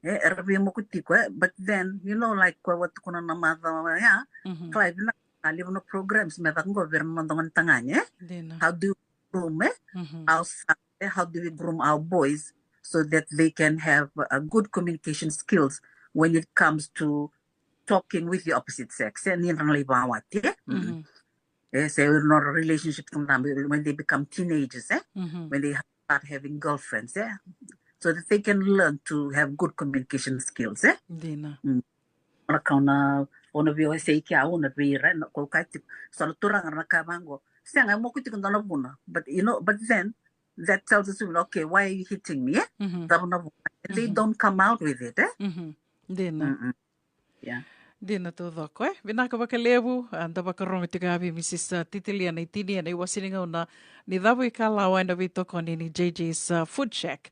But then, you know, like what kuna na mother, Clive na live no programs metang government ng tanganya. How do we groom how do we groom our boys so that they can have a good communication skills when it comes to talking with the opposite sex? And say not relationships when they become teenagers, when they start having girlfriends, so that they can learn to have good communication skills. Ono bi say ki auna bi ran ko kaiti so turang na kamango sanga mo kuti kun na buna, but you know, but then that tells us, okay, why are you hitting me? They don't come out with it. Dena. Yeah. Dina tu dhoko, Vinaka waka lewu, anda waka rongo te gavi Mrs. Titilia na itini na iwasininga una ni dhawu I ka lawa ina vito koni ni JJ's Food Shack.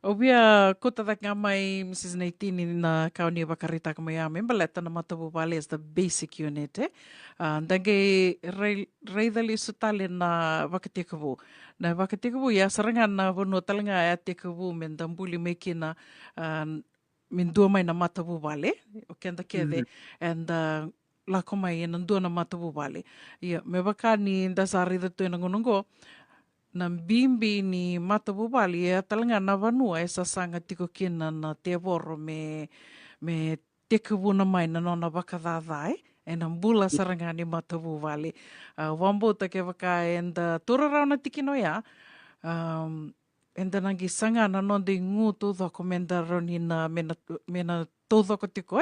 Obia kota da mai Mrs. na itini na kauni waka rita ka mai ame, baleta na matabu wale is the basic unit, Dange reidali sutale na waka tekawu. Na waka tekawu ya saranga na wano talanga ya tekawu men dambuli meki na min dua mai na matawu wale, o kenda kede, and lako mai e nan dua na matawu wale. Ia, me waka ni ndasari da tu e nangonongo, na bimbi ni matawu wale, e talanga na vanua e sasanga tiko kina na te woro me te kawuna mai na nona waka dhadhai, e na mbula saranga ni matawu wale. Wambo ta ke waka e nda turarau na tikino ia, Enda nangi sanga na nonde ngu tōdhoko menda roni na mena tōdhoko te koe.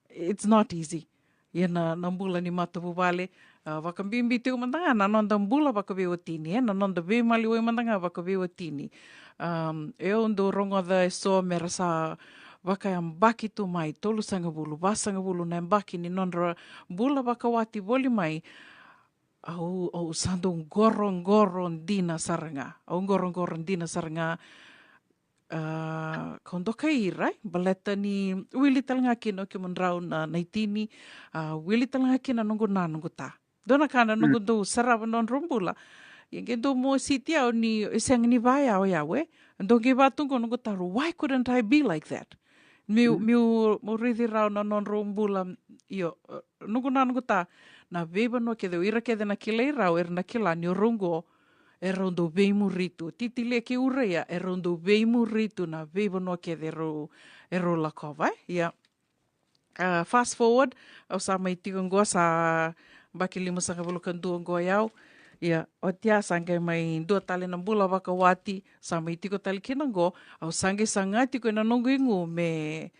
It's not easy. Ia na mbula ni matawu wale. Wakambimbi te umandanga na nonda mbula wakawewa tini. Na nonda vemali o umandanga wakawewa tini. E ondo rongo da e so mera sa waka ambaki tu mai. Tolu sanga bulu, wasanga bulu na ambaki ni nondra mbula wakawati woli mai. Au sando ngoro dina saranga. Au ngoro dina saranga. Kondoka ira, baleta ni wili talanga kino ki monrau na naitini. Wili talanga kina nungu na nungu ta. Dona kana nungu do sarava non rumbula. Yang do mo siti au ni isang ni vai au yawe. Ndongi batungo nungu taru. Why couldn't I be like that? Miu rithi rau na non rumbula. Iyo, nungu na nungu ta. Na veba no ke ira ke na kilei rau na kila ni rongo e rondo veimu ritu. Titile ke urea e rondo veimu ritu na veba no ke ro la kova. Yeah. Fast forward, au sa mai tikongoa sa baki lima sa kabulukan duongoa yau. Yeah, o tia sangai mai dua tale na bula waka wati sa mai tiko tale kinango au sangai sanga tiko na nongo ingu me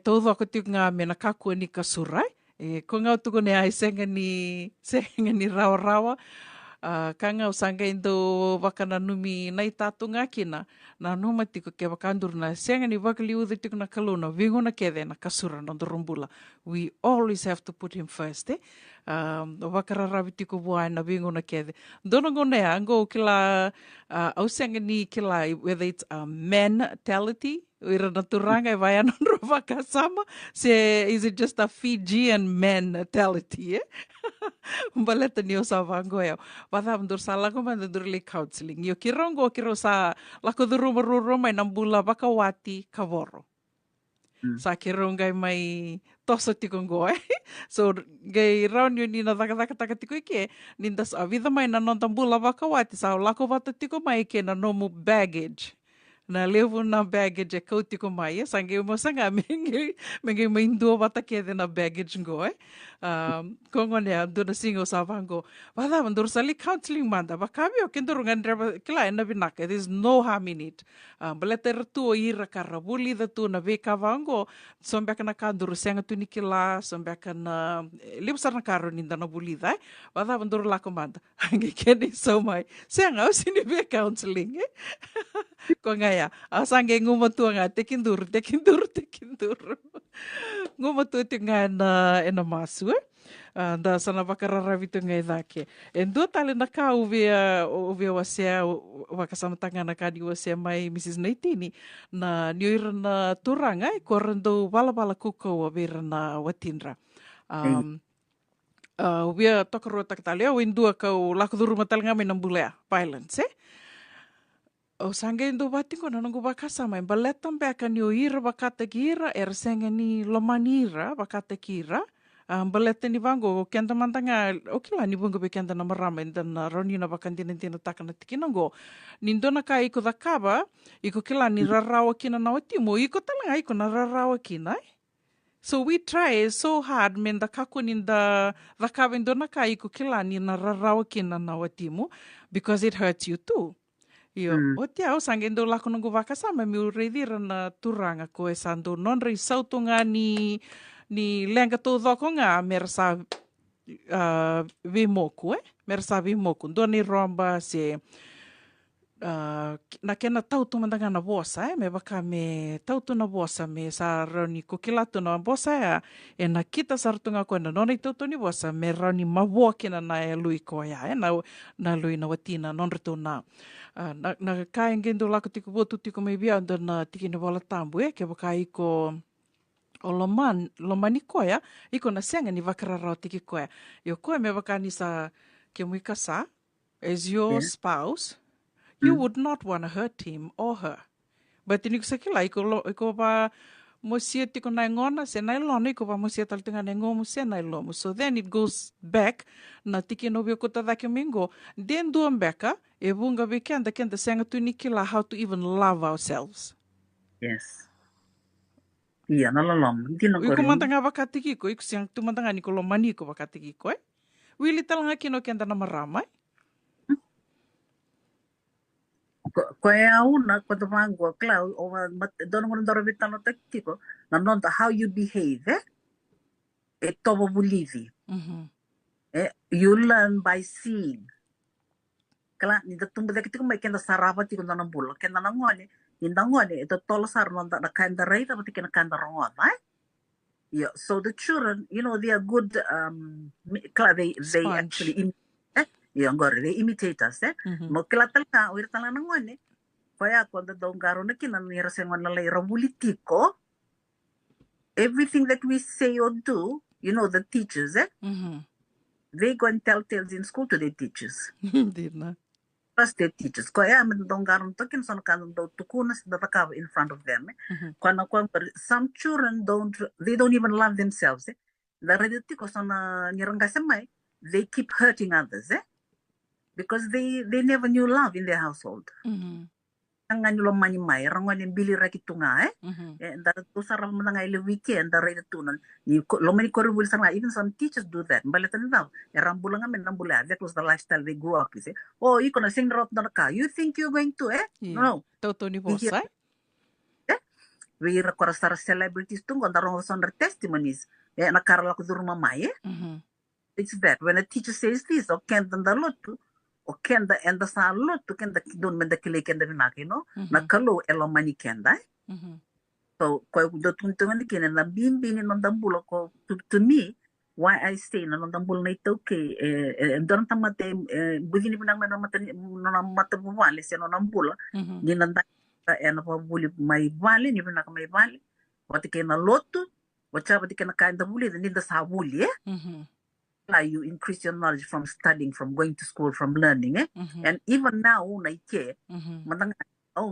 todo ako tiko nga me na kakua ni kasurai. Ko ngau tuku ne ai senga ni rawa. Ka ngau sanga indo wakana numi nai tātu ngā kina. Na numa tiko ke wakandur na senga ni wakali uthi tiko na kaluna. Vingona kede na kasura no rumbula. We always have to put him first, wakararawi tiko buai na vingona kede. Dona ngonea, ango kila au senga ni kila, whether it's a mentality, Ira na turanga e vai anonro wakasama. Is it just a Fijian mentality, Baleta ni o sa vangoea. Vata mdur sa lako mandur le counseling. Yo kirongo kiro sa lako duruma mai nambula wakawati kavoro. Sa kironga mai toso tiko ngoe. So gai raun yo ni na taka tiko ike. Nindas a vida mai na nondambula wakawati. Sa lako vata tiko mai ke na nomu baggage. Na levo na baggage e Kauti ko mai, sangue mo sanga mengi mai Dua Vata kede na baggage ngoe. Kongo ne dona singo savango. Vada mandur sali counseling manda, vakabi o kendoro ngandreva kila na binaka. There's no harm in it. Baleter tu o ira karabuli da tu na veka vango, sombeka na kanduru senga tu ni kila, sombeka na libsar na karo ninda na bulida. Vada mandur la komanda. Ange kedi so mai. Senga o sini ve counseling. Konga ya, asange ngumatua nga tekindur. Ngumatua te nga na masu, da sana wakararawi tu nga idake. E dua tale na ka uvea wasea, wakasamatanga na ka di wasea mai Mrs. Naitini, na nioira na turanga, kua rando wala kuko wavera na watinra. Uvea tokarua takatale, au indua kau lakuduru matalanga me nambulea, violence, O sangue do batingo na nungu bakasama. Baletam beka ni o ira bakata gira, senga ni lomanira bakata kira. Baleta ni vango, o kenda mantanga, o kila ni bunga be kenda na marama, na roni na bakantina taka na tikinango. Nindona ka iko da kaba, iko kila ni rarawa kina na otimo, iko talanga iko na rarawa kina, So we try so hard, men da kaku ninda da kaba indona ka iko kila ni na rarawa kina na otimo, because it hurts you too. Io, o te au sangue ndo lako nungu wakasama mi ureidira na turanga ko e sando non rei sautunga ni lenga tō dhoko ngā mera sa vimoku, mera sa vimoku. Ndo ni romba se na kena tautu mandanga na bosa, me waka me tautu na bosa, me sa rauni ko kilatu na bosa, na kita sartunga ko na nona i tautu ni bosa, me rauni mawua kena na lui ko ya, na lui na watina, nonretu na. Na kai ngendo lako tiko botu tiko me bia, na tiki na wala tambu, ke waka iko o lomani koia, iko na senga ni wakararao tiki koia. Yo koia me waka ni sa ke muika sa, as your spouse, you would not want to hurt him or her. But tini kusakila, iko ba mosia tiko na ngona, se na ilona, iko ba mosia talitinga na ngomu, se na ilomu. So then it goes back, na tiki no bia kota dake mingo, then duam beka, e vunga be kenda senga tu nikila how to even love ourselves. Yes. Iya, nalalom. Hindi na Iko mantanga wakatiki ko, iko siyang tumantanga ni kolomani ko wakatiki ko eh. Wili talanga kino kenda na maramay. Kaya una, kwa tumango, klau, o doon mo nang bitan no taktiko, nanonda how you behave, ito mo bulivi. You learn by seeing. Kala, nida tumbo da kitiko may kenda sarapa tiko na ng bulo, kenda na ngone, indangone, ito tolo sar nonda na kanda rate, pati kena kanda rongon, right? Yeah, so the children, you know, they are good, they actually they imitate us, mo kilatal ka, uir tala ng ngone, kaya kung daw garo na kinanira sa mga nalayra politiko, everything that we say or do, you know, the teachers, they go and tell tales in school to their teachers. Hindi na. Plus their teachers. Kaya daw garo na kin son kan daw tukunas datakaw in front of them. Some children they don't even love themselves. Daraditi ko son niranggasamay, they keep hurting others, because they never knew love in their household. Ang nyo mani may rangon yung bili rakitunga dar to sarang mga ile weekend dar ito tunan ni lomani ko rubul sana, even some teachers do that balatan daw rambula nga men rambula, that was the lifestyle they grew up with. Oh, you gonna sing rot na ka, you think you're going to no toto ni bosa we require celebrities tong darong son testimonies nakarala ko durma may it's that when a teacher says this, o kenda ndalot o kenda enda sa lot to kenda don menda kile kenda binaki no nakalo elo mani kenda so ko do tuntungan kina na bimbi ni nondambulo ko to me why I say na nondambulo na ito ke don tamate bugini binang mata buwale se nondambulo ni nanda ena pa buli may vale ni binaka may vale wati kena lotu wacha wati kena kanda buli ni da sa buli you increase your knowledge from studying, from going to school, from learning, and even now, madang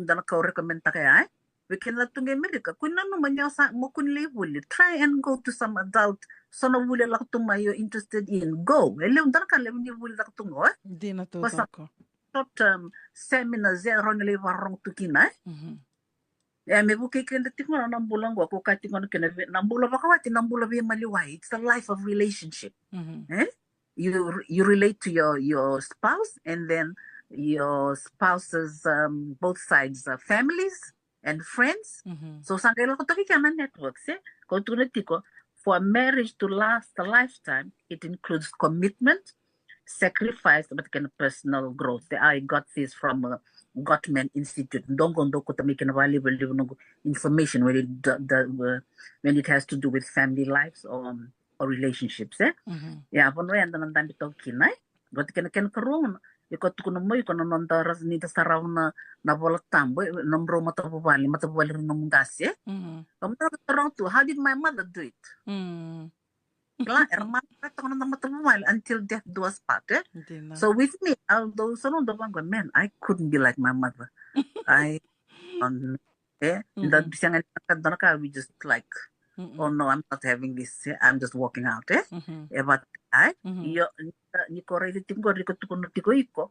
dana ka recommend ta kaya, we can let tunga America. Kung nano man yaw sa mo kun level, try and go to some adult, so na wala lang tuma you're interested in, go. Elew dana ka level ni wala lang tungo, Di na to ko. Short seminars, ron nila warong tukina, may buki kenda tikmo na nambulang ko kati ko kena nambula bakawati nambula bi maliwai. It's the life of relationship. You relate to your spouse, and then your spouse's both sides families and friends. So sangkailan ko taki kana networks ko tunetiko for a marriage to last a lifetime, it includes commitment, sacrifice, but kind of personal growth. I got this from Gottman Institute. Don't go to make valuable information when it has to do with family lives or relationships. Yeah, when we end on that talking, but can karong ikot ko mo iko non taras ni tasaraw na volatambo nombro matabali ng gas how did my mother do it? Until death do us part. So with me, although man, I couldn't be like my mother. We just like, oh no, I'm not having this. I'm just walking out. But ni korete tingo riko tukuno tiko iko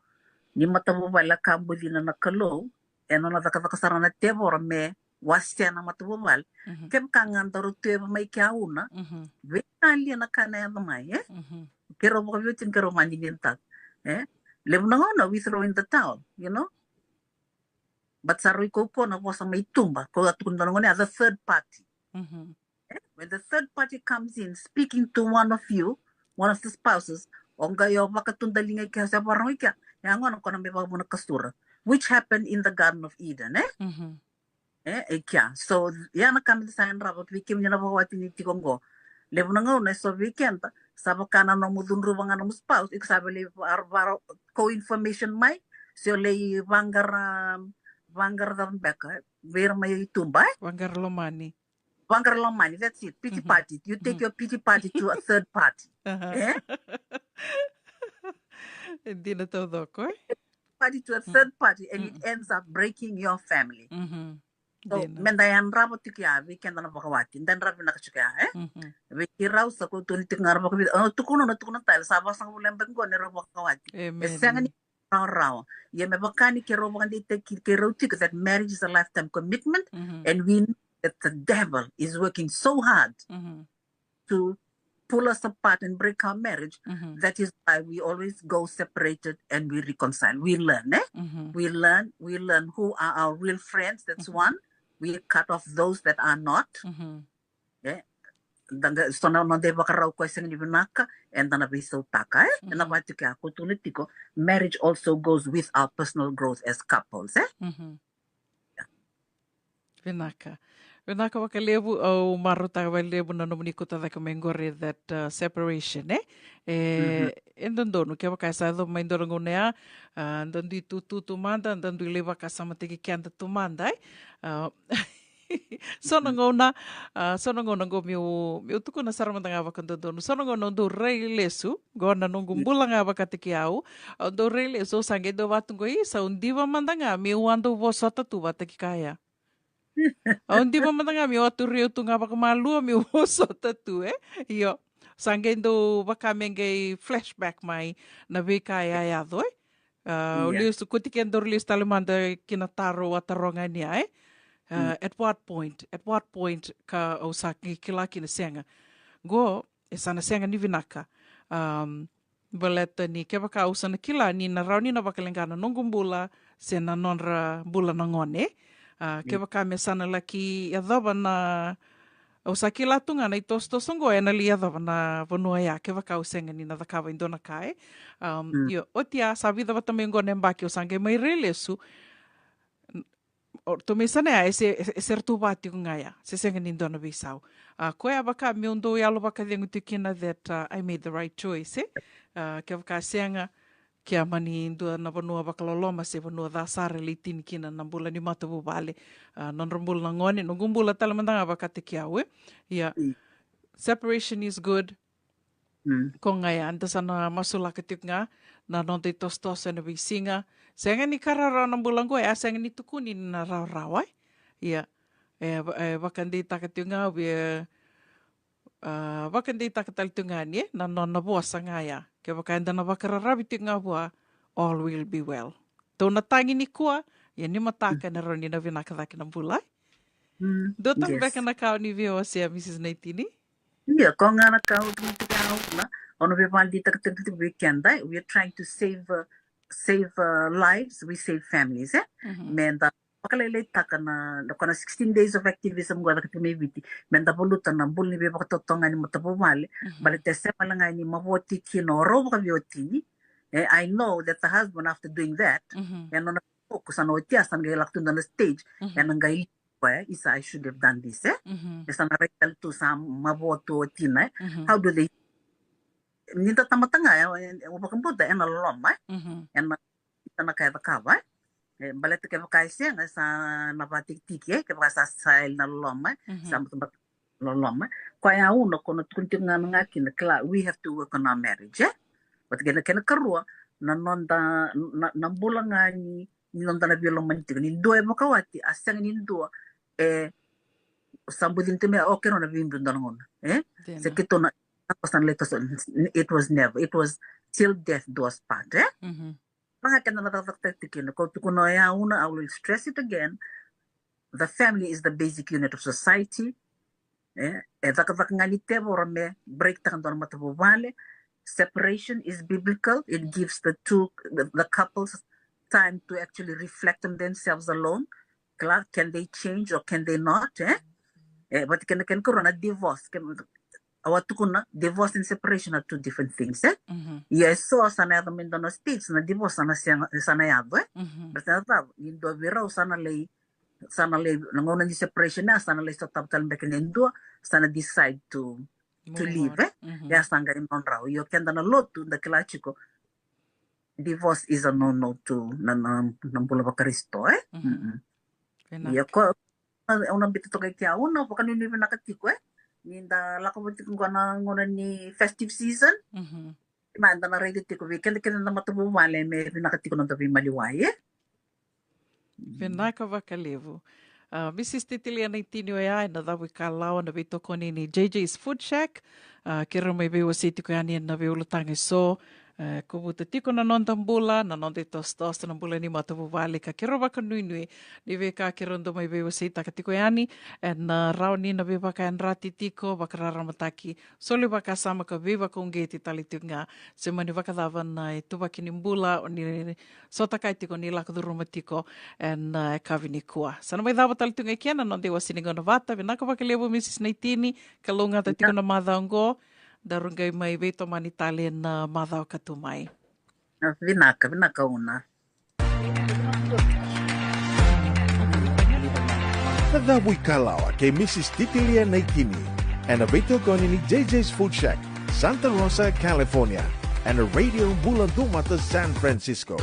ni matabubala kambu dina nakalo eno na takasara na tebor me wasya na matububal kem kangan daro tebo may kiauna vetali na kana may kero mo biutin kero mani nintat lebu na we throw in the towel, you know. But saroy ko na wasa may tumba ko atukon na ngone the third party. When the third party comes in speaking to one of the spouses, onga yo makatundalingay kaya sa parang ika, yangon ko na may mga kastura. which happened in the Garden of Eden, so yana kami design rabot vikim nyana bawati ni tikongo. Levo na so weekend sabo kana no mudunru banga no spouse ik sabe le co-information mai so le vangar dan beka ver mai tumba Vangar Lomani. Vangar Lomani, that's it. Pity party. You take your pity party to a third party. Hindi na to doko Party to a third party and it ends up breaking your family. So, mendayan rabo tikia, weekend na bakawati. Then rabo na kachika, Wiki raw sa ko tulitik nga rabo kabit. Tukuno tayo. Sabas ang ulang bengko ni rabo bakawati. Esang ni raw. Ye me bakani ke rabo kandi ke rotik that marriage is a lifetime commitment and we know that the devil is working so hard to pull us apart and break our marriage. That is why we always go separated and we reconcile. We learn, We learn who are our real friends. That's one. We cut off those that are not. So now no deva karaw ko isang ibinaka and then abiso taka. And ako kaya ko marriage also goes with our personal growth as couples. Vinaka. Vinaka wakalebu o maruta walebu na nomuni ko tada kamengore that separation endondo kaya waka sa do maindoro ngonea ndondi tu manda ndondi leva ka sama tiki kianda tu manda sono ngona go meu tuku na sarama tanga waka ndondo sono ngona do rei lesu gona nungumbula nga waka tiki au do rei lesu sange do watungo isa undiva mandanga meu ando vosota tu wataki kaya. Onde vamos mandar meu outro rio tu ngapa kemalu meu sota tu Yo sangendo bakamenge flashback mai na veka ya doi. Lius kutikendo lius talemanda kinataro ataronga ni at what point ka osaki kilaki na senga go esana senga ni vinaka baleta ni ke baka usana kila ni na rauni na bakalengana nongumbula sena nonra bula nangone ke baka me sana laki adhaba na o saki latunga na itostosongo e na li adhaba na vonua ya ke baka usenga ni na dhakawa indona kai yo otia sabida bata mengo nembaki o sange mai relesu to me sana ese tu bati ngaya se senga ni indona bisau ko ya baka me undo ya lo baka dengu tikina that I made the right choice ke baka senga kia mani indua na vanua bakaloloma se vanua da sare li tinikina na bula ni matabu vale non rambula na ngone no gumbula talamandanga bakate kia separation is good ko ngaya anda sana masula ketik nga na non te tostos na bisinga senga ni karara na bulang ko senga ni tukuni na rawai bakandi taketik nga bakandi taketal tungani na non na bosa ngaya ke baka na bakararabi nga bua all will be well. To na tangi ni kuwa, yan ni mataka na ron ni na vinakadaki ng bulay. Dotang beka na kao ni Vio siya, Mrs. Naitini? Yeah, kung nga na kao na, ono bepandi takatagti weekend, we are trying to save lives, we save families, Menda, pakalele taka na 16 days of activism gwa nakati may biti. Menda bulutan na bul ni beba katotonga ni matapumali, balite sepa lang ni mawoti kinoro kabiotini. I know that the husband after doing that, and on focus on otias and gailak to the stage, and ang gail isa I should have done this, Isa na rekal to some mawoto tina, how do they nita tamatanga upakamputa and alom, and ita na kaya kawa, balet ke kaisi nga sa napatik-tiki ke sa sail na loma sa loma kaya uno kono kuntinga nga kinakla we have to work on our marriage but kena karua na nonda na bulanga ni nonda na biolo mantik ni doe makawati asang ni do sambudin teme okay no na bimbu ndangon se kito na pasan letos it was till death do us part I will stress it again. The family is the basic unit of society. Separation is biblical. It gives the couples time to actually reflect on themselves alone. Can they change or can they not? But can corona divorce? awatukuna divorce and separation are two different things, eh? Yes, so sana yata Mindanao States na divorce sana yado, eh? Berarti nata indo virau sana lay nangonan di separation na sana lay sa taptal bekin indo sana decide to leave, eh? Ya sanga inon raw. Yo kenda na lotu da kilachiko divorce is a no to nan bula bakaristo, eh? Ya ko una bito kay tia una pa kanino na nakatiko, eh? Ninda lakabuti ko na ngona ni festive season. Manda na ready tiko weekend kena na matubo male me nakatiko na tabi maliwaye. Venaka vakalevu. Mrs. Titilia na itinio ya na dawi kalao na bito koni ni JJ's Food Shack. Kira may bewa si tiko yani na bewa tangi so. Kubuta tiko na nonda mbula, na nonda tostos na mbula ni matavu vale ka kira waka nui ni veka kira ndo may bewa si taka tiko yani na rao ni na bewa ka enrati tiko waka raramataki soli waka sama ka bewa ka ungeti tali tunga se mani waka dava na tuwa kini mbula ni sota kai tiko ni laka duruma tiko na kavini kua. Sana may dava tali tunga ikiana nonda iwa siningo na Vata vinaka waka levo Mrs. Naitini kalunga ta tiko na madhaongo darungai mai veto mani tale na madhao katumai. Vinaka una. Nadabui kalawa kay Mrs. Titilia Naitini and a veto koni ni JJ's Food Shack, Santa Rosa, California, and a Radio Bula Duavata, San Francisco.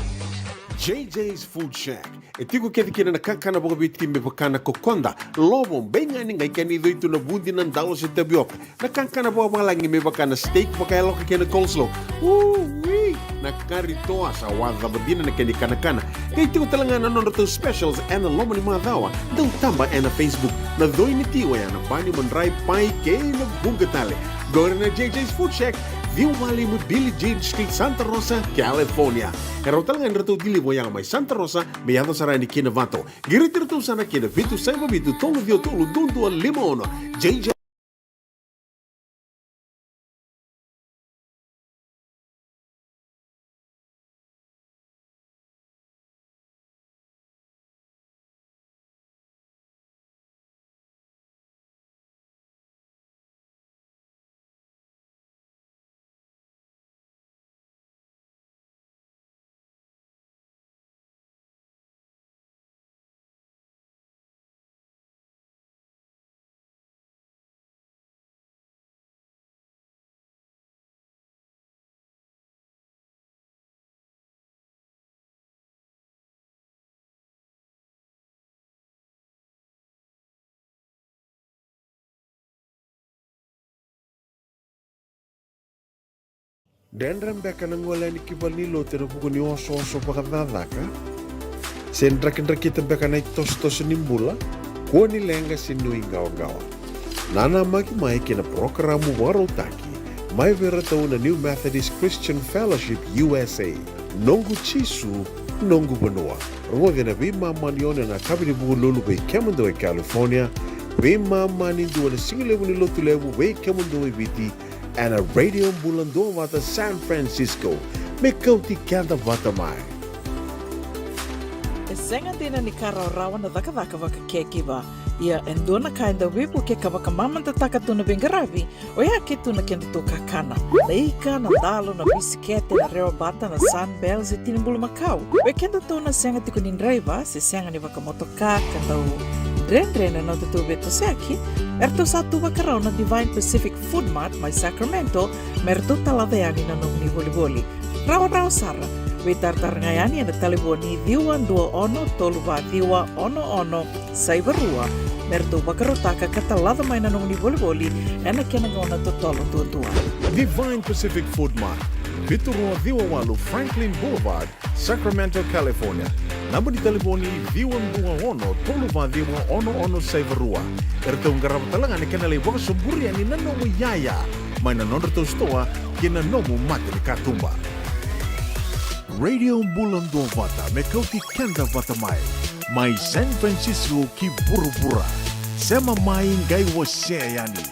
JJ's Food Shack. E tiku kedi kina na kakana boka biti me pakana kokonda. Lobo benga ni ngai kani doitu na bundi na ndalo se tabioka. Na kakana boka malangi me pakana steak pakaya loka kena coleslaw. Wee! Na kari toa sa wadha badina na kani kana. Kay tiku talangana non to specials and lomo ni madhawa. Dau tamba na Facebook. Na doi ni tiwa ya na bani mandrai pai kay na bungatale. Gore na JJ's Food Shack. Viu Valley mo Billy Jean Street, Santa Rosa, California. Karo talaga nrato dili mo yang may Santa Rosa, may yato sarani kina Vato. Giritirto sana kina Vitu Saiba Vitu Tolo Dio Tolo Dundu al Limono. JJ Dendram beka nang wala ni kibalilo tira buku ni oso-oso pakadadaka. Sendrak-ndrak beka na itos-tos nimbula. Kuha nilenga sinui gawa-gawa. Nana maki mai kina programo warotaki. Mai vera tau na New Methodist Christian Fellowship USA. Nongu chisu, nongu banua. Ruwaga na bima manione na kabini buku lulu bei kemundo e California. Bima mani duwa na singilewu ni lotu lewu bei kemundo e viti. And a Radio Bula Duavata, San Francisco. Me Kauti Keda Vata mai. E senga dina ni karaurawa na daka-daka waka kekiwa. Ia endona kainda wipu ke kawaka mamanta takatuna bengaravi. O ia ketuna kenda to kakana. Na ika, na dalo, na bisikete, na reo bata, na sunbells e tinimbulu makau. O kenda to na senga tiko nindraiva, se senga ni waka motoka, kandau Dren na tutu beto se aqui. Erto satu bakarau na Divine Pacific Food Mart mai Sacramento, merto talaveani na nung ni voli. Rao sara. Witar ngayani na taliboni diwan 21 toluva diwa ono saivarua. Merto bakarotaka katalada mai na nung ni voli ena kenangona totolo tua. Divine Pacific Food Mart, Viturua Diwawalu Franklin Boulevard, Sacramento, California. Number di telefoni Diwan 21 toluva diwa ono saivarua. Erto ngarap talangan kena lewa suburian ni nanomu yaya. Mai na nonderto stoa kena nomu mate ni katumba. Radio Bula Duavata me Kauti Keda Vata mai San Francisco ki burubura. Sema mai ngai wase yani.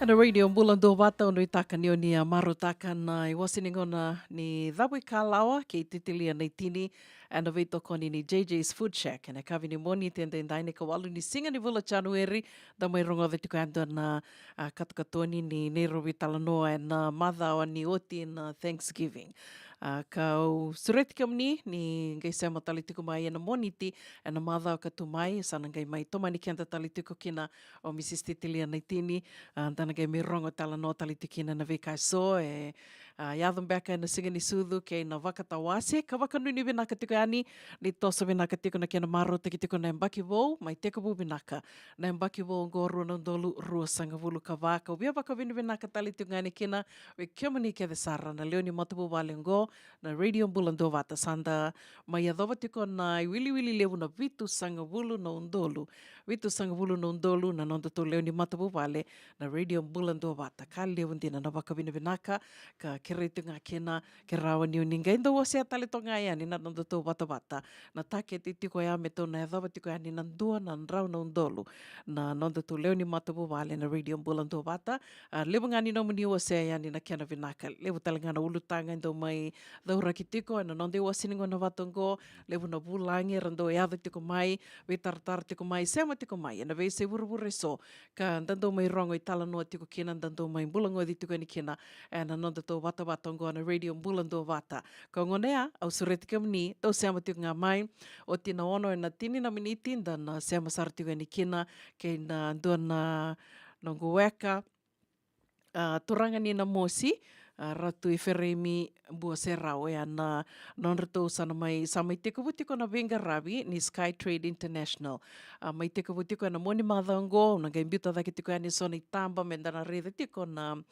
Ana radio Bula Duavata ono itaka ni o ni a marutaka na I wasiningona ni Dhawi Kalawa ki titilia nei tini ana veito koni ni JJ's Food Shack ana kavi ni moni tenda indai ni kawalu ni singa ni vula January da mai rongo de tuka ando na katukatoni ni Nero Vitalanoa na mother o ni oti na Thanksgiving. Kau sureti kamni ni ngai sema talitiko mai ana moniti ana mother o katumai sana ngai mai tomani kianta talitiko kina o Mrs. Titilia nei tini dana ngai me rongo tala no talitikina na veka so yadhum beka na singa ni sudhu ke na wakatawase ka wakanuni vinaka tiko ani ni tosa vinaka tiko na kena maro tiki tiko na mbaki vou mai teka bu vinaka na mbaki vou ngoru na ndolu rua sanga vulu ka waka ubia waka vini vinaka talitiko ani kina we kiamani ke de sara na leo ni matabu wale ngo na radio Bula Duavata sanda mai adova tiko na wili levu na vitu sanga vulu na undolu vitu sanga vulu na undolu na nonda to leo ni matabu wale na radio Bula Duavata ka levu ndina na waka vini vinaka ka kereitu ngā kena ke rawa ni uninga inda wase atale to ngā iani na nonda to wata na take ti tiko ya me tona e dhawa tiko yani na ndua na nrau na undolu na nonda to leo ni matabu wale na radio Bula Duavata levu ngani no muni wase yani na kena vinaka levu talangana ulutanga indo mai dhaura ki tiko na nonde wasiningo na watongo levu na bulangi rando e adho tiko mai we tartar tiko mai sema tiko mai na vei se vuruvure so ka ndando mai rongo i tala noa tiko kena ndando mai bulango di tiko ni kena na nonda to wata watongo na radio Bula Duavata ka ngonea au sureti kamni tau sema tiko ngā mai o tina ono e na tini na miniti na sema sar tiko ni kena ke na ndua na nongo weka turanga ni na mosi ratu i wheremi bua se rau e ana nonrato sana mai sa mai teka wutiko na venga ravi ni Sky Trade International mai teka wutiko na moni madhango na ngai mbiuta dhaki tiko ani sona i tamba me ndana reda tiko na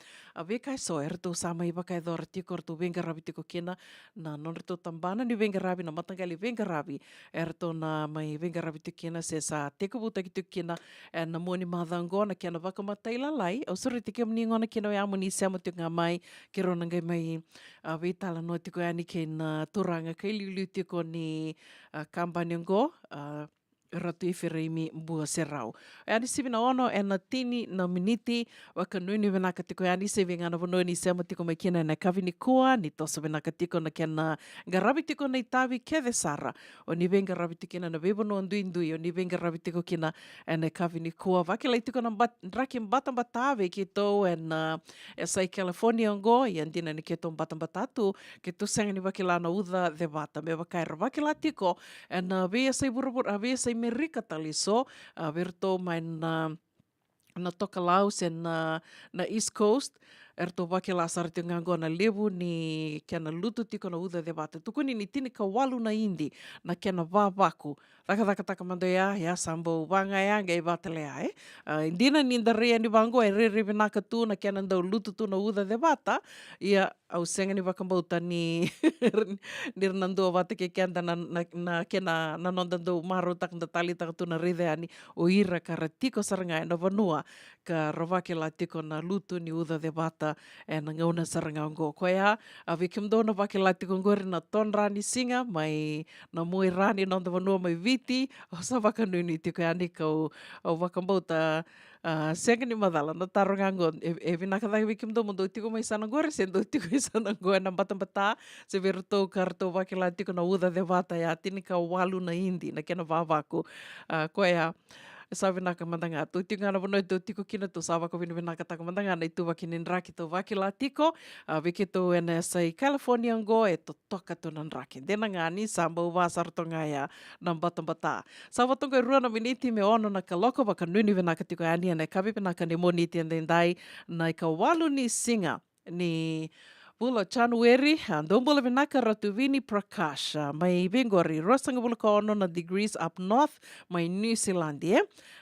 vekai so e rato sa mai wakai dhora tiko rato venga ravi tiko kena na nonrato tambana ni venga ravi na matangali venga ravi e rato na mai venga ravi tiko kena se sa teka wuta ki tiko kena e na moni madhango na kena wakamatai lalai au suri tiki mni ngona kena e amoni sema tiko ngā mai ke rona ngai mai weitala no tiko ani ke na turanga kei liuliu tiko ni kampani ngo ratu i wheremi bua se rau. E ani sivina ono e na tini na miniti waka nuni venaka tiko ani se vingana vono ni sema tiko mai kena na kavini kua ni tosa venaka tiko na kena ngarabi tiko na itavi keve sara o ni venga rabi tiko na vevono ndui o ni venga rabi tiko kena e na kavini kua wakilai tiko na raki mbatambatawe ki tau e na e sai California ngo i andina ni ke tau mbatambatatu ke tu sanga ni wakila na udha de Vata me wakaira wakila tiko e na vea sai burubura vea sai merika taliso verto mai na toka laus e na East Coast erto wakila sarati ngango na levu ni kena lutu tiko na udha de Vata tukuni ni tini ka walu na indi na kena wawaku raka mando ya sambo wanga ya ngai vatalea indina ni ndarea ni wango e re vinaka tu na kena ndau lutu tu na udha de Vata ia au senga ni wakambauta ni nirnando Vata ke kenda na kena na nondando maro tak nda tali tak tu na rede ani o ira kara tiko saranga na vanua ka rawakila tiko na lutu ni udha de Vata e na ngauna saranga ngo koia a vikimdo na wakila tiko ngori na tonrani singa mai na moi rani nonda vanua mai viti o sa wakanuni tiko ani kau o wakambauta senga ni madala na taronga ngo e vinaka dai vikimdo mundo tiko mai sana ngori sendo tiko i sana ngo na batambata se verto karto wakila tiko na udha de Vata ya tini ka walu na indi na kena wawaku koia sa vinaka mandanga tu tiko ngana vono tu tiko kina tu sa waka vinaka taka mandanga na itu wakinin raki tu wakila tiko vikito ena sai California ngo e to toka tu nan raki dena ngani samba uwa sarto ngaya na batambata sa watongo rua na miniti me ono na kaloko waka nuni vinaka tiko ani na kavi vinaka ni moniti andai na ka walu ni singa ni Bula January, ndombula vinaka ratu vini Prakash, mai vingori, rosanga bula ka ono na degrees up north, mai New Zealand,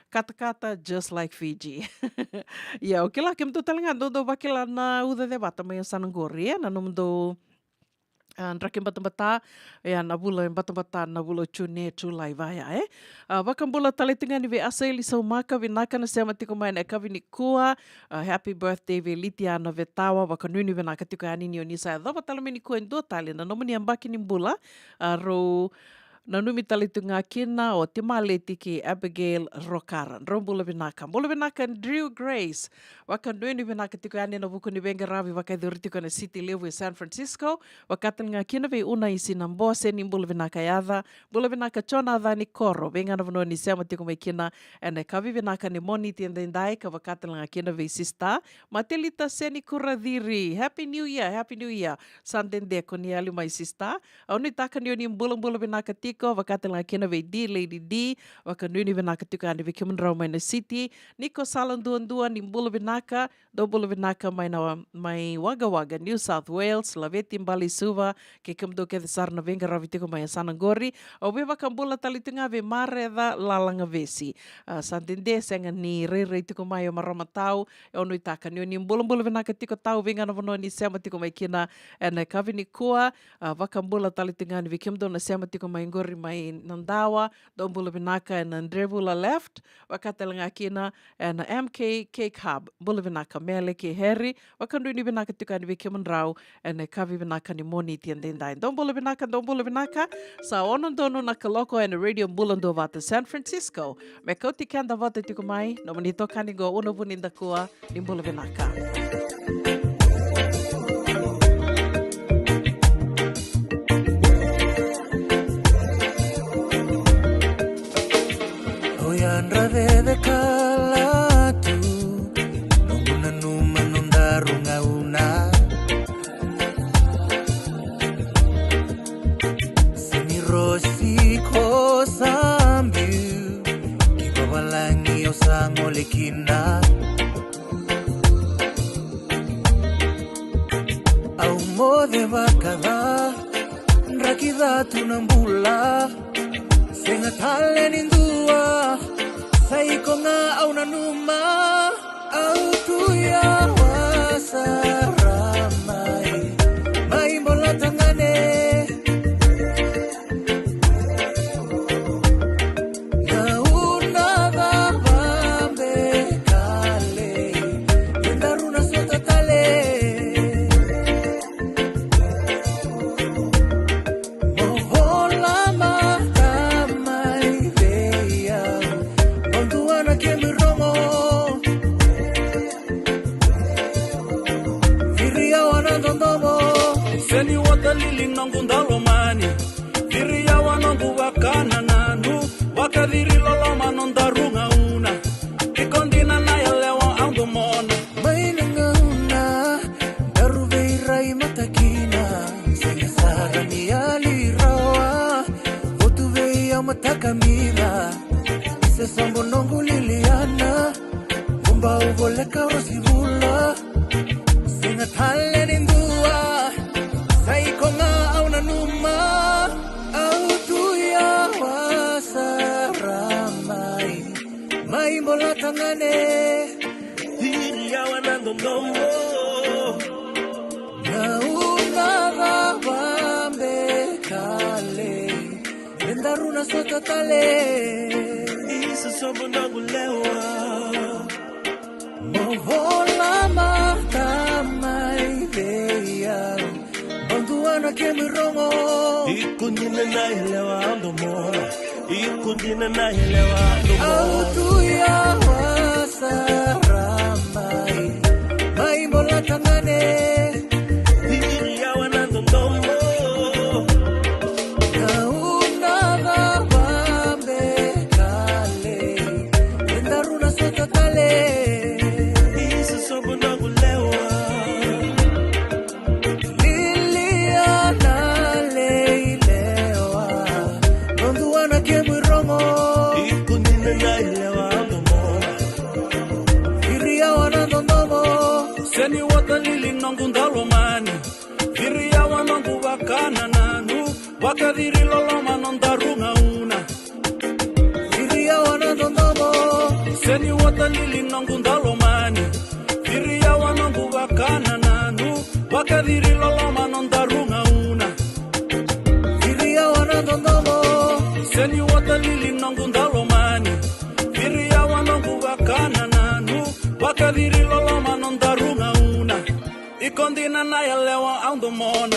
kata just like Fiji. Ia, o kila kem tu talinga, do wakila na udha de Vata mai sanangori, na numdo ndrake mbata na bula mbata na bula chune chulai vaya wakambula talitinga ni ve aseli so maka vinaka na sema tiko mai na kavini kua happy birthday ve litia na vetawa wakanuni vinaka tiko ani ni onisa dova talameni ko endo tali na nomani ambaki ni bula ro na numi talitu ngā kina o te maleti ki Abigail Rokaran. Rombula vinaka. Mbula vinaka Drew Grace. Waka nueni vinaka tiku ane na vuku ni venga ravi waka idhuritiku na city level e San Francisco. Wakata ngā kina vei una isi na mbose ni mbula vinaka yadha. Mbula vinaka chona adha ni koro. Venga na vano ni sema tiku mai kina. Ane kavi vinaka ni moni tiendendai ka wakata ngā kina vei sista. Matelita seni kuradhiri. Happy New Year. Happy New Year. Sandende koni ali mai sista. Au ni taka ni mbula vinaka tiko. Wakata ngā kina vei D, Lady D. Waka nuni vinaka tiku ane vei kimunrau mai na city. Niko salandua ni mbula vinaka. Do mbula vinaka mai Wagga Wagga, New South Wales. Laveti mbali suva. Ke kumdo ke sarna venga ravi tiko mai Sanangori. O we waka mbula talitunga ve mareda lalanga vesi. Sandende senga ni rei tiko mai o maramatau. E onu itaka ni mbula vinaka tiko tau venga na vano ni sema tiko mai kina. Ena kavi ni kua. Waka mbula talitunga ni ve kumdo na sema tiko mai ngori mai Nandawa. Do mbula vinaka ena Ndrevula left. Wakata langa kina ena MK Cake Hub. Mbula vinaka mele ke heri. Waka ndui vinaka tiko ni ve kimunrau. Ena kavi vinaka ni moni tiendendai. Do mbula vinaka. Sa ono dono na kaloko ena radio Bula Duavata San Francisco. Me Kauti Keda Vata tiko mai. No manito kanigo uno vuninda kua ni mbula vinaka. Oyanrave de kalatu nonguna numa nondarunga una Rosiko sambil kibawalangi osangolekina au mode bakada rakida tunambula sengatale nindua saikonga au nanuma au tuya wasaramai maimbola tangane Takamira se sombo nongu liliana umba uvoleka rosibula singa tale nindua saikonga au nanuma au tuya wasaramai maimbola tangane diri ya wanando ndombo na unava bambe kale Daruna sota tale Isa sobo nagulewa Movola mata maideya Banduana ke mirongo Ikundine na hilewa andomona Ikundine na hilewa andomona Autuya wasaramai Maimbola tangane Diri ya wanando ndombo Seni wata lili nongu ndalomani Viria wanongu wakana nanu Wakadiri loloma nondarunga una Viria wanondomo Seni wata lili nongu ndalomani Viria wanongu wakana nanu Wakadiri loloma nondarunga una Viria wanondomo Seni wata lili nongu ndalomani Viria wanongu wakana nanu Wakadiri loloma nondarunga una Ikondina na yalewa andomona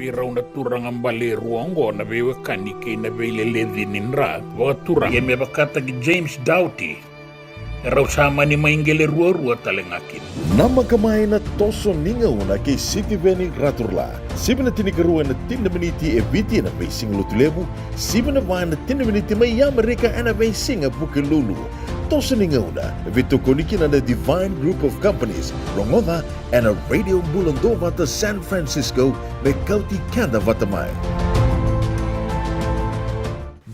Raunda turang ambale ruongo na bewe kanike na beile ledhininra wa turang ye mebakata ki James Doughty rausama ni maingele ruo talengakin nama kamay na toso ninga una kay City Veni Raturla siba na tinikaruan na 10 miniti e biti na may singlutulebu siba na ba na 10 miniti may yamarika na may singa pukilulu toso ninga una vito konikin na Divine Group of Companies Rongoda and a Radio Bula Duavata San Francisco may Kauti Keda Vata.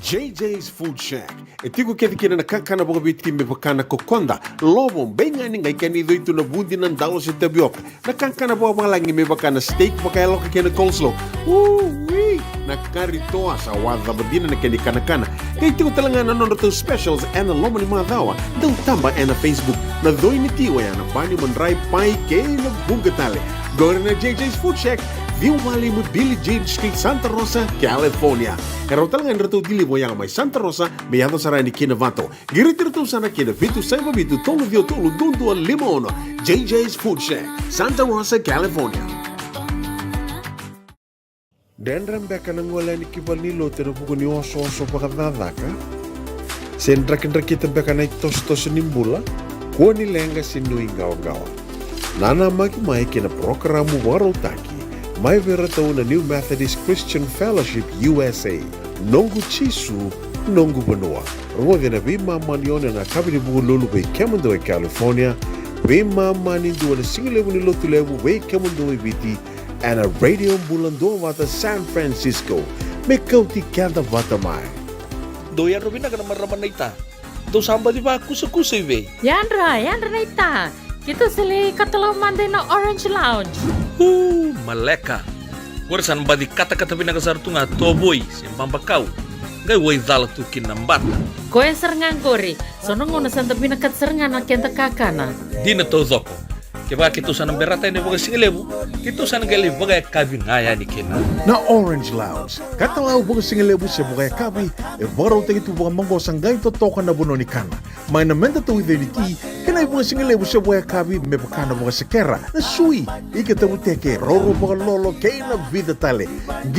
JJ's Food Shack. E tigo kedi kina na kakana boga biti me bakana kokonda. Lobong benga ni ngai kani do itu na bundi nan dalo se tabioka. Na kakana boga malangi me bakana steak bakaya loka kena coleslaw. Wee! Na karitoa sa wadha badina na kani kana. Kay tigo talanga na nono to specials and the lomani madawa. Dau tamba na Facebook. Na doi ni tiwa ya na bani mandrai pai kay na bungatale. Go na JJ's Food Shack. Viu Valley mo Billy Jean Street, Santa Rosa, California. Karo talagang rito dili mo yang may Santa Rosa, may yato sarani kina Vato. Girit-rito sana kina Vitu Saiba Vitu Tolo Dio Tolo Dundu Limono. JJ's Food Shack, Santa Rosa, California. Den rembeka na ngole ni kibalilo te buku ni oso pakadadaka. Sen drakindrakita beka na tos nimbula. Ko ni lenga sinui gawa. Nana maki mai kina programu warotaki. Mai vera tau na New Methodist Christian Fellowship USA. Nongu chisu, nongu banua. Rua na bima manione na kabini buku lulu bei Kemando California. Bima mani dua na singilebu ni lotu lebu bei Kemando Viti. And a radio Bula Duavata San Francisco. Me Kauti Keda Vata mai. Do yan Robina ka naman raman na ita. Do samba di ba kusa iwe. Yandra na ita. Kita sila katalaw mande na Orange Lounge. Maleka. Warasan ba di kata-kata pinakasarto nga toboy siyang pambakaw. Ngay way dala tukin ng bata. Koe serengan gori. Sono ngona santa binakat serengan na kenta kakana. Di na to zoko. Kaya kito sa nang berata ni baga singilebu, kito sa nang baga kabin ngaya ni kina. Na Orange Lounge, katalaw baga singilebu siya baga kabi, baraw tayo ito baga manggo sanggay totokan na buno ni kana. May namenda to with unity, kanay baga singilebu siya baga kabi, may baka na baga sekera, na sui, ikatabu teke, roro baga lolo, kaya na vida tale.